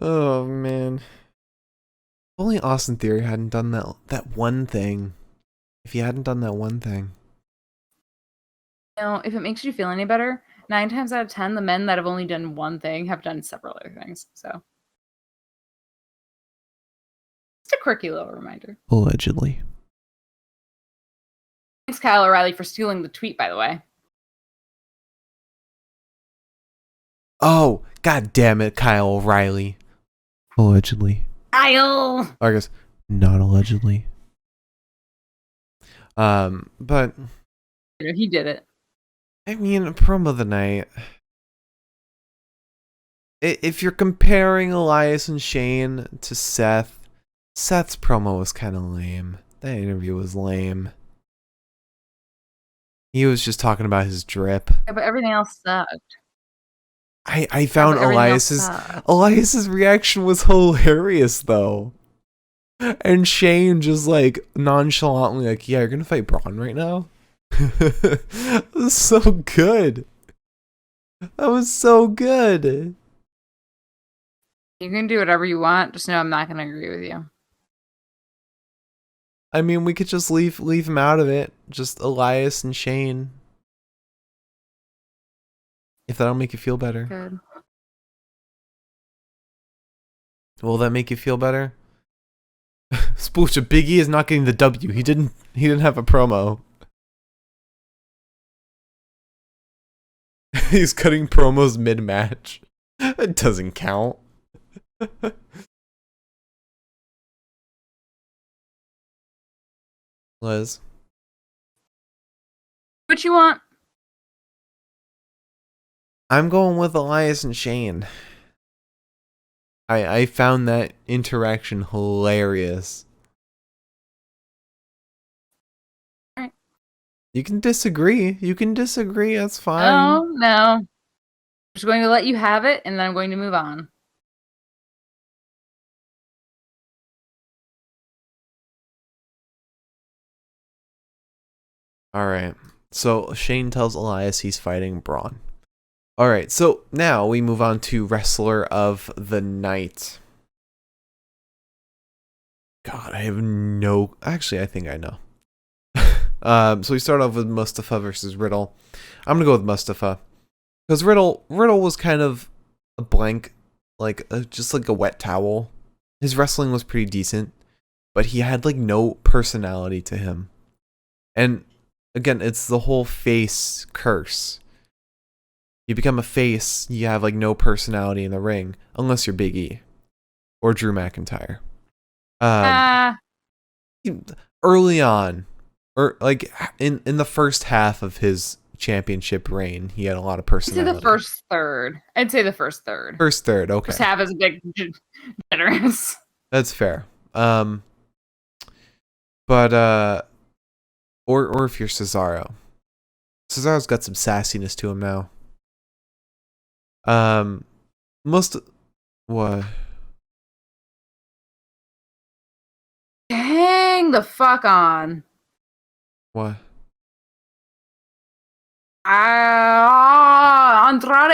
Oh, man. If only Austin Theory hadn't done that one thing. If he hadn't done that one thing. You know, if it makes you feel any better, 9 times out of 10, the men that have only done one thing have done several other things. So, just a quirky little reminder. Allegedly. Thanks, Kyle O'Reilly, for stealing the tweet, by the way. Oh, god damn it, Kyle O'Reilly. Allegedly. Kyle! Or I guess, not allegedly. But... He did it. I mean, promo of the night. If you're comparing Elias and Shane to Seth, Seth's promo was kind of lame. That interview was lame. He was just talking about his drip. Yeah, but everything else sucked. I found Elias's reaction was hilarious though. And Shane just like nonchalantly like, yeah, you're gonna fight Braun right now? That was so good. That was so good. You can do whatever you want, just know I'm not gonna agree with you. I mean, we could just leave him out of it. Just Elias and Shane. If that'll make you feel better. Good. Will that make you feel better? Spooch, Big E is not getting the W. He didn't have a promo. He's cutting promos mid-match. It doesn't count. Liz. What you want? I'm going with Elias and Shane. I found that interaction hilarious. Alright. You can disagree. That's fine. No. I'm just going to let you have it, and then I'm going to move on. Alright. So Shane tells Elias he's fighting Braun. Alright, so now we move on to Wrestler of the Night. God, I have no... Actually, I think I know. So we start off with Mustafa versus Riddle. I'm gonna go with Mustafa. Because Riddle was kind of a blank, like, just like a wet towel. His wrestling was pretty decent, but he had, like, no personality to him. And, again, it's the whole face curse. You become a face, you have like no personality in the ring, unless you're Big E or Drew McIntyre. Early on, or like in the first half of his championship reign, he had a lot of personality. I'd say the first third. First third, okay. First half is a bit generous. That's fair. But or if you're Cesaro's got some sassiness to him now. What? Hang the fuck on. What? Andrade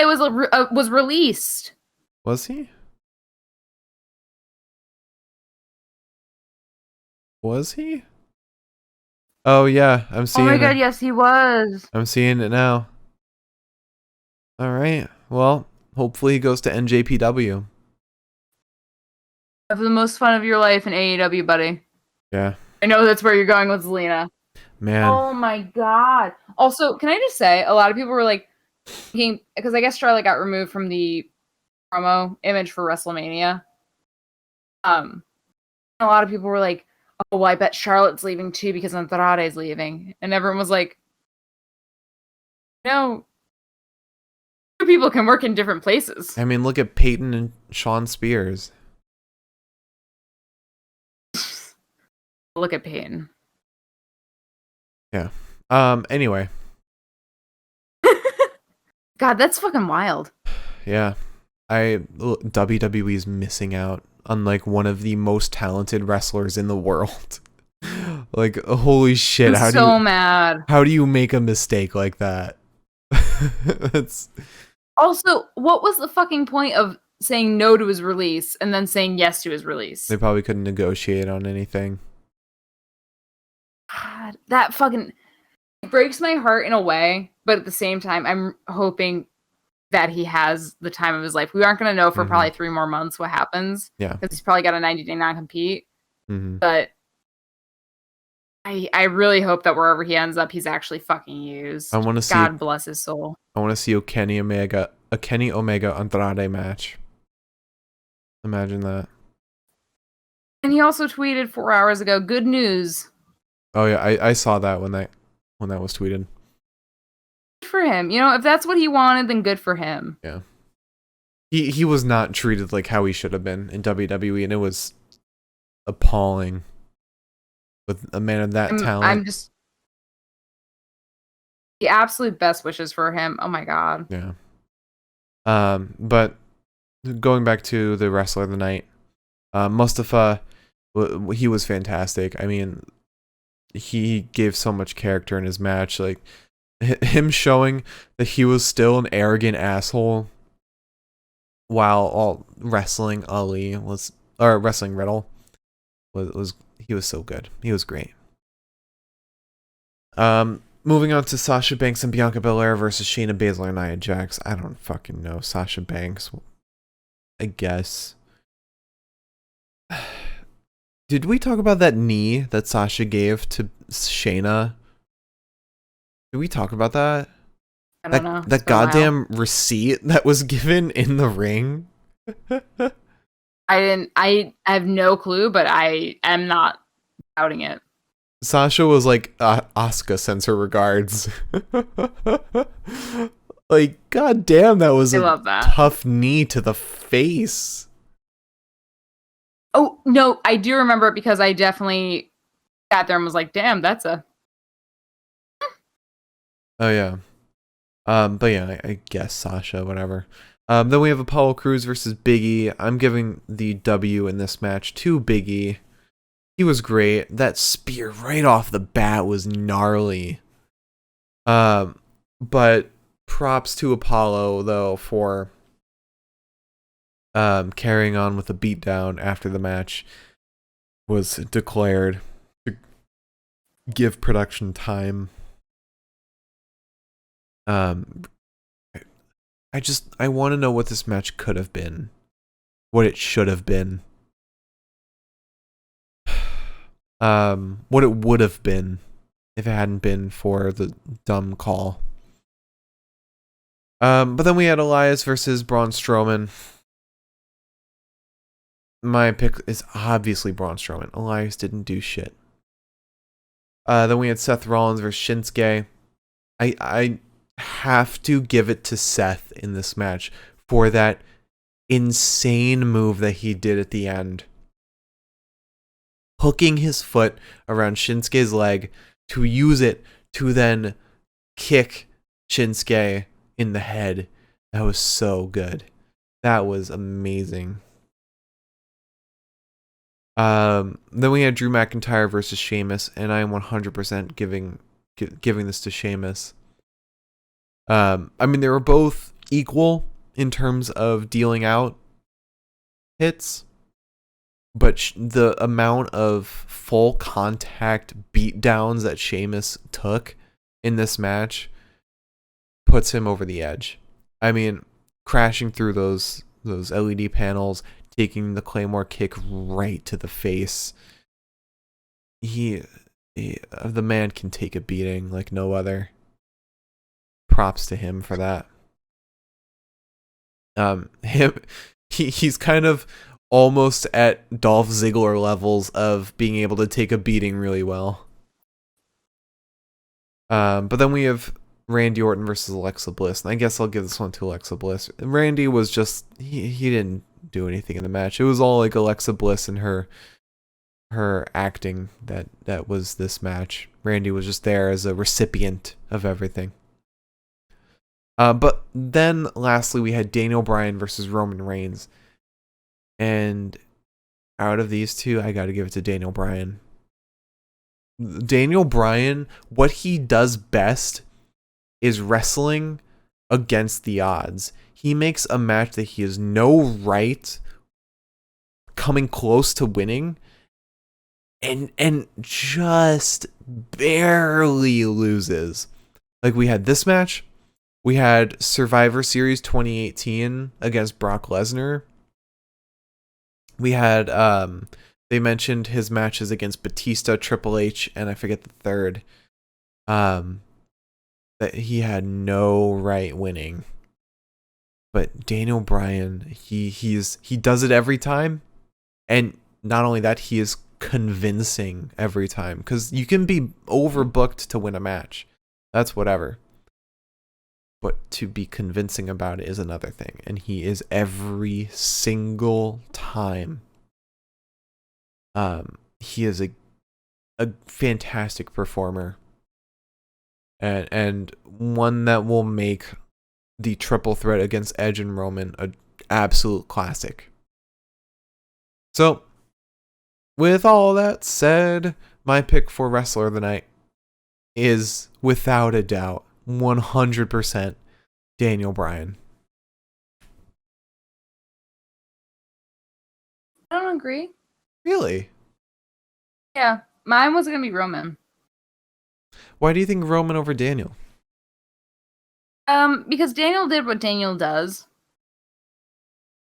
was released. Was he? Was he? Oh yeah, I'm seeing it. Oh my god, yes he was. I'm seeing it now. Alright, well, hopefully he goes to NJPW. Have the most fun of your life in AEW, buddy. Yeah. I know that's where you're going with Zelina. Man. Oh my god. Also, can I just say, a lot of people were like, because I guess Charlotte got removed from the promo image for WrestleMania. A lot of people were like, oh, well, I bet Charlotte's leaving too because Andrade's leaving. And everyone was like, no, two people can work in different places. I mean, look at Peyton and Sean Spears. Look at Peyton. Yeah. Anyway. God, that's fucking wild. Yeah. WWE's missing out on like one of the most talented wrestlers in the world. Like, holy shit. I'm so mad. How do you make a mistake like that? That's also, what was the fucking point of saying no to his release and then saying yes to his release? They probably couldn't negotiate on anything. God, that fucking breaks my heart in a way, but at the same time, I'm hoping that he has the time of his life. We aren't going to know for probably 3 more months what happens. Yeah. Because he's probably got a 90-day non-compete. Mm-hmm. But I really hope that wherever he ends up, he's actually fucking used. I want to see. God bless his soul. I want to see a Kenny Omega Andrade match. Imagine that. And he also tweeted 4 hours ago, "Good news." Oh yeah, I saw that when that was tweeted. Good for him. You know, if that's what he wanted, then good for him. Yeah. He was not treated like how he should have been in WWE, and it was appalling. With a man of that talent. I'm just the absolute best wishes for him. Oh my god. Yeah. But going back to the wrestler of the night, Mustafa, he was fantastic. I mean, he gave so much character in his match. Like him showing that he was still an arrogant asshole while all wrestling wrestling Riddle was he was so good. He was great. Moving on to Sasha Banks and Bianca Belair versus Shayna Baszler and Nia Jax. I don't fucking know. Sasha Banks, I guess. Did we talk about that knee that Sasha gave to Shayna? Did we talk about that? I don't know. That goddamn receipt that was given in the ring? I have no clue, but I am not doubting it. Sasha was like, Asuka sends her regards. Like, goddamn, that was a tough knee to the face. Oh, no, I do remember it because I definitely sat there and was like, damn, that's a... Oh, yeah. But yeah, I guess Sasha, whatever. Then we have Apollo Crews versus Big E. I'm giving the W in this match to Big E. He was great. That spear right off the bat was gnarly. But props to Apollo, though, for carrying on with the beatdown after the match was declared to give production time. I want to know what this match could have been. What it should have been. What it would have been if it hadn't been for the dumb call. But then we had Elias versus Braun Strowman. My pick is obviously Braun Strowman. Elias didn't do shit. Then we had Seth Rollins versus Shinsuke. I have to give it to Seth in this match for that insane move that he did at the end. Hooking his foot around Shinsuke's leg to use it to then kick Shinsuke in the head. That was so good. That was amazing. Then we had Drew McIntyre versus Sheamus, and I am 100% giving this to Sheamus. I mean, they were both equal in terms of dealing out hits. But the amount of full contact beatdowns that Sheamus took in this match puts him over the edge. I mean, crashing through those LED panels, taking the Claymore kick right to the face. The man can take a beating like no other. Props to him for that. He's kind of almost at Dolph Ziggler levels of being able to take a beating really well. But then we have Randy Orton versus Alexa Bliss, and I guess I'll give this one to Alexa Bliss. Randy was just he didn't do anything in the match. It was all like Alexa Bliss and her her acting that was this match. Randy was just there as a recipient of everything. But then lastly, we had Daniel Bryan versus Roman Reigns. And out of these two, I got to give it to Daniel Bryan. Daniel Bryan, what he does best is wrestling against the odds. He makes a match that he has no right coming close to winning and just barely loses. Like, we had this match. We had Survivor Series 2018 against Brock Lesnar. We had, they mentioned his matches against Batista, Triple H, and I forget the third. That he had no right winning. But Daniel Bryan, he does it every time. And not only that, he is convincing every time. Because you can be overbooked to win a match. That's whatever. But to be convincing about it is another thing. And he is every single time. He is a fantastic performer. And one that will make the triple threat against Edge and Roman an absolute classic. So, with all that said, my pick for Wrestler of the Night is, without a doubt, 100% Daniel Bryan. I don't agree. Really? Yeah, mine was going to be Roman. Why do you think Roman over Daniel? Because Daniel did what Daniel does.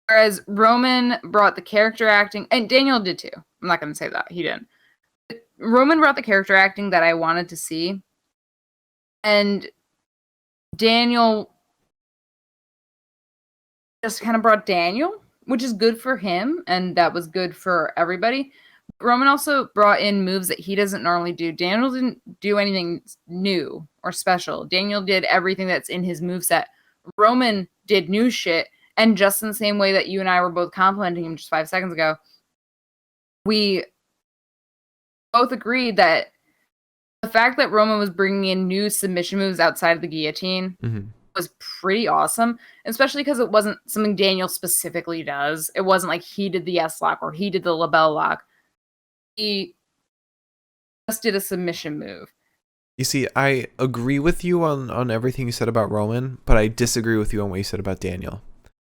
Whereas Roman brought the character acting, and Daniel did too. I'm not going to say that. He didn't. But Roman brought the character acting that I wanted to see. And Daniel just kind of brought Daniel, which is good for him, and that was good for everybody. Roman also brought in moves that he doesn't normally do. Daniel didn't do anything new or special. Daniel did everything that's in his moveset. Roman did new shit, and just in the same way that you and I were both complimenting him just 5 seconds ago, we both agreed that the fact that Roman was bringing in new submission moves outside of the guillotine was pretty awesome, especially because it wasn't something Daniel specifically does. It wasn't like he did the S-lock or he did the label lock. He just did a submission move. You see, I agree with you on everything you said about Roman, but I disagree with you on what you said about Daniel.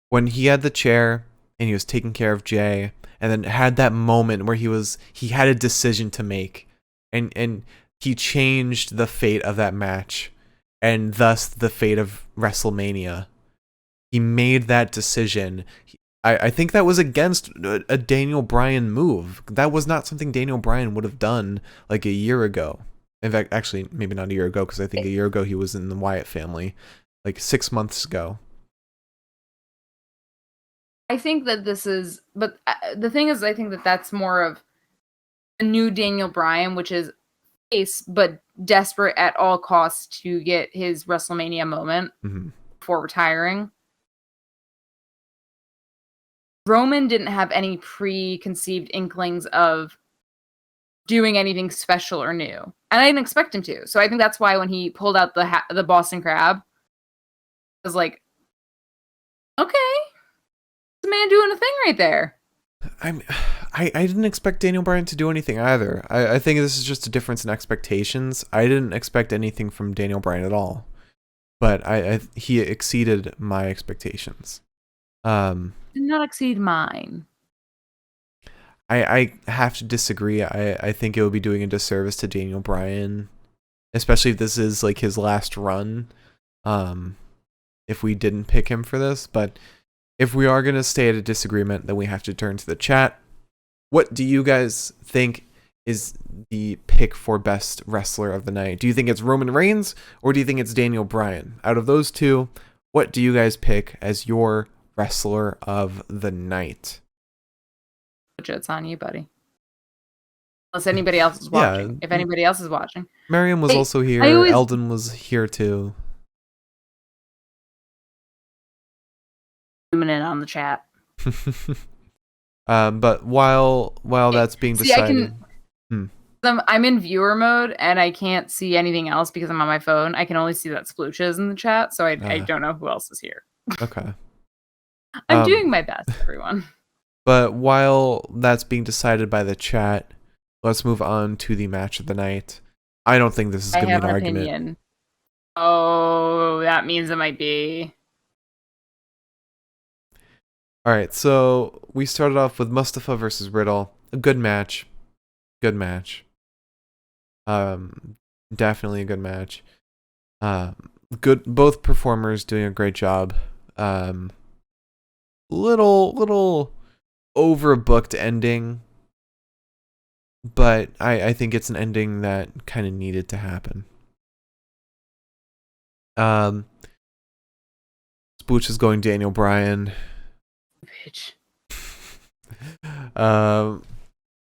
When he had the chair and he was taking care of Jay, and then had that moment where he had a decision to make, and he changed the fate of that match, and thus the fate of WrestleMania. He made that decision. I think that was against a Daniel Bryan move. That was not something Daniel Bryan would have done like a year ago. In fact, actually, maybe not a year ago, because I think a year ago he was in the Wyatt family, like 6 months ago. I think that this is, but the thing is, I think that that's more of a new Daniel Bryan, which is face, but desperate at all costs to get his WrestleMania moment before retiring. Roman didn't have any preconceived inklings of doing anything special or new, and I didn't expect him to. So I think that's why when he pulled out the Boston Crab, I was like, okay, the man doing a thing right there. I didn't expect Daniel Bryan to do anything either. I think this is just a difference in expectations. I didn't expect anything from Daniel Bryan at all, but he exceeded my expectations. Did not exceed mine. I have to disagree. I think it would be doing a disservice to Daniel Bryan, especially if this is like his last run. If we didn't pick him for this, but if we are going to stay at a disagreement, then we have to turn to the chat. What do you guys think is the pick for best wrestler of the night? Do you think it's Roman Reigns or do you think it's Daniel Bryan? Out of those two, what do you guys pick as your wrestler of the night? It's on you, buddy. Unless anybody else is watching. Yeah. If anybody else is watching. Miriam was also here. Eldon was here too. Zooming in on the chat. But while that's being See, I decided, can. I'm in viewer mode and I can't see anything else because I'm on my phone. I can only see that Splooch is in the chat, so I don't know who else is here. Okay. I'm doing my best, everyone. But while that's being decided by the chat, let's move on to the match of the night. I don't think this is going to be an argument. Opinion. Oh, that means it might be. All right, so we started off with Mustafa versus Riddle. A good match. Good match. Definitely a good match. Good. Both performers doing a great job. Little overbooked ending, but I think it's an ending that kind of needed to happen. Spooch is going Daniel Bryan. Bitch.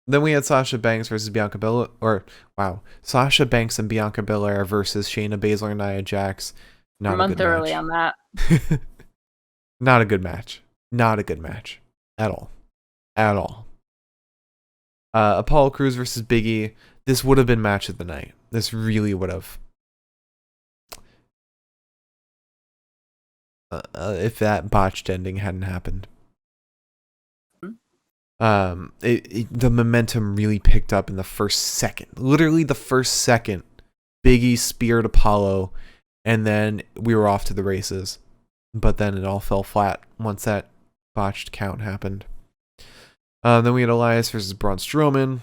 Then we had Sasha Banks versus Bianca Belair, Sasha Banks and Bianca Belair versus Shayna Baszler and Nia Jax. Not a month early on that. Not a good match. Not a good match at all. At all. Apollo Crews versus Big E. This would have been match of the night. This really would have. If that botched ending hadn't happened. The momentum really picked up in the first second. Literally the first second. Big E speared Apollo, and then we were off to the races. But then it all fell flat once that botched count happened. Then we had Elias versus Braun Strowman,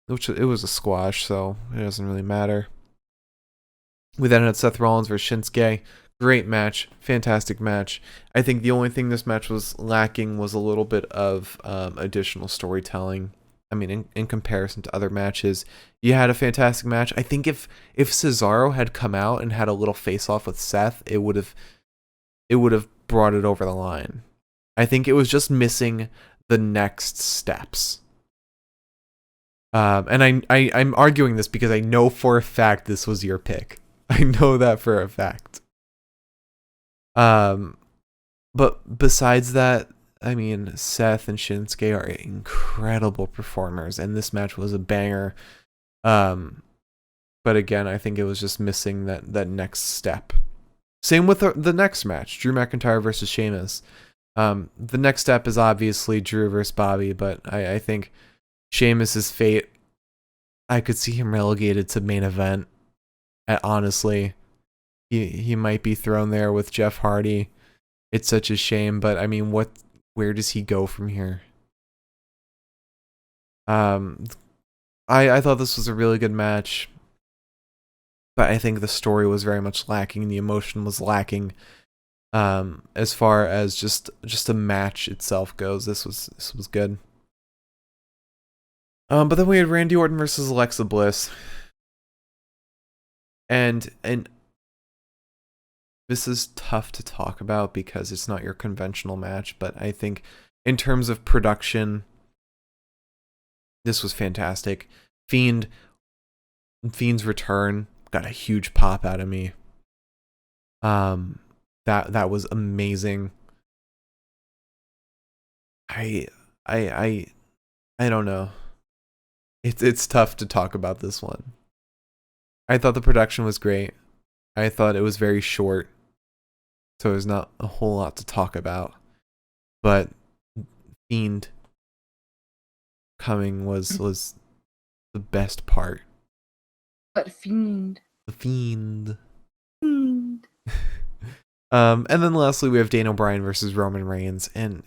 which it was a squash, so it doesn't really matter. We then had Seth Rollins versus Shinsuke. Great match, fantastic match. I think the only thing this match was lacking was a little bit of additional storytelling. I mean, in comparison to other matches, you had a fantastic match. I think if Cesaro had come out and had a little face-off with Seth, it would have brought it over the line. I think it was just missing the next steps. And I'm arguing this because I know for a fact this was your pick. I know that for a fact. But besides that, I mean, Seth and Shinsuke are incredible performers, and this match was a banger. But again, I think it was just missing that next step. Same with the next match, Drew McIntyre versus Sheamus. The next step is obviously Drew versus Bobby, but I think Sheamus's fate, I could see him relegated to main event. Honestly, he might be thrown there with Jeff Hardy. It's such a shame, but I mean, where does he go from here? I thought this was a really good match, but I think the story was very much lacking. The emotion was lacking. As far as just a match itself goes, this was good. But then we had Randy Orton versus Alexa Bliss, and this is tough to talk about because it's not your conventional match, but I think in terms of production, this was fantastic. Fiend's return got a huge pop out of me. That was amazing. I don't know. It's tough to talk about this one. I thought the production was great. I thought it was very short, so there's not a whole lot to talk about. But Fiend coming was the best part. But Fiend. The Fiend. Fiend. And then lastly, we have Daniel Bryan versus Roman Reigns, and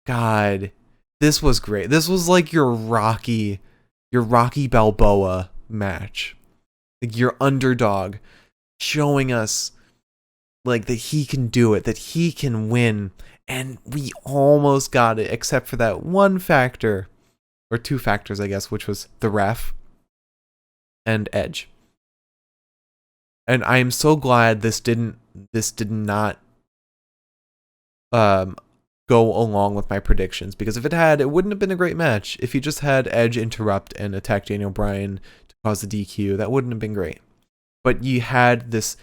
God, this was great. This was like your Rocky Balboa match. Like your underdog showing us like that he can do it, that he can win, and we almost got it, except for that one factor, or two factors, I guess, which was the ref and Edge. And I am so glad this did not go along with my predictions, because if it had, it wouldn't have been a great match. If you just had Edge interrupt and attack Daniel Bryan to cause the DQ, that wouldn't have been great. But you had this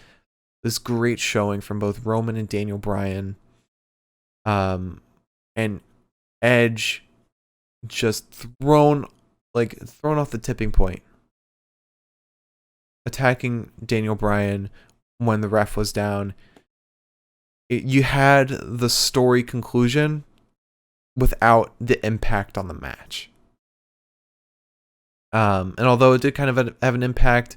great showing from both Roman and Daniel Bryan, and Edge just thrown off the tipping point, attacking Daniel Bryan when the ref was down. You had the story conclusion without the impact on the match. And although it did kind of have an impact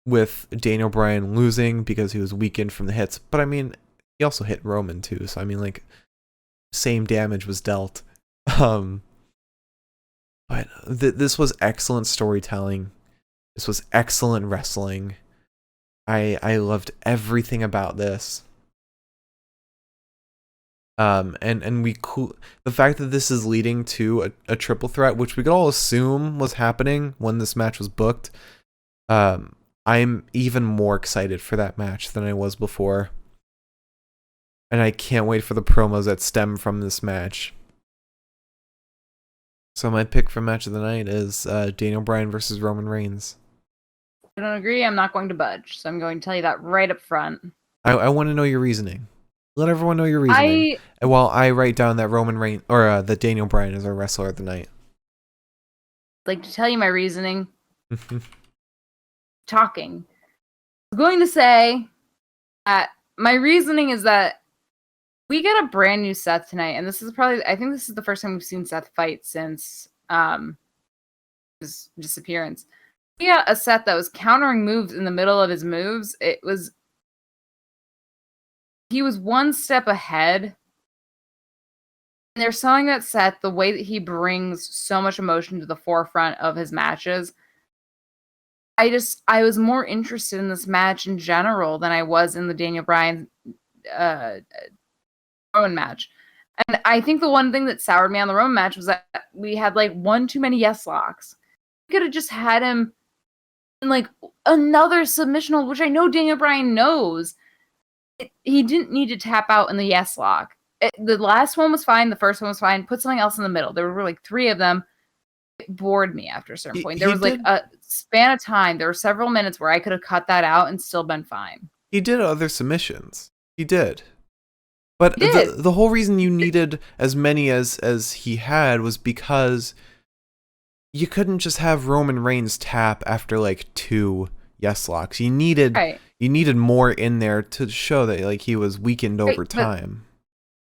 with Daniel Bryan losing because he was weakened from the hits, but I mean, he also hit Roman too, so I mean, like, same damage was dealt. But this was excellent storytelling. This was excellent wrestling. I loved everything about this. And the fact that this is leading to a triple threat, which we could all assume was happening when this match was booked. I'm even more excited for that match than I was before. And I can't wait for the promos that stem from this match. So my pick for match of the night is Daniel Bryan versus Roman Reigns. I don't agree. I'm not going to budge. So I'm going to tell you that right up front. I want to know your reasoning. Let everyone know your reasoning. And while I write down that Roman Reigns or that Daniel Bryan is our wrestler of the night. I'd like to tell you my reasoning. Talking. I'm going to say that my reasoning is that we get a brand new Seth tonight, and I think this is the first time we've seen Seth fight since his disappearance. We got a Seth that was countering moves in the middle of his moves. He was one step ahead. And they're showing that Seth, the way that he brings so much emotion to the forefront of his matches. I was more interested in this match in general than I was in the Daniel Bryan Roman match. And I think the one thing that soured me on the Roman match was that we had like one too many yes locks. We could have just had him in like another submission hold, which I know Daniel Bryan knows. He didn't need to tap out in the yes lock. The last one was fine. The first one was fine. Put something else in the middle. There were like 3 of them. It bored me after a certain point. There was like a span of time. There were several minutes where I could have cut that out and still been fine. He did other submissions. He did. But the whole reason you needed as many as he had was because you couldn't just have Roman Reigns tap after like 2 yes locks. You needed more in there to show that like he was weakened over time.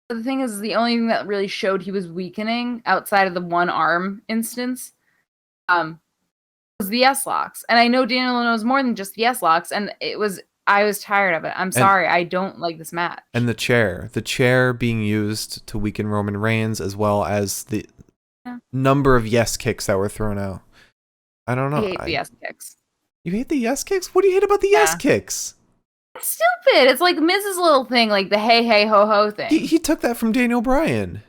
But the thing is, the only thing that really showed he was weakening outside of the one arm instance was the yes locks. And I know Daniel knows more than just the yes locks, and I was tired of it. I'm sorry, I don't like this match. And the chair being used to weaken Roman Reigns, as well as the number of yes kicks that were thrown out. I don't know. I hate the yes kicks. You hate the yes kicks? What do you hate about the yes kicks? It's stupid. It's like Miz's little thing, like the hey, hey, ho, ho thing. He took that from Daniel Bryan.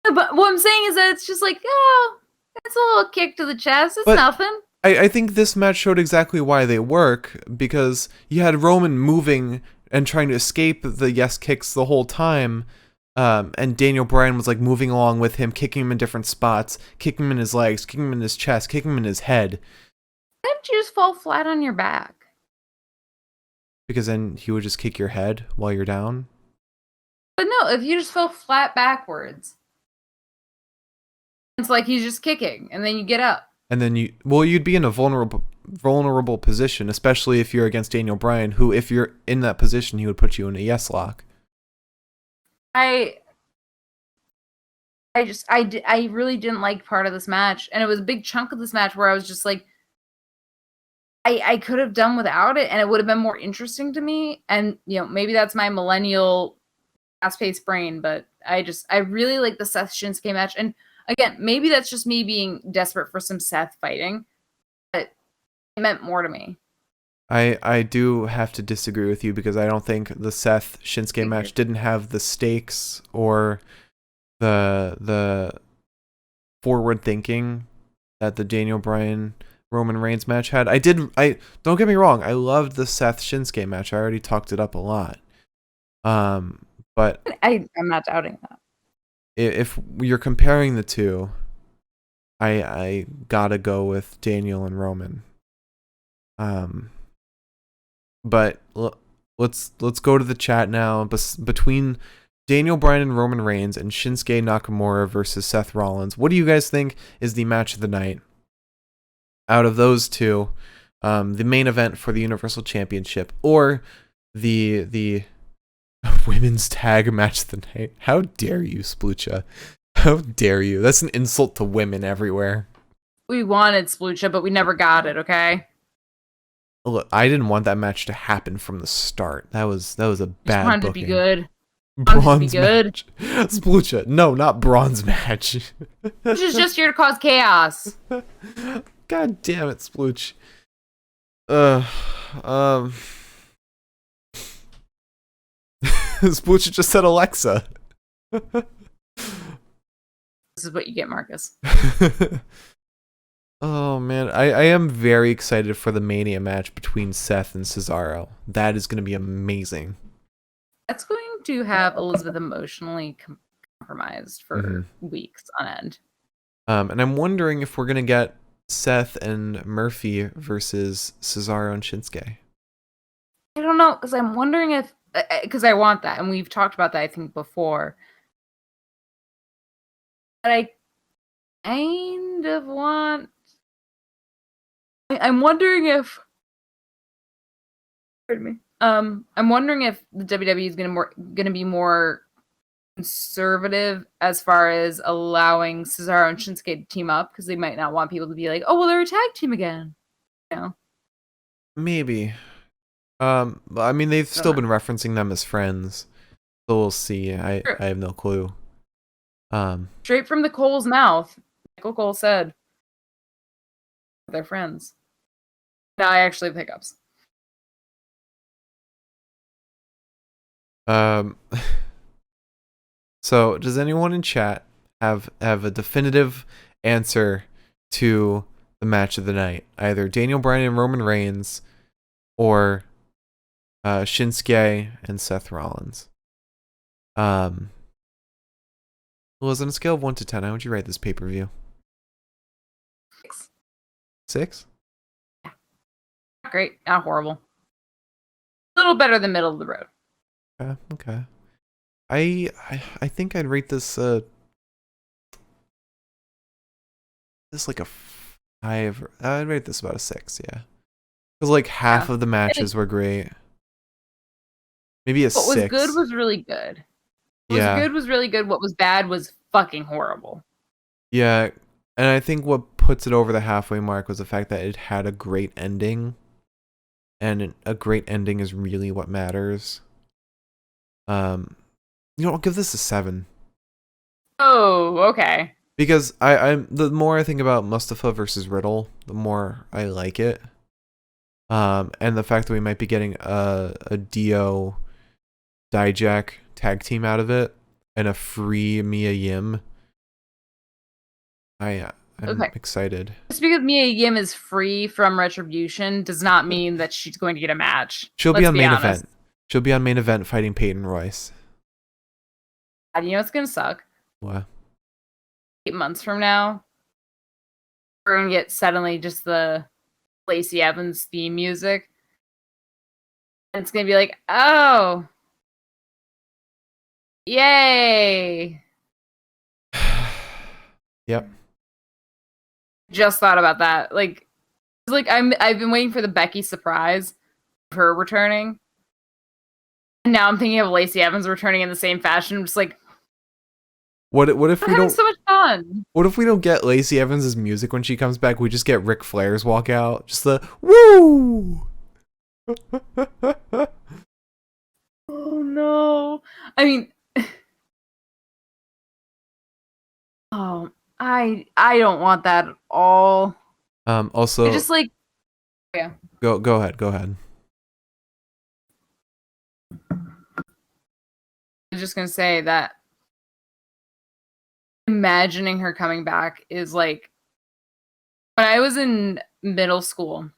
But what I'm saying is that it's just like, oh, it's a little kick to the chest. It's nothing. I think this match showed exactly why they work, because you had Roman moving and trying to escape the yes kicks the whole time, and Daniel Bryan was like moving along with him, kicking him in different spots, kicking him in his legs, kicking him in his chest, kicking him in his head. Why didn't you just fall flat on your back? Because then he would just kick your head while you're down. But no, if you just fell flat backwards, it's like he's just kicking, and then you get up. And then you'd be in a vulnerable position, especially if you're against Daniel Bryan, who, if you're in that position, he would put you in a yes lock. I really didn't like part of this match, and it was a big chunk of this match where I was just like, I could have done without it, and it would have been more interesting to me. And maybe that's my millennial fast-paced brain, but I really like the Seth Shinsuke match. And again, maybe that's just me being desperate for some Seth fighting, but it meant more to me. I do have to disagree with you, because I don't think the Seth Shinsuke match didn't have the stakes or the forward thinking that the Daniel Bryan Roman Reigns match had. I don't get me wrong, I loved the Seth Shinsuke match. I already talked it up a lot. But I'm not doubting that. If you're comparing the two, I gotta go with Daniel and Roman. But let's go to the chat now. Between Daniel Bryan and Roman Reigns and Shinsuke Nakamura versus Seth Rollins. What do you guys think is the match of the night? Out of those two, the main event for the Universal Championship or the women's tag match of the night. How dare you, Splucha? How dare you? That's an insult to women everywhere. We wanted Splucha, but we never got it, okay? Look, I didn't want that match to happen from the start. That was a bad wanted booking. to be good. Braun's to be good. match. Splucha. No, not Braun's match. Which is just here to cause chaos. God damn it, Splooch. Splooch just said Alexa. This is what you get, Marcus. Oh man, I am very excited for the Mania match between Seth and Cesaro. That is going to be amazing. That's going to have Elizabeth emotionally compromised for weeks on end. And I'm wondering if we're going to get Seth and Murphy versus Cesaro and Shinsuke. I don't know, because I'm wondering if... Because I want that, and we've talked about that, I think, before. But I kind of want... I'm wondering if... Pardon me. I'm wondering if the WWE is going to be more conservative as far as allowing Cesaro and Shinsuke to team up, because they might not want people to be like, oh, well, they're a tag team again. You know? Maybe. I mean, they've still been referencing them as friends, so we'll see. I have no clue. Straight from the Cole's mouth, Michael Cole said they're friends. Now I actually have hiccups. So does anyone in chat have a definitive answer to the match of the night? Either Daniel Bryan and Roman Reigns, or Shinsuke and Seth Rollins. Well, on a scale of 1 to 10, how would you rate this pay-per-view? 6. 6? Not great, not horrible. A little better than middle of the road. Okay. I think I'd rate this like a 5. I'd rate this about a 6, yeah. Because like half of the matches were great. Maybe a 6. What was good was really good. What was good was really good. What was bad was fucking horrible. Yeah, and I think what puts it over the halfway mark was the fact that it had a great ending. And a great ending is really what matters. I'll give this a 7. Oh, okay. Because I'm the more I think about Mustafa versus Riddle, the more I like it. And the fact that we might be getting a Dio Dijak tag team out of it and a free Mia Yim. I'm excited. Just because Mia Yim is free from Retribution does not mean that she's going to get a match. She'll be on main event. She'll be on main event fighting Peyton Royce. You know what's going to suck? What? 8 months from now, we're going to get suddenly just the Lacey Evans theme music. And it's going to be like, oh, yay. Yep. Just thought about that. I've been waiting for the Becky surprise of her returning. And now I'm thinking of Lacey Evans returning in the same fashion. I'm just like, what if we don't? So much fun. What if we don't get Lacey Evans' music when she comes back? We just get Ric Flair's walkout. Just the woo. Oh no! I mean, oh, I don't want that at all. Also, just like, yeah. Go ahead. I was just gonna say that imagining her coming back is like, when I was in middle school,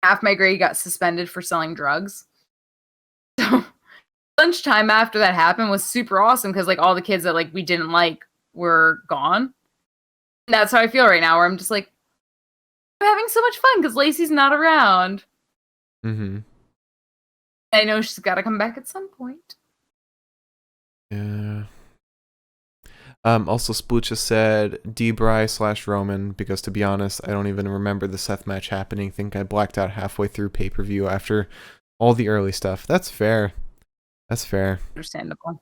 half my grade got suspended for selling drugs. So lunchtime after that happened was super awesome because like all the kids that like we didn't like were gone. And that's how I feel right now, where I'm just like, I'm having so much fun because Lacey's not around. Mm-hmm. I know she's got to come back at some point. Yeah. Also, Splucha said Debray/Roman because, to be honest, I don't even remember the Seth match happening. Think I blacked out halfway through pay-per-view after all the early stuff. That's fair. That's fair. Understandable.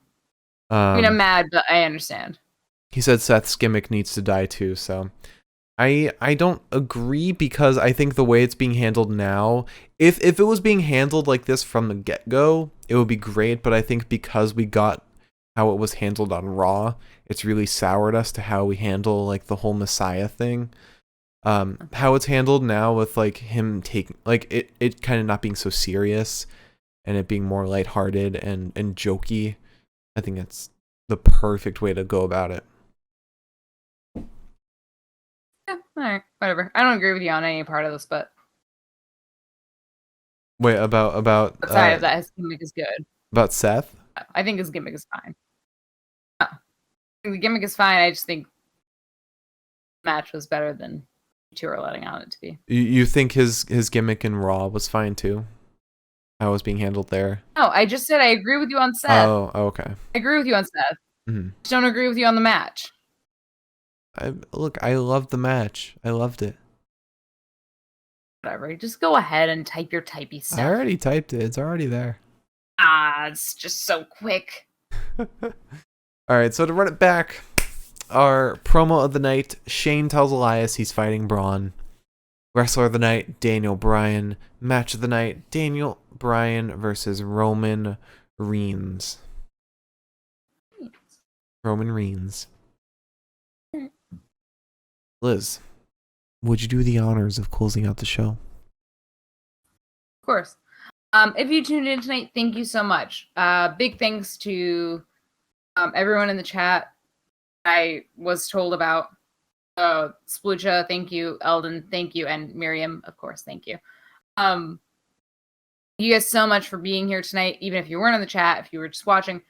I mean, I'm mad, but I understand. He said Seth's gimmick needs to die too, so I don't agree because I think the way it's being handled now, if it was being handled like this from the get-go, it would be great, but I think because we got how it was handled on Raw, it's really soured us to how we handle like the whole Messiah thing. How it's handled now with like him taking like it kind of not being so serious and it being more lighthearted and jokey. I think that's the perfect way to go about it. Yeah, all right, whatever. I don't agree with you on any part of this, but Wait, about outside of that, his gimmick is good. About Seth? I think his gimmick is fine. I think the gimmick is fine. I just think the match was better than you two are letting on it to be. You think his gimmick in Raw was fine too? How it was being handled there? No, I just said I agree with you on Seth. Oh, okay. I agree with you on Seth. Mm-hmm. Just don't agree with you on the match. Look, I loved the match. I loved it. Whatever. Just go ahead and type your typey stuff. I already typed it. It's already there. It's just so quick. Alright, so to run it back, our promo of the night, Shane tells Elias he's fighting Braun. Wrestler of the night, Daniel Bryan. Match of the night, Daniel Bryan versus Roman Reigns. Roman Reigns. Liz, would you do the honors of closing out the show? Of course. If you tuned in tonight, thank you so much. Big thanks to everyone in the chat. I was told about Splucha, thank you. Eldon, thank you. And Miriam, of course, thank you. You guys so much for being here tonight, even if you weren't in the chat, if you were just watching.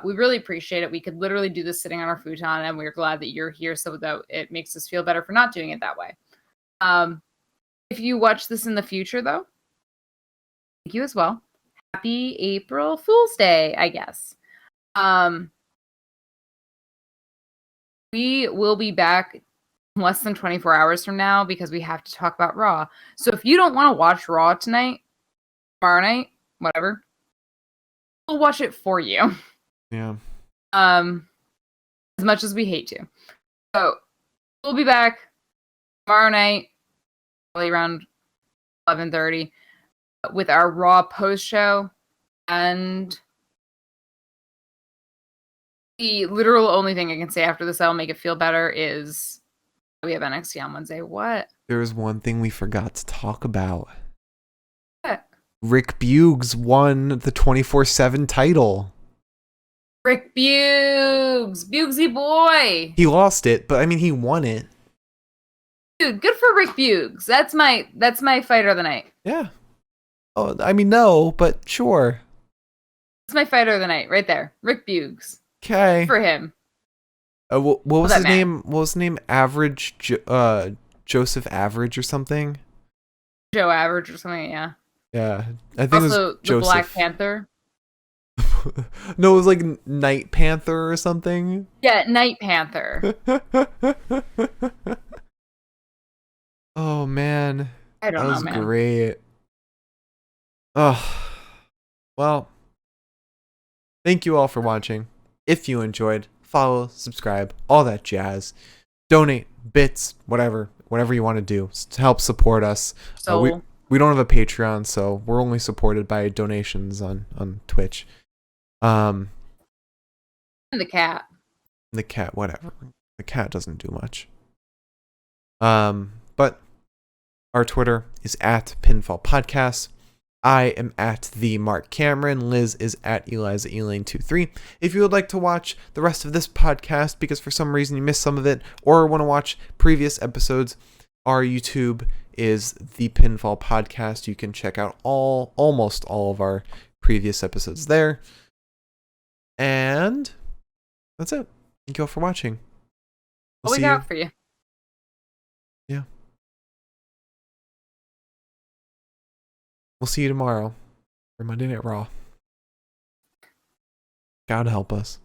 We really appreciate it. We could literally do this sitting on our futon, and we're glad that you're here so that it makes us feel better for not doing it that way. If you watch this in the future, though, thank you as well. Happy April Fool's Day, I guess. We will be back less than 24 hours from now because we have to talk about Raw. So if you don't want to watch Raw tonight, tomorrow night, whatever, we'll watch it for you. Yeah. As much as we hate to. So we'll be back tomorrow night, probably around 11:30, with our Raw post show, and the literal only thing I can say after this that'll make it feel better is we have NXT on Wednesday. What? There was one thing we forgot to talk about. What? Rick Buggs won the 24/7 title. Rick Buggs! Buggsy boy! He lost it, but I mean, he won it. Dude, good for Rick Buggs. That's my fighter of the night. Yeah. Oh, I mean, no, but sure. That's my fighter of the night, right there. Rick Buggs. Okay. For him. What was his name? What was his name? Joseph Average or something? Joe Average or something, yeah. Yeah. I think also, it was Joseph. The Black Panther. No, it was like Night Panther or something. Yeah, Night Panther. Oh, man. I don't know, man. That was great. Oh. Well, thank you all for watching. If you enjoyed, follow, subscribe, all that jazz. Donate, bits, whatever you want to do to help support us. So we don't have a Patreon, so we're only supported by donations on Twitch. And the cat. The cat, whatever. The cat doesn't do much. But our Twitter is at Pinfall Podcast. I am at the Mark Cameron. Liz is at Eliza Elaine23. If you would like to watch the rest of this podcast because for some reason you missed some of it or want to watch previous episodes, our YouTube is the Pinfall Podcast. You can check out almost all of our previous episodes there. And that's it. Thank you all for watching. What we got for you? Yeah. We'll see you tomorrow for Monday Night Raw. God help us.